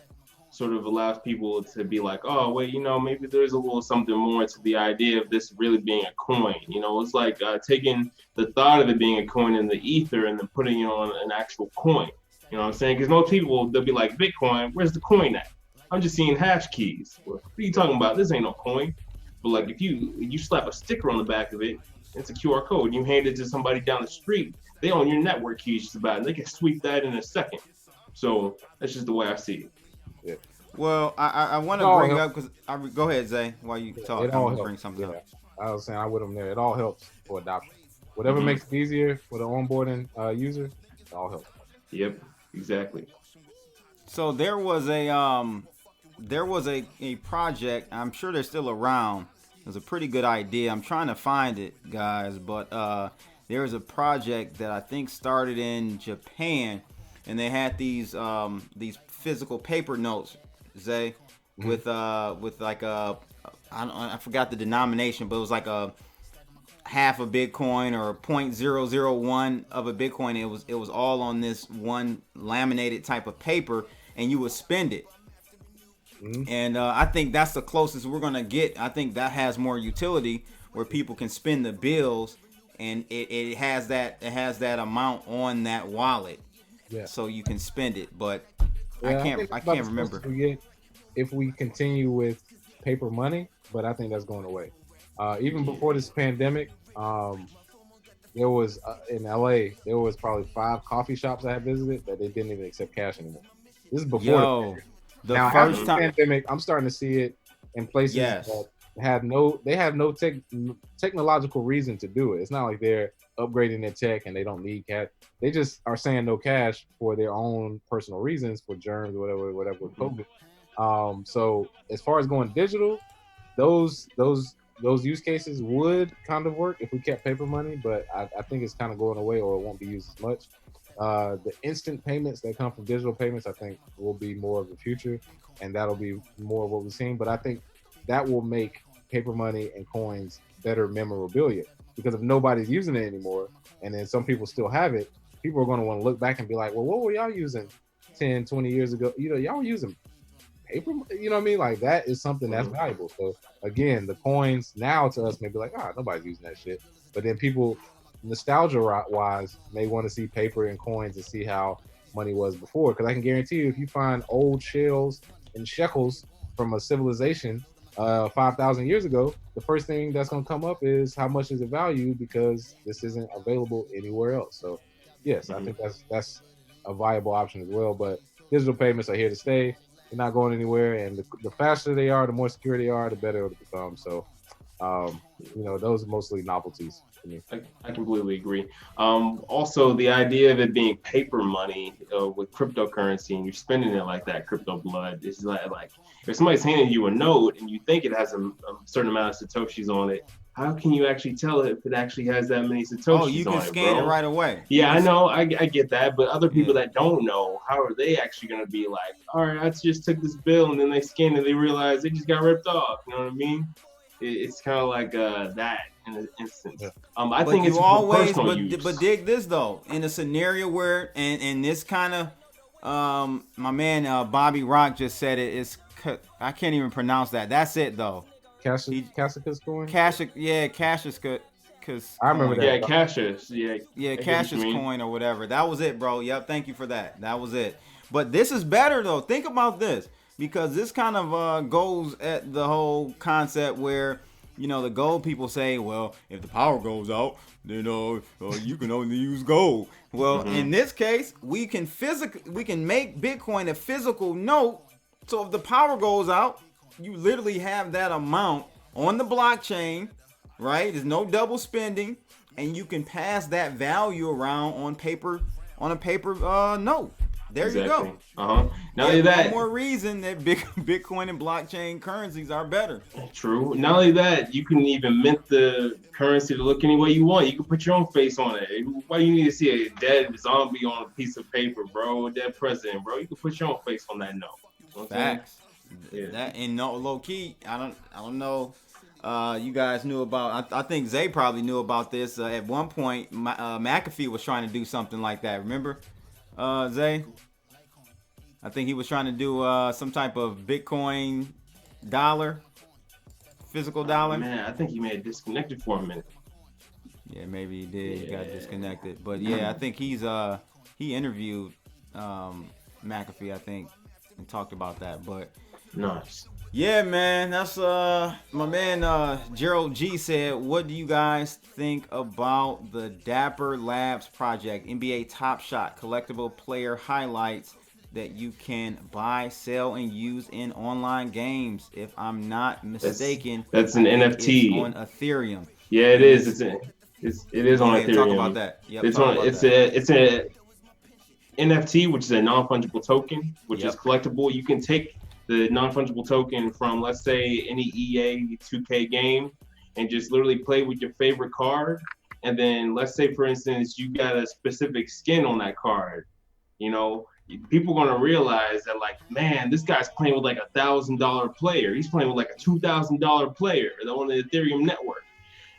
sort of allows people to be like, oh, wait, maybe there's a little something more to the idea of this really being a coin. It's like taking the thought of it being a coin in the ether and then putting it on an actual coin. You know what I'm saying? Because most people, they'll be like, Bitcoin, where's the coin at? I'm just seeing hash keys. What are you talking about? This ain't no coin. But like if you slap a sticker on the back of it, it's a QR code, and you hand it to somebody down the street, they own your network keys just about, and they can sweep that in a second. So that's just the way I see it. Yeah. Well, I want to bring up because go ahead, Zay, while you talk. I'm gonna bring something up. I was saying I with them there. It all helps for adoption. Whatever makes it easier for the onboarding user, it all helps. Yep, exactly. So there was a project. I'm sure they're still around. It was a pretty good idea. I'm trying to find it, guys, but there was a project that I think started in Japan, and they had these physical paper notes, Zay, with like I forgot the denomination, but it was like a half a Bitcoin or 0.001 of a Bitcoin. It was all on this one laminated type of paper, and you would spend it. And I think that's the closest we're gonna get. I think that has more utility where people can spend the bills, and it has that amount on that wallet, so you can spend it. But I can't remember. If we continue with paper money, but I think that's going away. Even before this pandemic, there was in LA, there was probably 5 coffee shops I had visited that they didn't even accept cash anymore. This is before. Now after the pandemic, I'm starting to see it in places that have no technological reason to do it. It's not like they're upgrading their tech and they don't need cash. They just are saying no cash for their own personal reasons, for germs or whatever with COVID. So as far as going digital, those use cases would kind of work if we kept paper money, but I think it's kind of going away, or it won't be used as much. The instant payments that come from digital payments, I think, will be more of the future, and that'll be more of what we've seen. But I think that will make paper money and coins better memorabilia, because if nobody's using it anymore, and then some people still have it, people are going to want to look back and be like, well, what were y'all using 10, 20 years ago? Y'all were using paper, you know what I mean? Like, that is something that's valuable. So again, the coins now to us may be like, nobody's using that shit. But then people, nostalgia wise, may want to see paper and coins and see how money was before. Because I can guarantee you, if you find old shells and shekels from a civilization 5,000 years ago, the first thing that's going to come up is how much is it valued, because this isn't available anywhere else. So yes, I think that's a viable option as well. But digital payments are here to stay. They're not going anywhere, and the faster they are, the more secure they are, the better it'll become. So, those are mostly novelties to me. I completely agree. Also, the idea of it being paper money with cryptocurrency, and you're spending it like that, crypto blood, is like if somebody's handing you a note and you think it has a certain amount of satoshis on it, how can you actually tell if it actually has that many satoshis on it? Oh, you can scan it right away. Yeah, I know. I get that. But other people that don't know, how are they actually going to be like, all right, I just took this bill, and then they scanned it and they realized they just got ripped off. You know what I mean? It's kind of like that in an instance. I think it's always, personal use. But dig this, though. In a scenario where, and this kind of, my man Bobby Rock just said it. I can't even pronounce that. That's it, though. Cassius coin? Cassius, because I remember that. Yeah, Cassius. Yeah, Cassius coin or whatever. That was it, bro. Yep, thank you for that. That was it. But this is better, though. Think about this, because this kind of goes at the whole concept where, the gold people say, well, if the power goes out, then you can only use gold. Well, in this case, we can make Bitcoin a physical note. So if the power goes out, you literally have that amount on the blockchain, right? There's no double spending, and you can pass that value around on a paper note. There you go. Not only that, one more reason that Bitcoin and blockchain currencies are better. True. Not only that, you can even mint the currency to look any way you want. You can put your own face on it. Why do you need to see a dead zombie on a piece of paper, bro? A dead president, bro? You can put your own face on that note. You know Facts. That and no low key. I don't know. You guys knew about. I think Zay probably knew about this. At one point, McAfee was trying to do something like that. Remember, Zay? I think he was trying to do some type of Bitcoin dollar, physical dollar. Man, I think he may have disconnected for a minute. Yeah, maybe he did. He got disconnected. But yeah, I think he interviewed McAfee, I think, and talked about that. But nice. Yeah, man, that's my man Gerald G said, what do you guys think about the Dapper Labs project, NBA Top Shot collectible player highlights that you can buy, sell, and use in online games? If I'm not mistaken, that's an NFT on Ethereum. Yeah, it is. It is on Ethereum. Talk about that. Yep, it's a NFT, which is a non-fungible token, which is collectible. You can take the non-fungible token from, let's say, any EA 2K game and just literally play with your favorite card. And then let's say, for instance, you got a specific skin on that card. People are going to realize that, like, man, this guy's playing with like $1,000 player. He's playing with like a $2,000 player on the Ethereum network.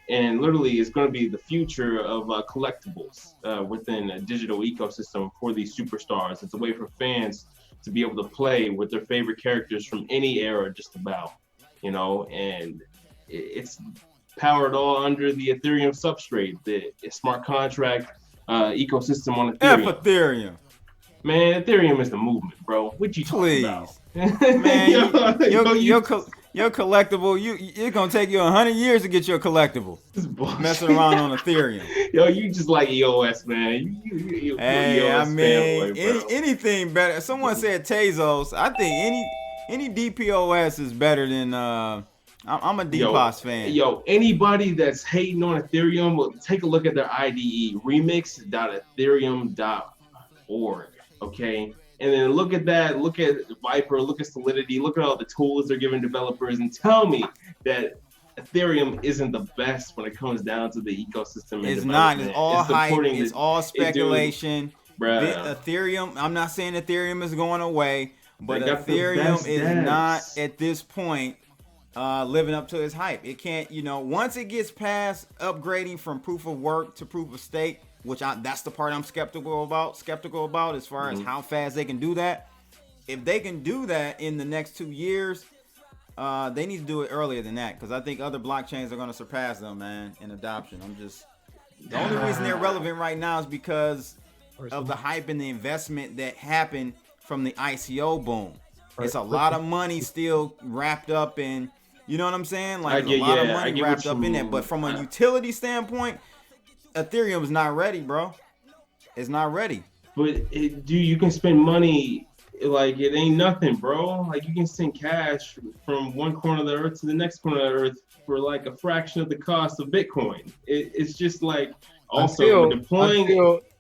And literally, it's going to be the future of collectibles within a digital ecosystem for these superstars. It's a way for fans to be able to play with their favorite characters from any era, just about, and it's powered all under the Ethereum substrate, the smart contract ecosystem on Ethereum. Ethereum. Man, Ethereum is the movement, bro. What you talking about? Man, your collectible, it's gonna take you 100 years to get your collectible. Messing around on Ethereum. Yo, you just like EOS, man. You hey, EOS I mean, fanboy, anything better. Someone said Tezos. I think any DPoS is better than. I'm a DPoS fan. Yo, anybody that's hating on Ethereum, well, take a look at their IDE, remix.ethereum.org. Okay. And then look at that, look at Viper, look at Solidity, look at all the tools they're giving developers, and tell me that Ethereum isn't the best when it comes down to the ecosystem. It's not. It's all hype. It's all speculation. Ethereum, I'm not saying Ethereum is going away, but Ethereum is not at this point living up to its hype. It can't, once it gets past upgrading from proof of work to proof of stake, which that's the part I'm skeptical about as far as how fast they can do that. If they can do that in the next 2 years, they need to do it earlier than that, because I think other blockchains are going to surpass them, man, in adoption. The only reason they're relevant right now is because of the hype and the investment that happened from the ICO boom. It's a lot of money still wrapped up in, you know what I'm saying? Like, a lot of money wrapped up in it. But from a utility standpoint, Ethereum is not ready, bro. It's not ready. But you can spend money like it ain't nothing, bro. Like, you can send cash from one corner of the earth to the next corner of the earth for like a fraction of the cost of Bitcoin. It's just like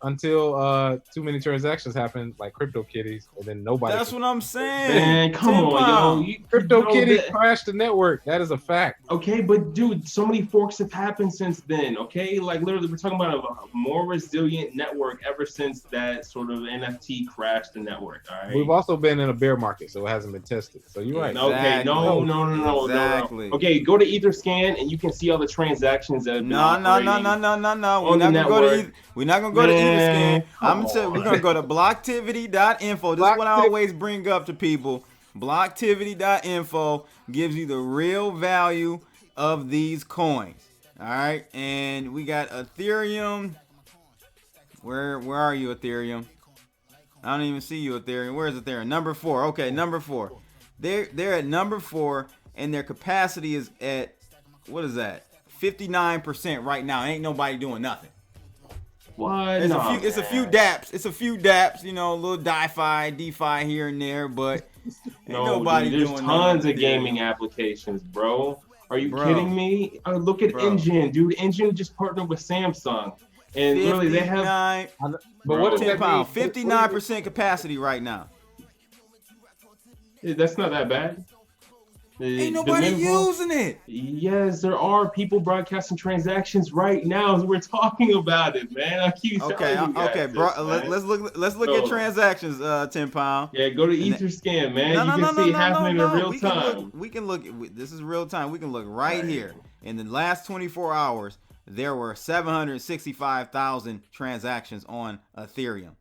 until too many transactions happen, like CryptoKitties, and then nobody. That's what I'm saying. Man, come on, yo. CryptoKitties crashed the network. That is a fact. Okay, but dude, so many forks have happened since then. Okay, like literally, we're talking about a more resilient network ever since that sort of NFT crashed the network. All right. We've also been in a bear market, so it hasn't been tested. So you're right. Okay, no. Exactly. Okay, go to EtherScan and you can see all the transactions that have been No. We're not gonna go to EtherScan. I'm gonna tell you, we're gonna go to blocktivity.info. This is what I always bring up to people. Blocktivity.info gives you the real value of these coins. All right, and we got Ethereum. Where are you, Ethereum? I don't even see you, Ethereum. Where's Ethereum? Number 4. Okay, number 4. They're at number 4, and their capacity is at, what is that? 59% right now. Ain't nobody doing nothing. What? It's a few dApps. It's a few dApps, a little DeFi here and there, but ain't nobody doing nothing. There's tons of gaming applications, bro. Are you kidding me? Look at Engine, dude. Engine just partnered with Samsung. And really, they have. But what does that mean? 59% capacity right now. That's not that bad. Ain't nobody using it. Yes, there are people broadcasting transactions right now as we're talking about it, man. I keep telling you guys bro. Let's look at transactions. 10 pound. Yeah, go to EtherScan, man. You can see happening in real time. We can look. This is real time. We can look right here. In the last 24 hours, there were 765,000 transactions on Ethereum.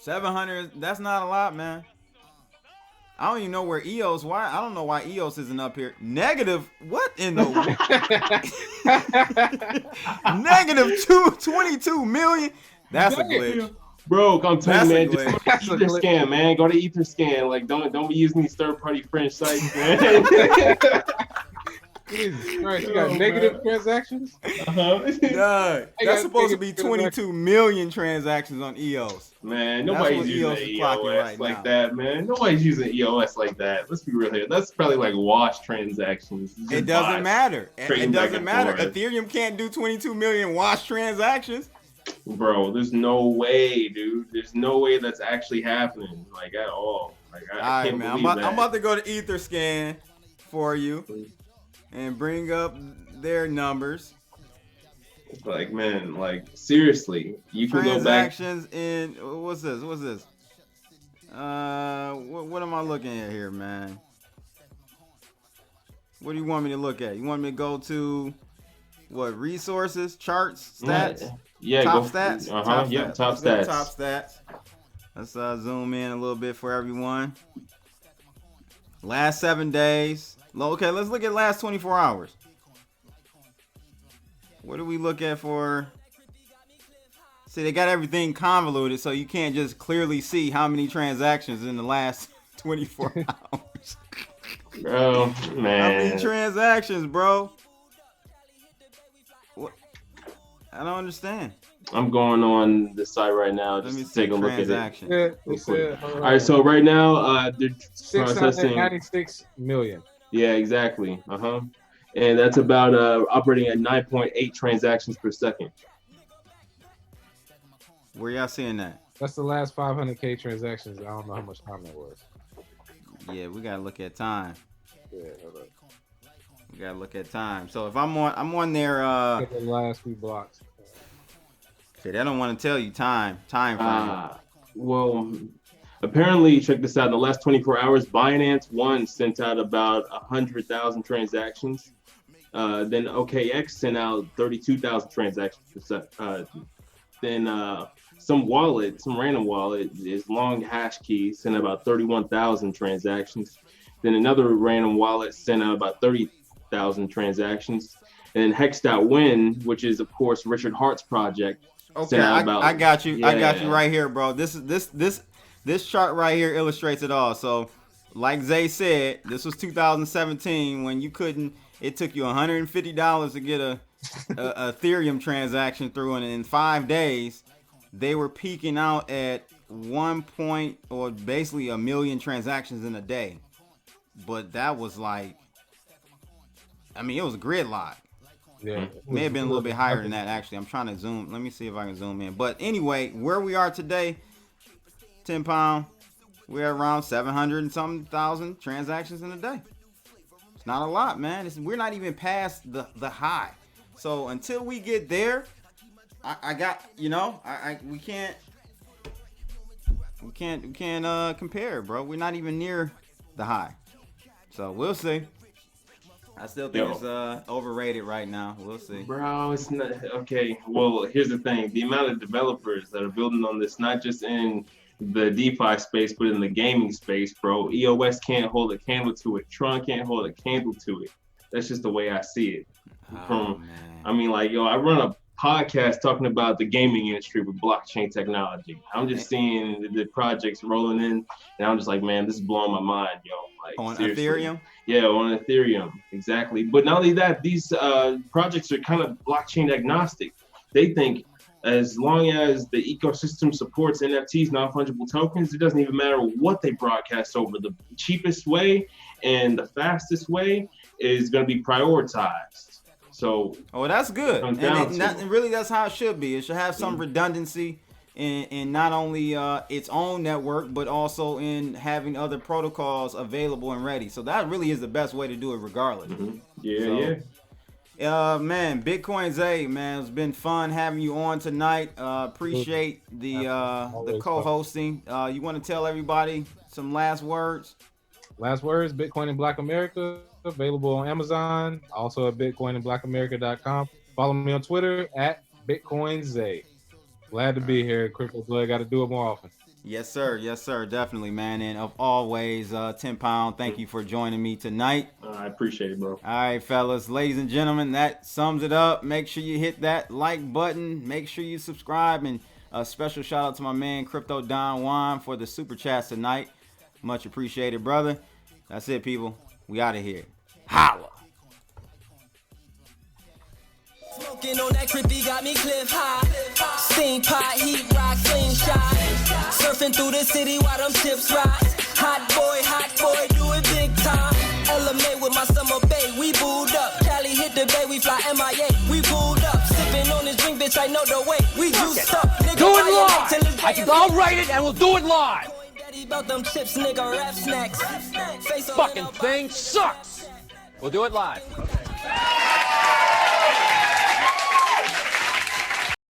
700. That's not a lot, man. I don't even know where EOS. Why? I don't know why EOS isn't up here. Negative. What in the? Negative 22 million. That's a glitch, bro. I'm telling you, man. Just go to EtherScan, man. Go to EtherScan. Like, don't be using these third-party French sites, man. Jesus Christ, you got negative transactions? That's supposed to be 22 million transactions on EOS. Man, nobody's using EOS like that, man. Nobody's using EOS like that. Let's be real here. That's probably like wash transactions. It doesn't matter. It doesn't matter. Ethereum can't do 22 million wash transactions. Bro, there's no way, dude. There's no way that's actually happening, like, at all. Like, I can't believe that. I'm about to go to EtherScan for you and bring up their numbers. Like, man, like, seriously, you can go back. Transactions in, what's this? What am I looking at here, man? What do you want me to look at? You want me to go to what? Resources, charts, stats? Yeah, top stats. Top stats. Top stats. Let's zoom in a little bit for everyone. Last 7 days. Okay, let's look at last 24 hours. What do we look at for? See, they got everything convoluted, so you can't just clearly see how many transactions in the last 24 hours. Bro, man. How many transactions, bro? What? I don't understand. I'm going on the site right now Let me just to take a look at it. Yeah, All right, so right now they're processing 696 million. Yeah, exactly. And that's about operating at 9.8 transactions per second. Where y'all seeing that? That's the last 500K transactions. I don't know how much time that was. Yeah, we gotta look at time. Yeah, hold up. We gotta look at time. So if I'm on there. The last few blocks. Okay, they don't want to tell you time frame. Well, apparently, check this out. In the last 24 hours, Binance One sent out about 100,000 transactions. Then OKX sent out 32,000 transactions per second. Then some random wallet is Long Hash Key sent about 31,000 transactions. Then another random wallet sent out about 30,000 transactions. And Hex.Win, which is of course Richard Hart's project. Okay, I got you. Yeah. I got you right here, bro. This chart right here illustrates it all. So, like Zay said, this was 2017 when you couldn't. It took you $150 to get a Ethereum transaction through, and in 5 days, they were peaking out at basically 1 million transactions in a day. But that was like, I mean, it was a gridlock. Yeah, may have been a little bit higher than that, actually. I'm trying to zoom. Let me see if I can zoom in. But anyway, where we are today, 10 pound, we're around 700 and something thousand transactions in a day. It's not a lot, man. We're not even past the high. So until we get there, we can't compare, bro. We're not even near the high. So we'll see. I still think it's overrated right now. We'll see. Bro, it's not okay. Well, here's the thing: the amount of developers that are building on this, not just in the DeFi space, but in the gaming space, bro. EOS can't hold a candle to it. Tron can't hold a candle to it. That's just the way I see it. I run a podcast talking about the gaming industry with blockchain technology. I'm just seeing the projects rolling in, and I'm just like, man, this is blowing my mind, yo. Like, on seriously. Ethereum? Yeah, on Ethereum, exactly. But not only that, these projects are kind of blockchain agnostic. They think as long as the ecosystem supports NFTs, non-fungible tokens, it doesn't even matter what they broadcast over. The cheapest way and the fastest way is going to be prioritized. So, that's good. And really, that's how it should be. It should have some redundancy in not only its own network, but also in having other protocols available and ready. So that really is the best way to do it, regardless. Man, Bitcoin Zay, man, it's been fun having you on tonight. Appreciate the co-hosting. You want to tell everybody some last words? Last words, Bitcoin in Black America, available on Amazon, also at bitcoinandblackamerica.com. Follow me on Twitter at BitcoinZay. Glad to be here. Crypto Blood, got to do it more often. Yes, sir. Yes, sir. Definitely, man. And of always, 10 pound, thank you for joining me tonight. I appreciate it, bro. All right, fellas, ladies and gentlemen, that sums it up. Make sure you hit that like button. Make sure you subscribe. And a special shout out to my man, Crypto Don Juan, for the super chats tonight. Much appreciated, brother. That's it, people. We out of here. Holla. Smoking on that crippy got me cliff high. Steam pot, heat rock, slingshot. Surfing through the city while them chips rise. Hot boy, do it big time. LMA with my summer bay, we booed up. Cali hit the bay, we fly MIA, we pulled up. Sipping on this drink, bitch, I know the way. We juiced up. Nigga, do it live. I'll write it and we'll do it live. About them chips, nigga, rap snacks. Fucking thing sucks. We'll do it live.